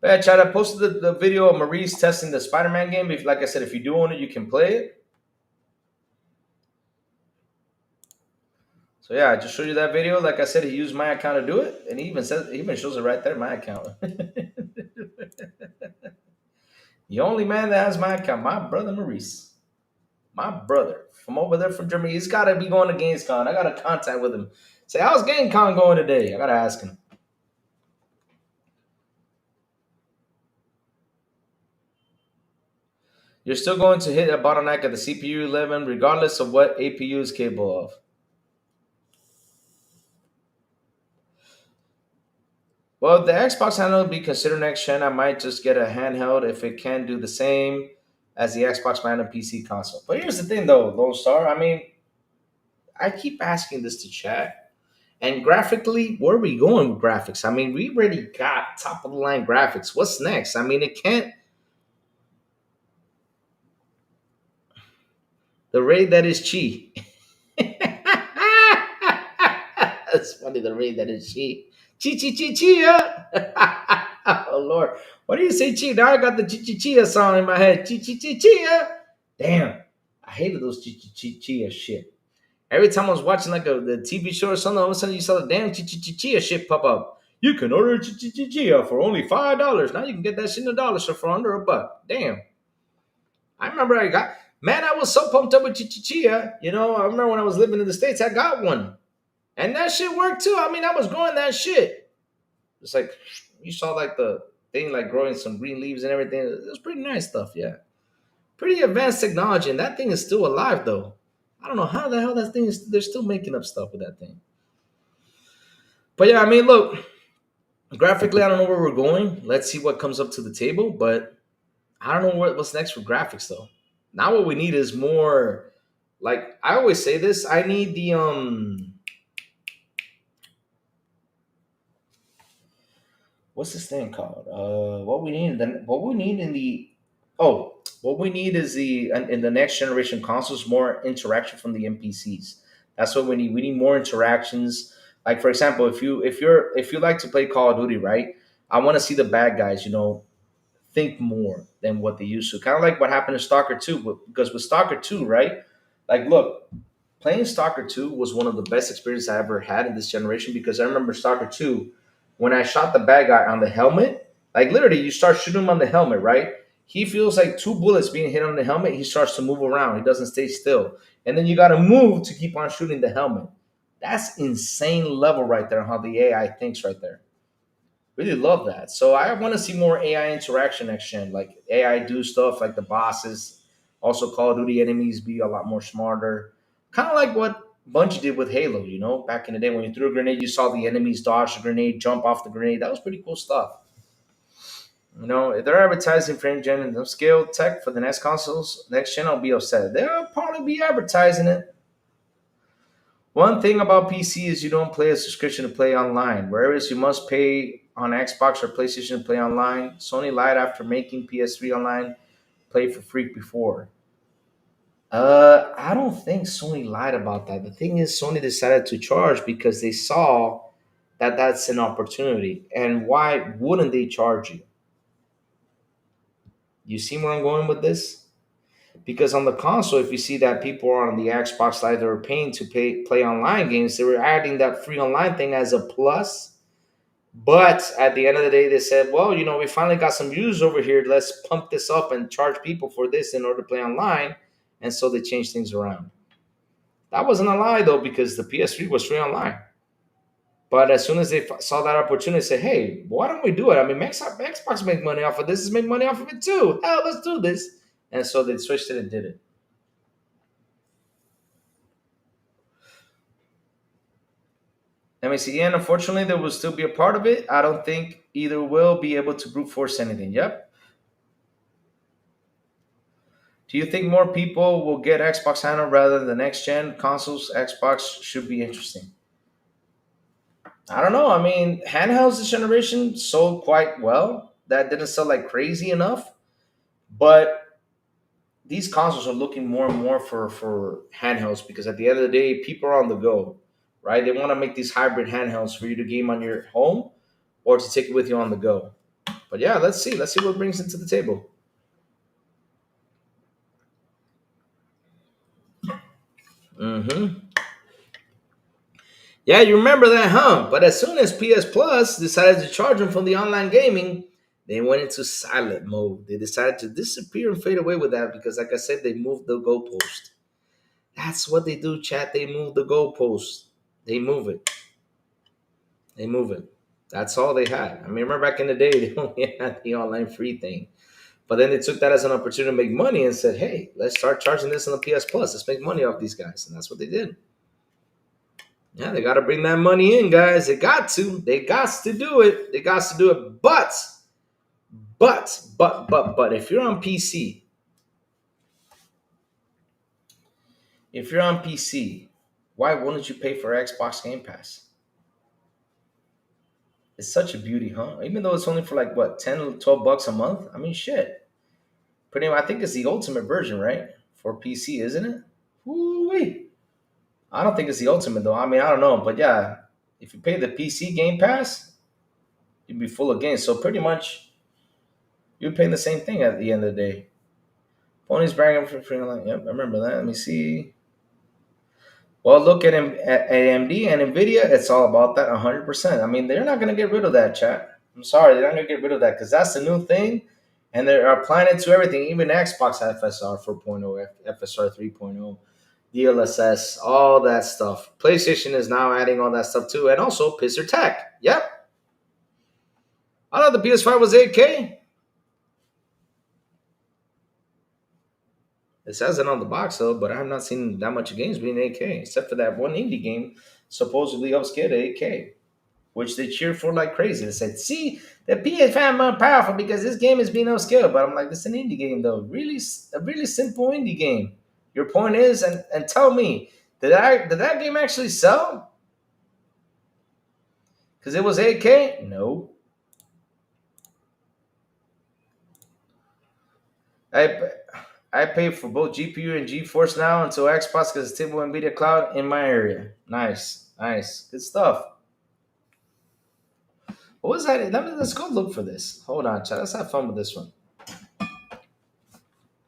But yeah, Chad, I posted the video of Maurice testing the Spider-Man game. If, like I said, if you do own it, you can play it. So yeah, I just showed you that video. Like I said, he used my account to do it, and he even shows it right there, my account. The only man that has my account, my brother Maurice, my brother from over there from Germany. He's got to be going to Gamescom. I got to contact with him. Say, how's Gamescom going today? I got to ask him. You're still going to hit a bottleneck at the CPU 11, regardless of what APU is capable of. Well, if the Xbox handle be considered next gen, I might just get a handheld if it can do the same as the Xbox One and PC console. But here's the thing, though, Lone Star. I mean, I keep asking this to chat. And graphically, where are we going with graphics? I mean, we already got top of the line graphics. What's next? I mean, it can't. The raid that is Chi. That's funny, the raid that is Chi. Chi, oh, Lord. Why do you say Chi? Now I got the Chi song in my head. Chi. Damn. I hated those Chi shit. Every time I was watching like the TV show or something, all of a sudden you saw the damn Chi shit pop up. You can order Chia for only $5. Now you can get that shit in a dollar store for under a buck. Damn. I remember man, I was so pumped up with Chia. I remember when I was living in the States, I got one. And that shit worked too. I mean, I was growing that shit. It's like, you saw like the thing, like growing some green leaves and everything. It was pretty nice stuff, yeah. Pretty advanced technology. And that thing is still alive, though. I don't know how the hell that thing is, they're still making up stuff with that thing. But yeah, I mean, look, graphically, I don't know where we're going. Let's see what comes up to the table. But I don't know what's next for graphics, though. Now what we need is more, like I always say this, I need the what's this thing called? What we need is the in the next generation consoles more interaction from the NPCs. That's what we need. We need more interactions. Like for example, if you like to play Call of Duty, right? I want to see the bad guys, think more than what they used to. Kind of like what happened in Stalker 2, because with Stalker 2, right? Like look, playing Stalker 2 was one of the best experiences I ever had in this generation because I remember Stalker 2 when I shot the bad guy on the helmet, like literally you start shooting him on the helmet, right? He feels like two bullets being hit on the helmet. He starts to move around. He doesn't stay still. And then you got to move to keep on shooting the helmet. That's insane level right there, how the AI thinks right there. Really love that. So I want to see more AI interaction next gen, like AI do stuff like the bosses. Also, Call of Duty enemies be a lot more smarter. Kind of like what Bungie did with Halo, back in the day when you threw a grenade, you saw the enemies dodge the grenade, jump off the grenade. That was pretty cool stuff. If they're advertising for gen and scale tech for the next consoles, next gen, I'll be upset. They'll probably be advertising it. One thing about PC is you don't play a subscription to play online, whereas you must pay on Xbox or PlayStation to play online. Sony lied after making PS3 online play for free before. I don't think Sony lied about that. The thing is, Sony decided to charge because they saw that that's an opportunity. And why wouldn't they charge you? You see where I'm going with this? Because on the console, if you see that people are on the Xbox Live, they were paying to play online games, they were adding that free online thing as a plus. But at the end of the day, they said, well, we finally got some users over here. Let's pump this up and charge people for this in order to play online. And so they changed things around. That wasn't a lie, though, because the PS3 was free online. But as soon as they saw that opportunity, they said, hey, why don't we do it? I mean, Xbox make money off of this. Let's make money off of it, too. Hell, let's do this. And so they switched it and did it. Let me see. And unfortunately, there will still be a part of it. I don't think either will be able to brute force anything. Yep. Do you think more people will get Xbox handle rather than the next gen consoles? Xbox should be interesting. I don't know. I mean, handhelds this generation sold quite well. That didn't sell like crazy enough. But these consoles are looking more and more for handhelds because at the end of the day, people are on the go, right? They want to make these hybrid handhelds for you to game on your home or to take it with you on the go. But yeah, let's see. Let's see what brings it to the table. Mm-hmm. Yeah, you remember that, huh? But as soon as PS Plus decided to charge them for the online gaming, they went into silent mode. They decided to disappear and fade away with that because, like I said, they moved the goalpost. That's what they do, chat. They move the goalpost. They move it. They move it. That's all they had. I mean, remember back in the day, they only had the online free thing. But then they took that as an opportunity to make money and said, hey, let's start charging this on the PS Plus. Let's make money off these guys. And that's what they did. Yeah, they got to bring that money in, guys. They got to. They got to do it. They got to do it. But, if you're on PC, why wouldn't you pay for Xbox Game Pass? It's such a beauty, huh? Even though it's only for like, what, 10, 12 bucks a month? I mean, shit. Pretty much, I think it's the ultimate version, right? For PC, isn't it? Woo-wee. I don't think it's the ultimate, though. I mean, I don't know. But yeah, if you pay the PC Game Pass, you'd be full of games. So pretty much, you're paying the same thing at the end of the day. Pony's bragging for free online. Yep, I remember that. Let me see. Well, look at AMD and Nvidia. It's all about that 100%. I mean, they're not going to get rid of that, chat. I'm sorry, they're not going to get rid of that because that's the new thing, and they're applying it to everything. Even Xbox FSR 4.0, FSR 3.0, DLSS, all that stuff. PlayStation is now adding all that stuff too, and also Pisser Tech. Yep, I thought the PS5 was 8K. It says it on the box though, but I have not seen that much games being 8K, except for that one indie game supposedly upscaled to 8K, which they cheered for like crazy. They said, "See, the PS5 more powerful because this game is being upscaled." But I'm like, "This is an indie game though, really, a really simple indie game." Your point is, and tell me, did that game actually sell? Because it was 8K? No. I I pay for both GPU and GeForce now until Xbox because it's stable NVIDIA Cloud in my area. Nice, nice, good stuff. What was that? Let's go look for this. Hold on, chat. Let's have fun with this one.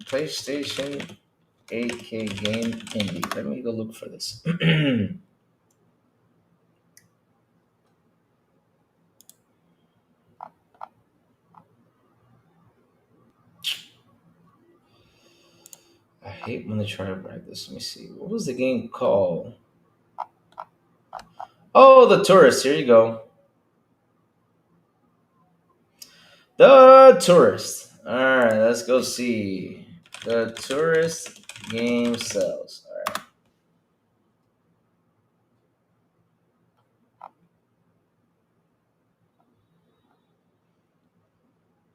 PlayStation 8K game indie. Let me go look for this. I hate when they try to brag this. Let me see. What was the game called? Oh, The Tourist. Here you go. The Tourist. All right, let's go see. The Tourist game sells. All right.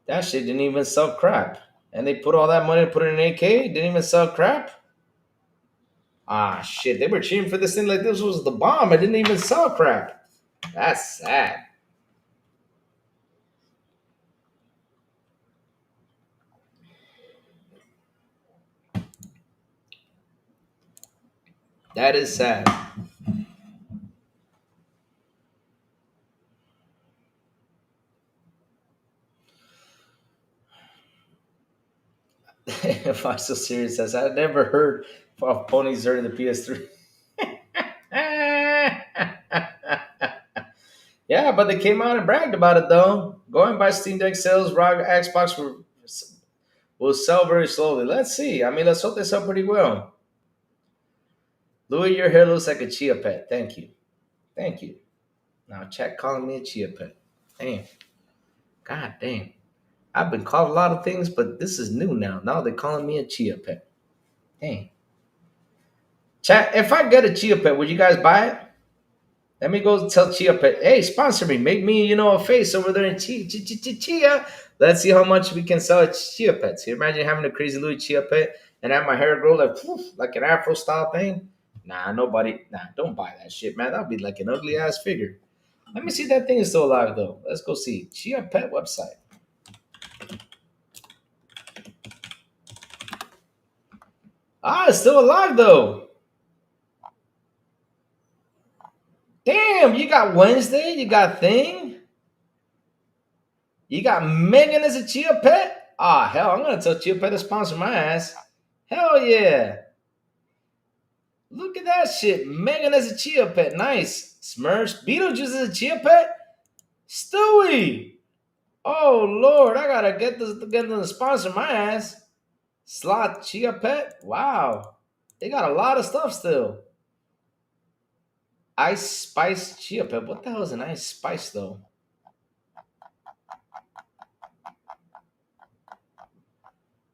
That shit didn't even sell crap. And they put all that money to put it in 8K? Didn't even sell crap? Ah, shit. They were cheering for this thing like this was the bomb. It didn't even sell crap. That's sad. That is sad. If I'm so serious as I never heard of ponies during the PS3. Yeah, but they came out and bragged about it though. Going by Steam Deck sales, ROG Xbox will sell very slowly. Let's see. I mean, let's hope they sell pretty well. Louis, your hair looks like a chia pet. Thank you. Thank you. Now, chat calling me a chia pet. Damn. God damn. I've been called a lot of things, but this is new now. Now they're calling me a chia pet. Dang. Chat, if I get a chia pet, would you guys buy it? Let me go tell Chia Pet, hey, sponsor me. Make me, a face over there in Chia. Let's see how much we can sell at Chia Pets. Can you imagine having a crazy Louis Chia Pet and have my hair grow like an Afro style thing? Nah, don't buy that shit, man. That'd be like an ugly ass figure. Let me see if that thing is still alive, though. Let's go see. Chia Pet website. Ah, it's still alive, though. Damn, you got Wednesday, you got Thing, you got Megan as a Chia Pet. Ah, hell, I'm gonna tell Chia Pet to sponsor my ass. Hell yeah. Look at that shit. Megan as a Chia Pet. Nice. Smurfs. Beetlejuice as a Chia Pet. Stewie. Oh Lord, I gotta get them to sponsor my ass. Sloth Chia Pet. Wow. They got a lot of stuff still. Ice Spice Chia Pet. What the hell is an Ice Spice though?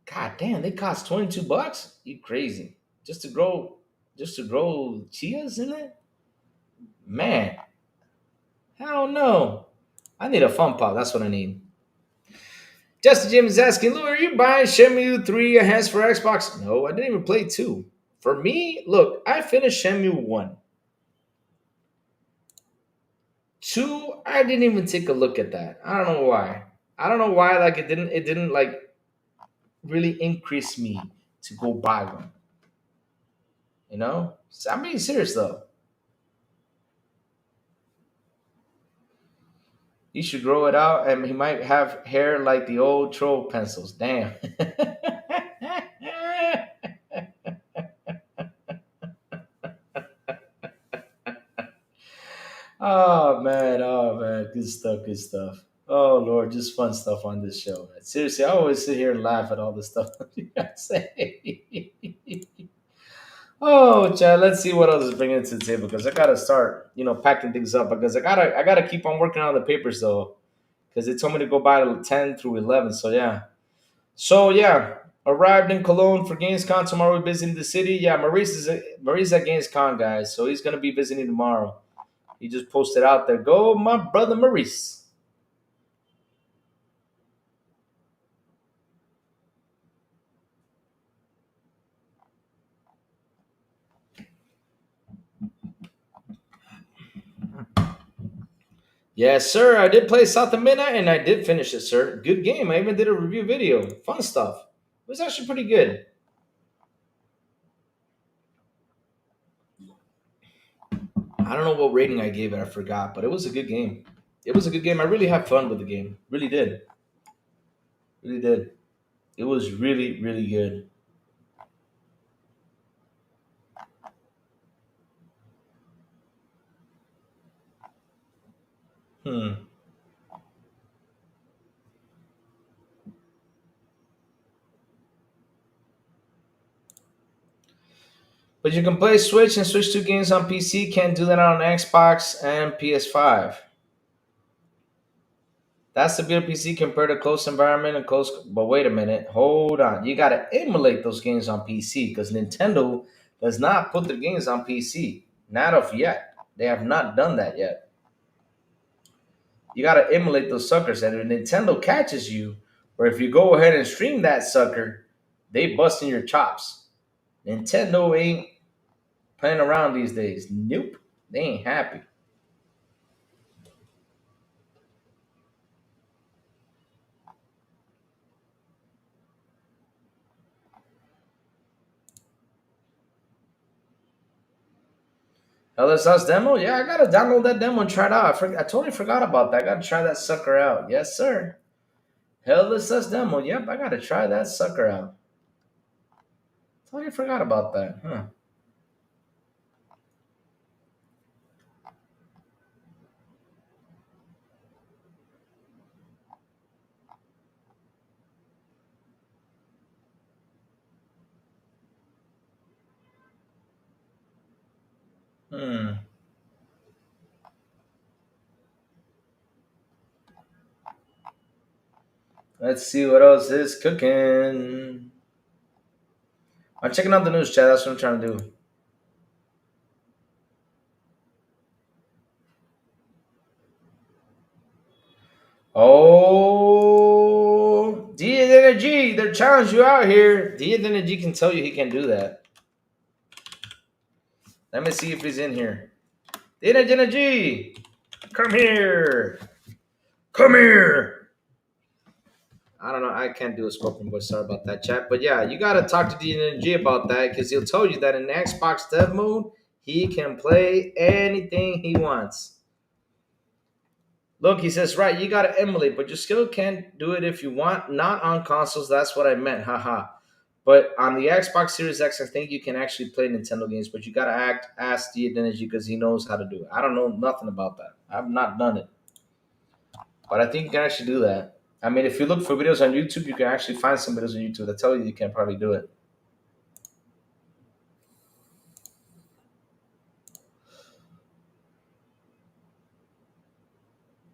God damn, they cost $22? You crazy. Just to grow chias in it? Man. Hell no. I need a fun pop. That's what I need. Justin Jim is asking, Lou, are you buying Shenmue 3 enhanced for Xbox? No, I didn't even play 2. For me, look, I finished Shenmue 1. 2, I didn't even take a look at that. I don't know why. I don't know why like it didn't like really increase me to go buy one. So I'm being serious though. You should grow it out and he might have hair like the old troll pencils. Damn. Oh man, good stuff, good stuff. Oh Lord, just fun stuff on this show, man. Seriously, I always sit here and laugh at all the stuff you guys say. Oh, Chad, let's see what else is bringing to the table because I gotta start, packing things up because I gotta keep on working on the papers though because they told me to go by 10 through 11. So yeah, arrived in Cologne for Gamescom tomorrow. We're visiting the city. Yeah, Maurice at Gamescom, guys. So he's gonna be visiting tomorrow. He just posted out there. Go, my brother Maurice. Yes, sir. I did play South of Midnight and I did finish it, sir. Good game. I even did a review video. Fun stuff. It was actually pretty good. I don't know what rating I gave it. I forgot, but it was a good game. It was a good game. I really had fun with the game. Really did. Really did. It was really, really good. Hmm. But you can play Switch and Switch 2 games on PC. Can't do that on Xbox and PS5. That's the build PC compared to close environment and close. But wait a minute, hold on. You gotta emulate those games on PC because Nintendo does not put their games on PC. Not of yet. They have not done that yet. You gotta emulate those suckers, and if Nintendo catches you, or if you go ahead and stream that sucker, they busting your chops. Nintendo ain't playing around these days. Nope, they ain't happy. LSS demo? Yeah, I gotta download that demo and try it out. I totally forgot about that. I gotta try that sucker out. Yes, sir. LSS demo. Yep, I gotta try that sucker out. Totally forgot about that. Huh. Hmm. Let's see what else is cooking. I'm checking out the news chat. That's what I'm trying to do. Oh, D Energy. They're challenging you out here. D Energy can tell you he can do that. Let me see if he's in here. D Energy. Come here. Come here. I don't know. I can't do a spoken voice. Sorry about that, chat. But yeah, you gotta talk to DNG about that because he'll tell you that in the Xbox Dev mode, he can play anything he wants. Look, he says, right, you gotta emulate, but you still can't do it if you want. Not on consoles. That's what I meant. Haha. But on the Xbox Series X, I think you can actually play Nintendo games, but you gotta ask DNG because he knows how to do it. I don't know nothing about that. I've not done it, but I think you can actually do that. I mean, if you look for videos on YouTube, you can actually find some videos on YouTube that tell you can probably do it.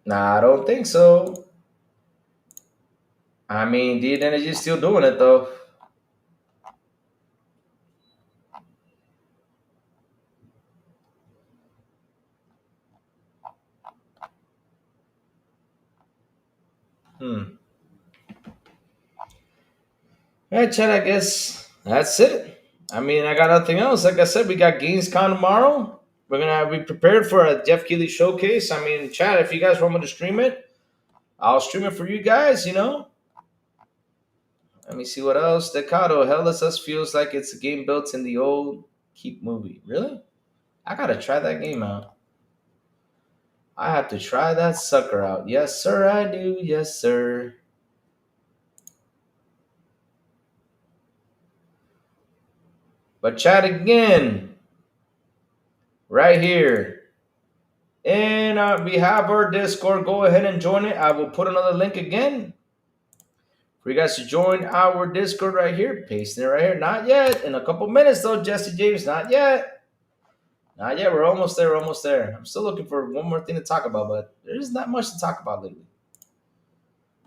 Nah, I don't think so. I mean, the Energy is still doing it though. Hmm. All right, Chad. I guess that's it. I mean, I got nothing else. Like I said, we got Gamescom tomorrow. We're gonna be prepared for a Jeff Keighley showcase. I mean, Chad, if you guys want me to stream it, I'll stream it for you guys. Let me see what else. Decado, Hellas Us feels like it's a game built in the old Keep movie. Really? I gotta try that game out. I have to try that sucker out. Yes, sir, I do. Yes, sir. But chat again, right here. And we have our Discord. Go ahead and join it. I will put another link again for you guys to join our Discord right here. Pasting it right here. Not yet. In a couple minutes, though, Jesse James. Not yet. Not yet. We're almost there. We're almost there. I'm still looking for one more thing to talk about, but there's not much to talk about lately.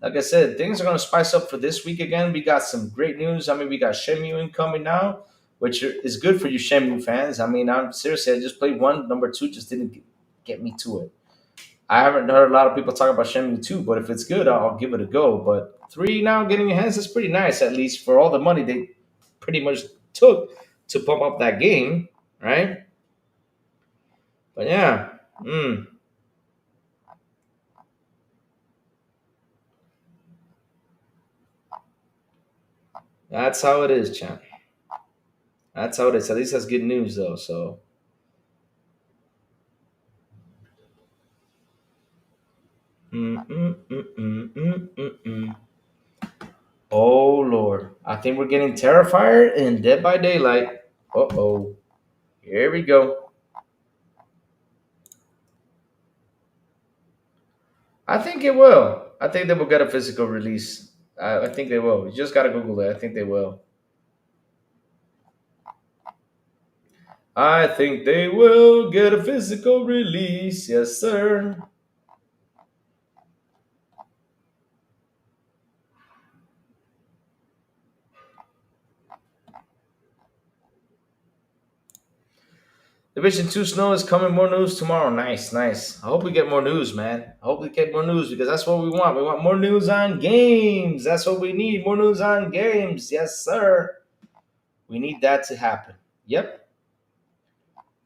Like I said, things are going to spice up for this week again. We got some great news. I mean, we got Shenmue incoming now, which is good for you Shenmue fans. I mean, I'm seriously, I just played one. Number two just didn't get me to it. I haven't heard a lot of people talk about Shenmue 2, but if it's good, I'll give it a go. But 3 now getting your hands is pretty nice, at least for all the money they pretty much took to pump up that game, right? But yeah, that's how it is, champ. That's how it is. At least that's good news, though. So, mm, mm, mm, mm, mm, mm, mm. Oh Lord, I think we're getting Terrifier in Dead by Daylight. Oh, here we go. I think it will. I think they will get a physical release. I think they will. You just gotta Google it. I think they will. I think they will get a physical release. Yes, sir. Division 2 Snow is coming. More news tomorrow. Nice, nice. I hope we get more news, man. I hope we get more news because that's what we want. We want more news on games. That's what we need. More news on games. Yes, sir. We need that to happen. Yep.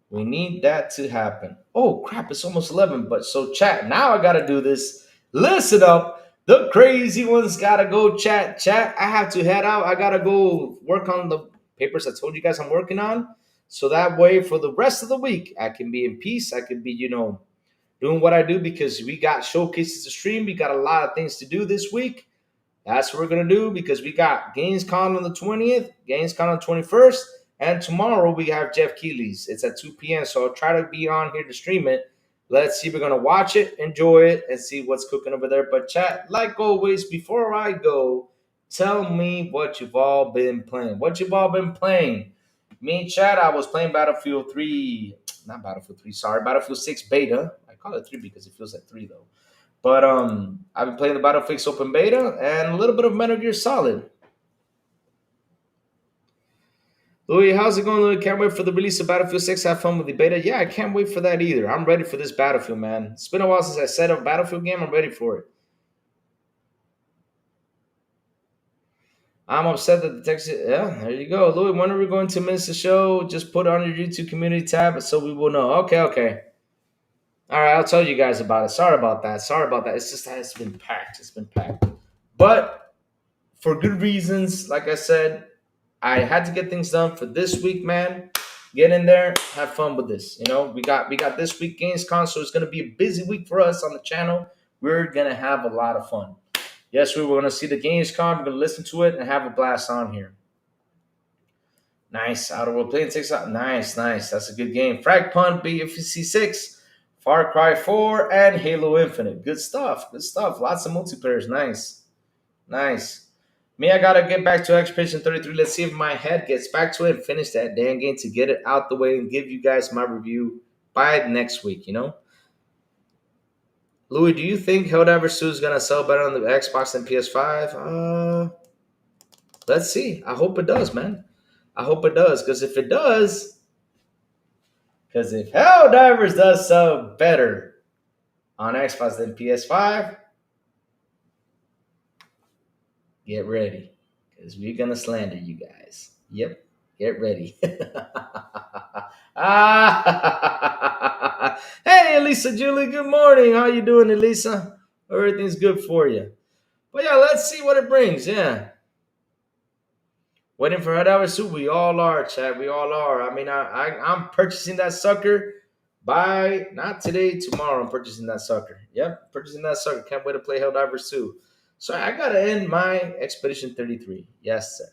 We need that to happen. Oh crap, it's almost 11. But so chat, now I gotta do this. Listen up. The crazy ones gotta go chat. Chat. I have to head out. I gotta go work on the papers I told you guys I'm working on. So that way for the rest of the week, I can be in peace. I can be, doing what I do because we got showcases to stream. We got a lot of things to do this week. That's what we're gonna do because we got Gamescom on the 20th, Gamescom on the 21st, and tomorrow we have Jeff Keighley's. It's at 2 p.m. So I'll try to be on here to stream it. Let's see. We're gonna watch it, enjoy it, and see what's cooking over there. But chat, like always, before I go, tell me what you've all been playing. What you've all been playing. Me and Chad, I was playing Battlefield 3, not Battlefield 3, sorry, Battlefield 6 beta. I call it 3 because it feels like 3 though. But I've been playing the Battlefield 6 open beta and a little bit of Metal Gear Solid. Louis, how's it going, Louis? Can't wait for the release of Battlefield 6. Have fun with the beta. Yeah, I can't wait for that either. I'm ready for this Battlefield, man. It's been a while since I set up a Battlefield game. I'm ready for it. I'm upset that the text. Yeah, there you go. Louis, when are we going to miss the show? Just put it on your YouTube community tab so we will know. Okay. All right, I'll tell you guys about it. Sorry about that. It's just that it's been packed. It's been packed. But for good reasons, like I said, I had to get things done for this week, man. Get in there, have fun with this. We got this week Gamescom, so it's gonna be a busy week for us on the channel. We're gonna have a lot of fun. Yes, we're gonna see the Gamescom. We're gonna listen to it and have a blast on here. Nice. Outer World playing 6 out. Nice. That's a good game. Frag Pun, BFC 6, Far Cry 4, and Halo Infinite. Good stuff. Lots of multiplayers. Nice. Me, I gotta get back to Expedition 33. Let's see if my head gets back to it and finish that damn game to get it out the way and give you guys my review by next week, Louis, do you think Helldivers 2 is gonna sell better on the Xbox than PS5? Let's see. I hope it does, man. I hope it does, because if Helldivers does sell better on Xbox than PS5, get ready, because we're gonna slander you guys. Yep, get ready. Hey, Elisa Julie, good morning. How you doing, Elisa? Everything's good for you. But yeah, let's see what it brings. Yeah. Waiting for Helldivers 2. We all are, Chad. We all are. I mean, I'm purchasing that sucker by not today, tomorrow. I'm purchasing that sucker. Yep, purchasing that sucker. Can't wait to play Helldivers 2. So I gotta end my Expedition 33. Yes, sir.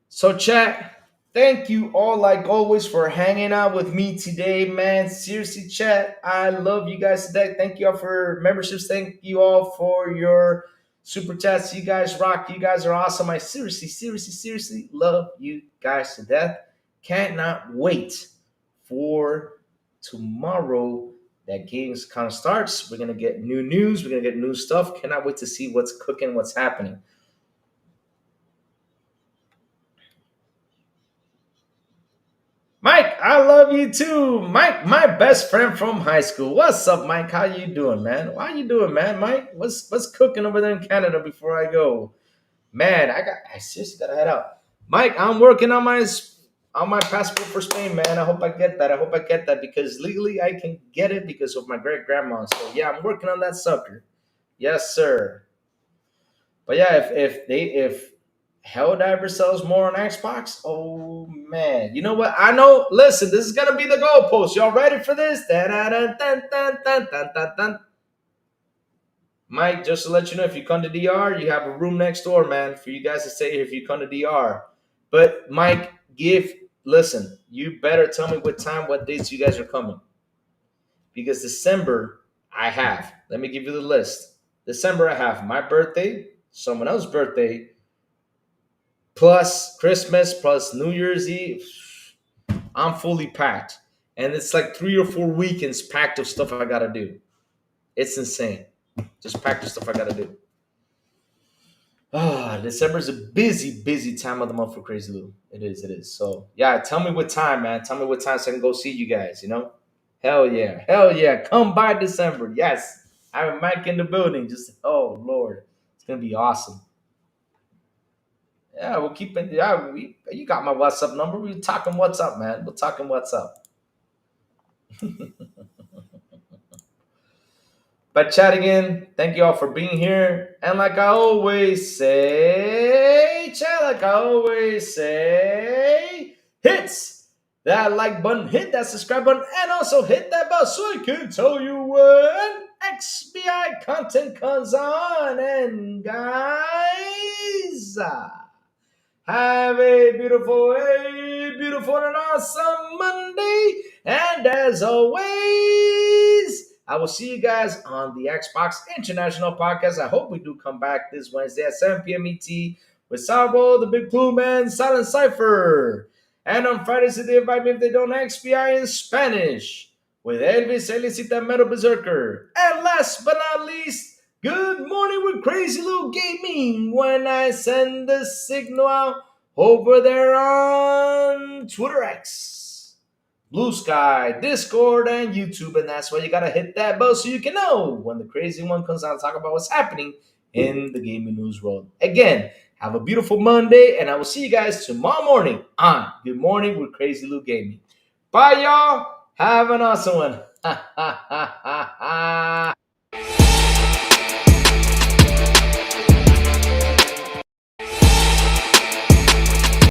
So chat, Thank you all, like always, for hanging out with me today, man. Seriously, chat. I love you guys today. Thank you all for memberships. Thank you all for your super chats. You guys rock. You guys are awesome. I seriously love you guys to death. Cannot wait for tomorrow. That games kind of starts. We're gonna get new news. We're gonna get new stuff. Cannot wait to see what's cooking, what's happening. Mike, I love you too. Mike, my best friend from high school. What's up, Mike? How you doing, man? How you doing, man? Mike, what's cooking over there in Canada before I go? Man, I seriously gotta head out. Mike, I'm working on my passport for Spain, man. I hope I get that. I hope I get that because legally I can get it because of my great grandma. So yeah, I'm working on that sucker. Yes, sir. But yeah, if Helldiver sells more on Xbox, oh man, you know what? I know. Listen, this is gonna be the goalpost. Y'all ready for this? Dun-dun-dun-dun-dun-dun-dun-dun. Mike, just to let you know, if you come to DR, you have a room next door, man, for you guys to stay here if you come to DR. But Mike, listen, you better tell me what time, what dates you guys are coming. Because December, I have. Let me give you the list. December, I have my birthday, someone else's birthday, plus Christmas, plus New Year's Eve. I'm fully packed. And it's like 3 or 4 weekends packed of stuff I gotta do. It's insane. Just packed of stuff I gotta do. December is a busy time of the month for Crazy Lou. It is. So yeah, tell me what time, man. Tell me what time so I can go see you guys, you know? Hell yeah. Come by December. Yes. I have a mic in the building. Just oh Lord. It's gonna be awesome. Yeah, we'll keep it. Yeah, you got my WhatsApp number. We're talking what's up, man. We're talking what's up. But chat again, thank you all for being here. And like I always say, chat, like I always say, hits that like button, hit that subscribe button, and also hit that bell so I can tell you when XBI content comes on. And guys, have a beautiful and awesome Monday. And as always, I will see you guys on the Xbox International Podcast. I hope we do come back this Wednesday at 7 p.m. ET with Sourblow, the Big Plume, and Silent Cypher. And on Fridays, they invite me if they don't XBI in Spanish with Elvis, Elisita, Metal Berserker. And last but not least, good morning with Crazy Little Gaming when I send the signal out over there on Twitter X, Blue Sky, Discord, and YouTube. And that's why you gotta hit that bell so you can know when the crazy one comes out and talk about what's happening in the gaming news world. Again, have a beautiful Monday, and I will see you guys tomorrow morning on Good Morning with Crazy Lou Gaming. Bye, y'all. Have an awesome one.